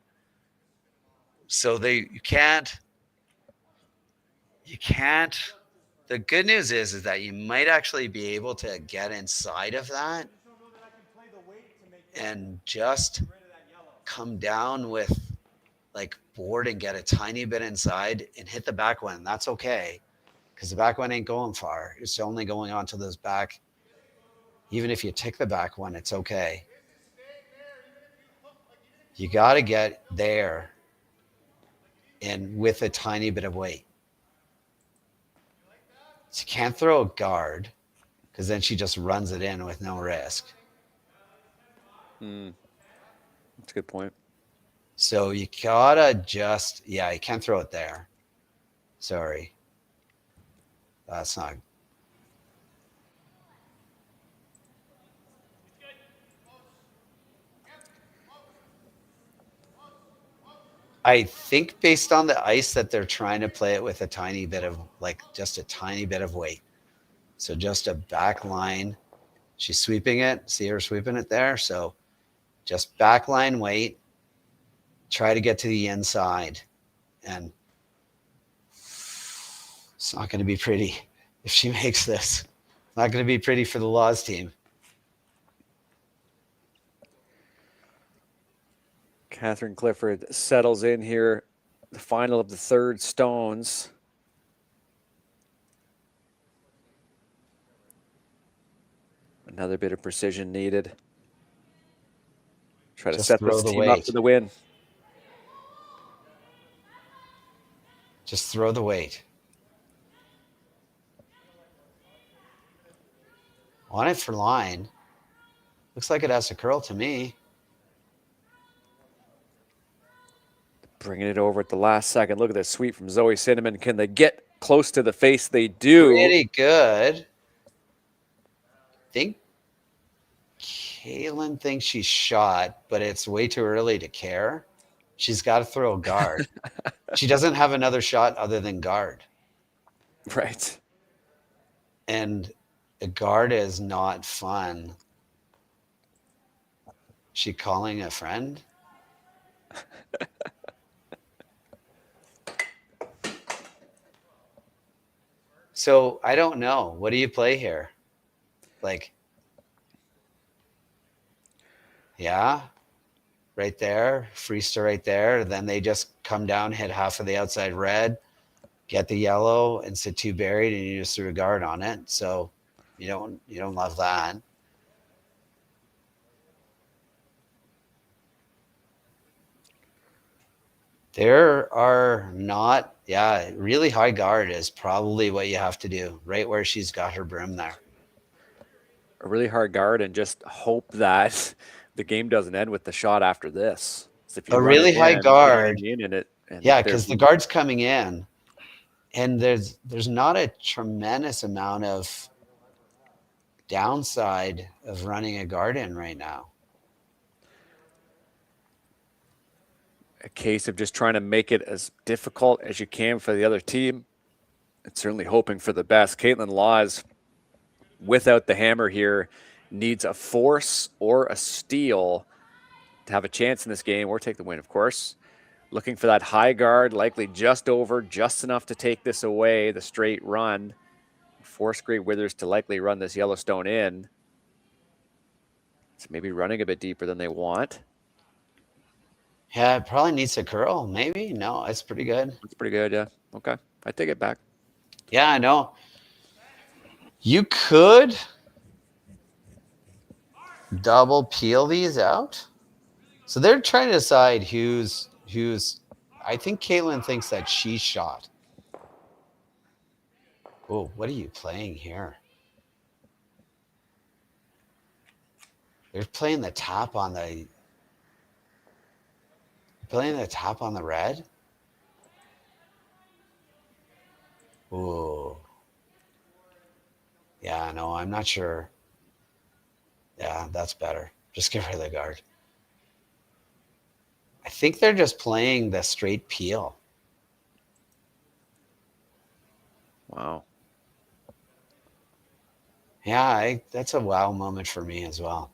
So you can't. The good news is that you might actually be able to get inside of that and just come down with like board and get a tiny bit inside and hit the back one. That's okay, because the back one ain't going far. It's only going on to those back. Even if you tick the back one, it's okay. You got to get there and with a tiny bit of weight. So you can't throw a guard because then she just runs it in with no risk. That's a good point. So you gotta just, you can't throw it there. Sorry. That's not. I think based on the ice that they're trying to play it with a tiny bit of, like just a tiny bit of weight. So just a back line. She's sweeping it. See her sweeping it there. So just back line weight. Try to get to the inside. And it's not going to be pretty if she makes this. It's not going to be pretty for the Laws team. Catherine Clifford settles in here, the final of the third stones. Another bit of precision needed. Try to set this team up for the win. Just throw the weight. On it for line. Looks like it has to curl to me. Bringing it over at the last second. Look at this sweep from Zoe Cinnamon. Can they get close to the face? They do. Pretty good. I think Kaitlyn thinks she's shot, but it's way too early to care. She's got to throw a guard. She doesn't have another shot other than guard. Right. And a guard is not fun. She calling a friend? So I don't know. What do you play here? Like, yeah, right there, freester right there. Then they just come down, hit half of the outside red, get the yellow, and sit 2 buried, and you just threw a guard on it. So you don't love that. There are not, really high guard is probably what you have to do, right where she's got her broom there. A really hard guard and just hope that the game doesn't end with the shot after this. So if you a really high guard. Yeah, because the guard's coming in, and there's not a tremendous amount of downside of running a guard in right now. A case of just trying to make it as difficult as you can for the other team. And certainly hoping for the best. Kaitlyn Laws, without the hammer here, needs a force or a steal to have a chance in this game, or take the win, of course. Looking for that high guard, likely just over, just enough to take this away, the straight run. Force Great Withers to likely run this Yellowstone in. So maybe running a bit deeper than they want. Yeah, it probably needs a curl. Maybe. No, it's pretty good. It's pretty good, yeah. Okay, I take it back. Yeah, I know. You could double peel these out. So they're trying to decide who's. I think Kaitlyn thinks that she shot. Oh, what are you playing here? They're playing the top on the. Playing the top on the red. Ooh. Yeah, no, I'm not sure. Yeah, that's better. Just get rid of the guard. I think they're just playing the straight peel. Wow. Yeah, that's a wow moment for me as well.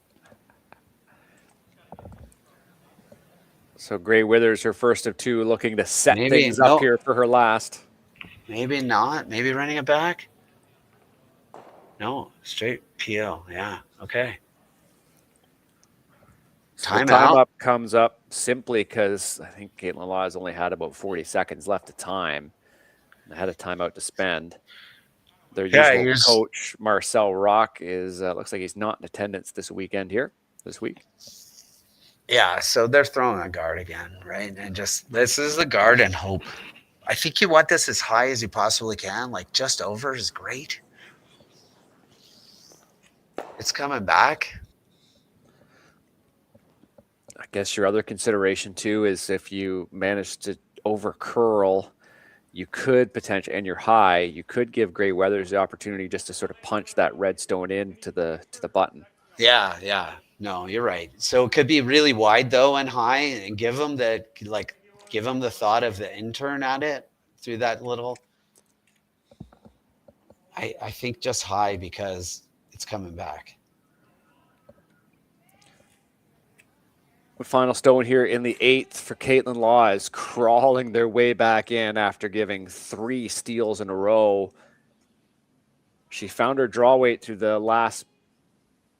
So Grey Withers, her first of two, looking to set things up here for her last. Maybe not. Maybe running it back. No, straight peel. Yeah. Okay. So the time up comes up simply because I think Kaitlyn Laws only had about 40 seconds left of time. They had a timeout to spend. Their usual coach, Marcel Rock, is looks like he's not in attendance this week. Yeah, so they're throwing a guard again, right? And just this is the guard and hope. I think you want this as high as you possibly can. Like just over is great. It's coming back. I guess your other consideration too is if you manage to over curl, you could potentially, and you're high, you could give Grey Withers the opportunity just to sort of punch that red stone into the button. Yeah. No, you're right. So it could be really wide though and high, and give them the thought of the intern at it through that little. I think just high because it's coming back. The final stone here in the 8th for Kaitlyn Laws, crawling their way back in after giving 3 steals in a row. She found her draw weight through the last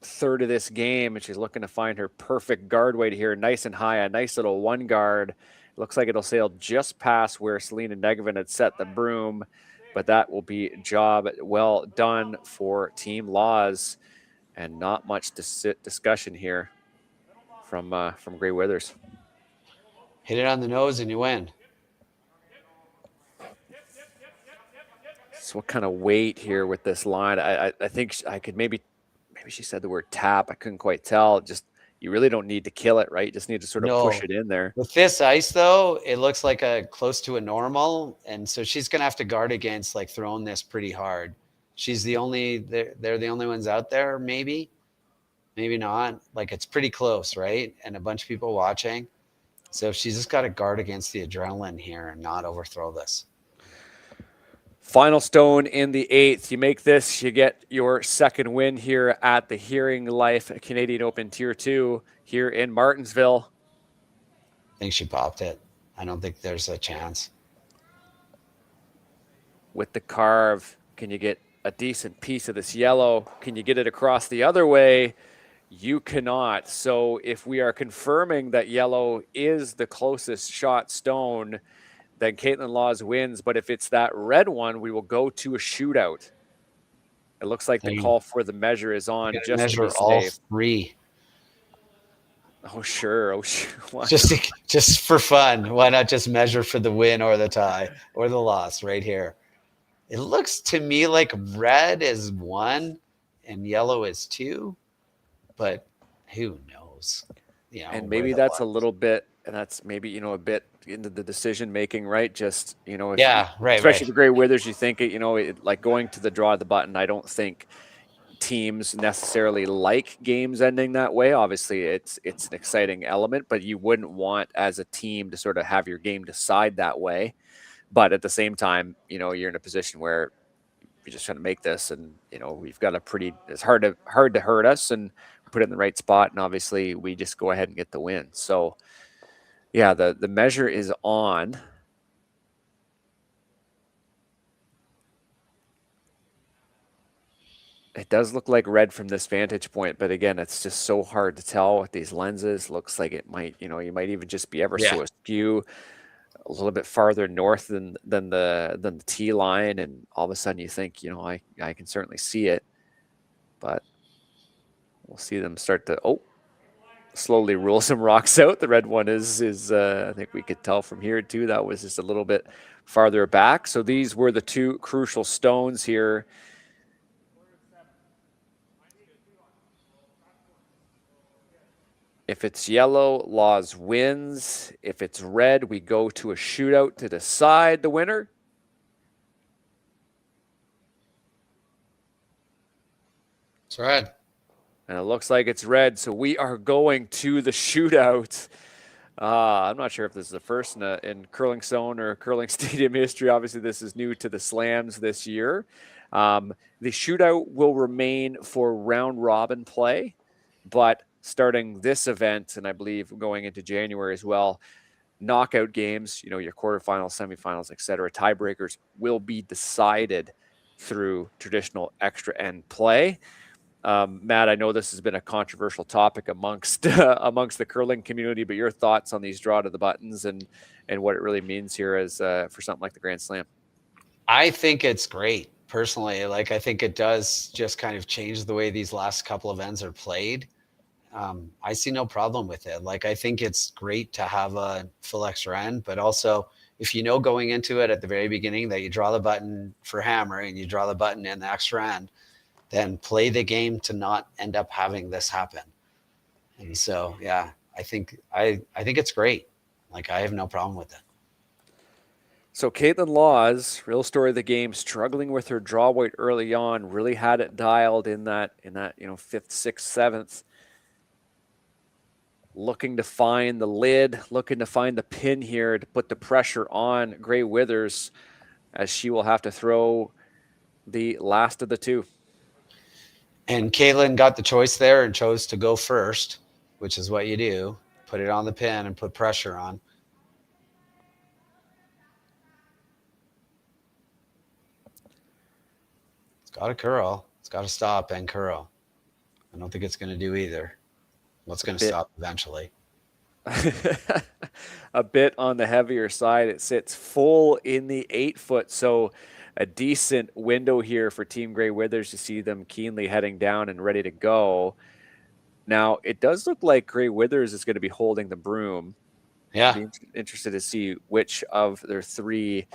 third of this game, and she's looking to find her perfect guard weight here, nice and high, a nice little one guard. Looks like it'll sail just past where Selena Negevin had set the broom, but that will be job well done for Team Laws, and not much discussion here from Grey Withers. Hit it on the nose and you win. So what kind of weight here with this line? I think I could maybe she said the word tap. I couldn't quite tell. Just you really don't need to kill it, right? You just need to sort of push it in there. With this ice though, it looks like a close to a normal, and so she's gonna have to guard against like throwing this pretty hard. She's the only they're the only ones out there, maybe not. Like it's pretty close, right? And a bunch of people watching. So she's just got to guard against the adrenaline here and not overthrow this. Final stone in the 8th. You make this, you get your second win here at the Hearing Life Canadian Open Tier 2 here in Martensville. I think she popped it. I don't think there's a chance. With the carve, can you get a decent piece of this yellow? Can you get it across the other way? You cannot. So if we are confirming that yellow is the closest shot stone, then Kaitlyn Laws wins. But if it's that red one, we will go to a shootout. It looks like the call for the measure is on. Just measure all 3. Oh sure. Just for fun. Why not just measure for the win or the tie or the loss right here? It looks to me like red is 1 and yellow is 2. But who knows? You know, and maybe that's a little bit, and that's maybe, a bit into the decision making, right? Just, right. Especially the Grey Withers, you think, like going to the draw of the button. I don't think teams necessarily like games ending that way. Obviously, it's an exciting element, but you wouldn't want as a team to sort of have your game decide that way. But at the same time, you're in a position where you're just trying to make this, and we've got it's hard to hurt us, and put it in the right spot, and obviously we just go ahead and get the win. So yeah, the measure is on. It does look like red from this vantage point, but again, it's just so hard to tell with these lenses. Looks like it might, you might even just be ever so askew, a little bit farther north than the T line, and all of a sudden you think, I can certainly see it, but we'll see them start to slowly roll some rocks out. The red one is I think we could tell from here too. That was just a little bit farther back. So these were the two crucial stones here. If it's yellow, Laws wins. If it's red, we go to a shootout to decide the winner. It's red. And it looks like it's red, so we are going to the shootout. I'm not sure if this is the first in curling zone or curling stadium history. Obviously, this is new to the slams this year. The shootout will remain for round robin play, but starting this event, and I believe going into January as well, knockout games, your quarterfinals, semifinals, etc., tiebreakers will be decided through traditional extra end play. Matt, I know this has been a controversial topic amongst the curling community, but your thoughts on these draw to the buttons and what it really means here as for something like the Grand Slam? I think it's great personally. Like, I think it does just kind of change the way these last couple of ends are played. I see no problem with it. Like, I think it's great to have a full extra end, but also if going into it at the very beginning that you draw the button for hammer and you draw the button in the extra end, then play the game to not end up having this happen. And so, yeah, I think it's great. Like, I have no problem with it. So Kaitlyn Laws, real story of the game, struggling with her draw weight early on, really had it dialed in that 5th, 6th, 7th. Looking to find the lid, looking to find the pin here to put the pressure on Gray Withers, as she will have to throw the last of the two. And Kaitlyn got the choice there and chose to go first, which is what you do. Put it on the pin and put pressure on. It's got to curl. It's got to stop and curl. I don't think it's going to do either. Well, it's going to stop eventually. A bit on the heavier side. It sits full in the 8-foot, so a decent window here for Team Gray Withers to see them keenly heading down and ready to go. Now, it does look like Gray Withers is going to be holding the broom. Yeah. Be interested to see which of their three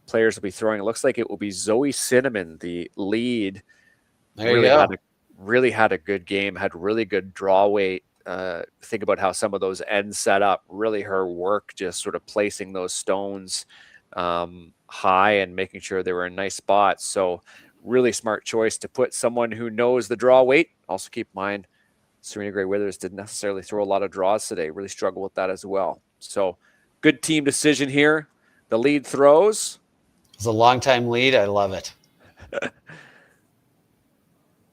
players will be throwing. It looks like it will be Zoe Cinnamon, the lead. There you go. Really had a good game, had really good draw weight. Think about how some of those ends set up. Really her work just sort of placing those stones high and making sure they were in nice spots. So really smart choice to put someone who knows the draw weight. Also keep in mind, Serena Gray Withers didn't necessarily throw a lot of draws today. Really struggled with that as well. So good team decision here. The lead throws. It's a long time lead. I love it.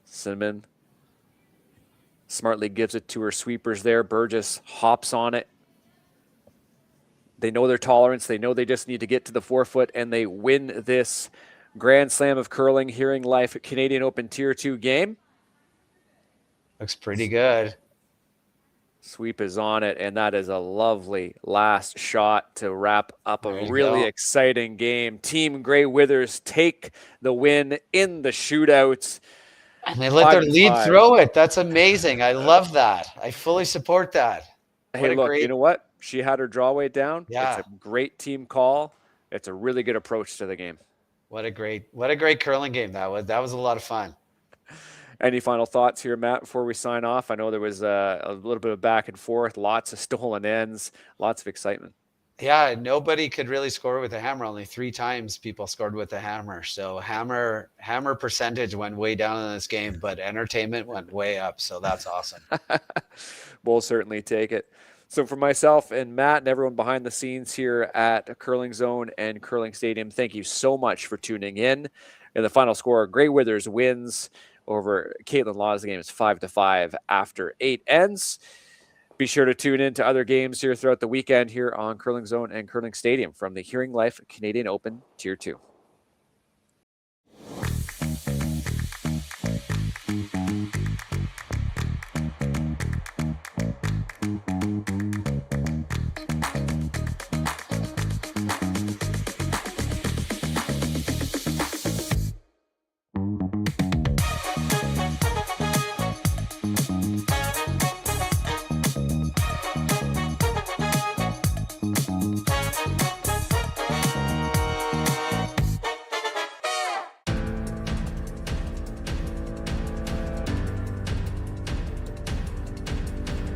Cinnamon smartly gives it to her sweepers there. Burgess hops on it. They know their tolerance. They know they just need to get to the 4-foot, and they win this Grand Slam of Curling Hearing Life Canadian Open Tier 2 game. Looks pretty good. Sweep is on it, and that is a lovely last shot to wrap up a really exciting game. Team Gray Withers take the win in the shootout. And they let their lead throw it. That's amazing. I love that. I fully support that. Hey, look, you know what? She had her draw weight down. Yeah. It's a great team call. It's a really good approach to the game. What a great curling game that was. That was a lot of fun. Any final thoughts here, Matt, before we sign off? I know there was a little bit of back and forth, lots of stolen ends, lots of excitement. Yeah, nobody could really score with a hammer. Only 3 times people scored with a hammer. So hammer percentage went way down in this game, but entertainment went way up. So that's awesome. We'll certainly take it. So for myself and Matt and everyone behind the scenes here at Curling Zone and Curling Stadium, thank you so much for tuning in. And the final score, Grey Withers wins over Kaitlyn Law's. The game is 5-5 after 8 ends. Be sure to tune in to other games here throughout the weekend here on Curling Zone and Curling Stadium from the Hearing Life Canadian Open Tier 2.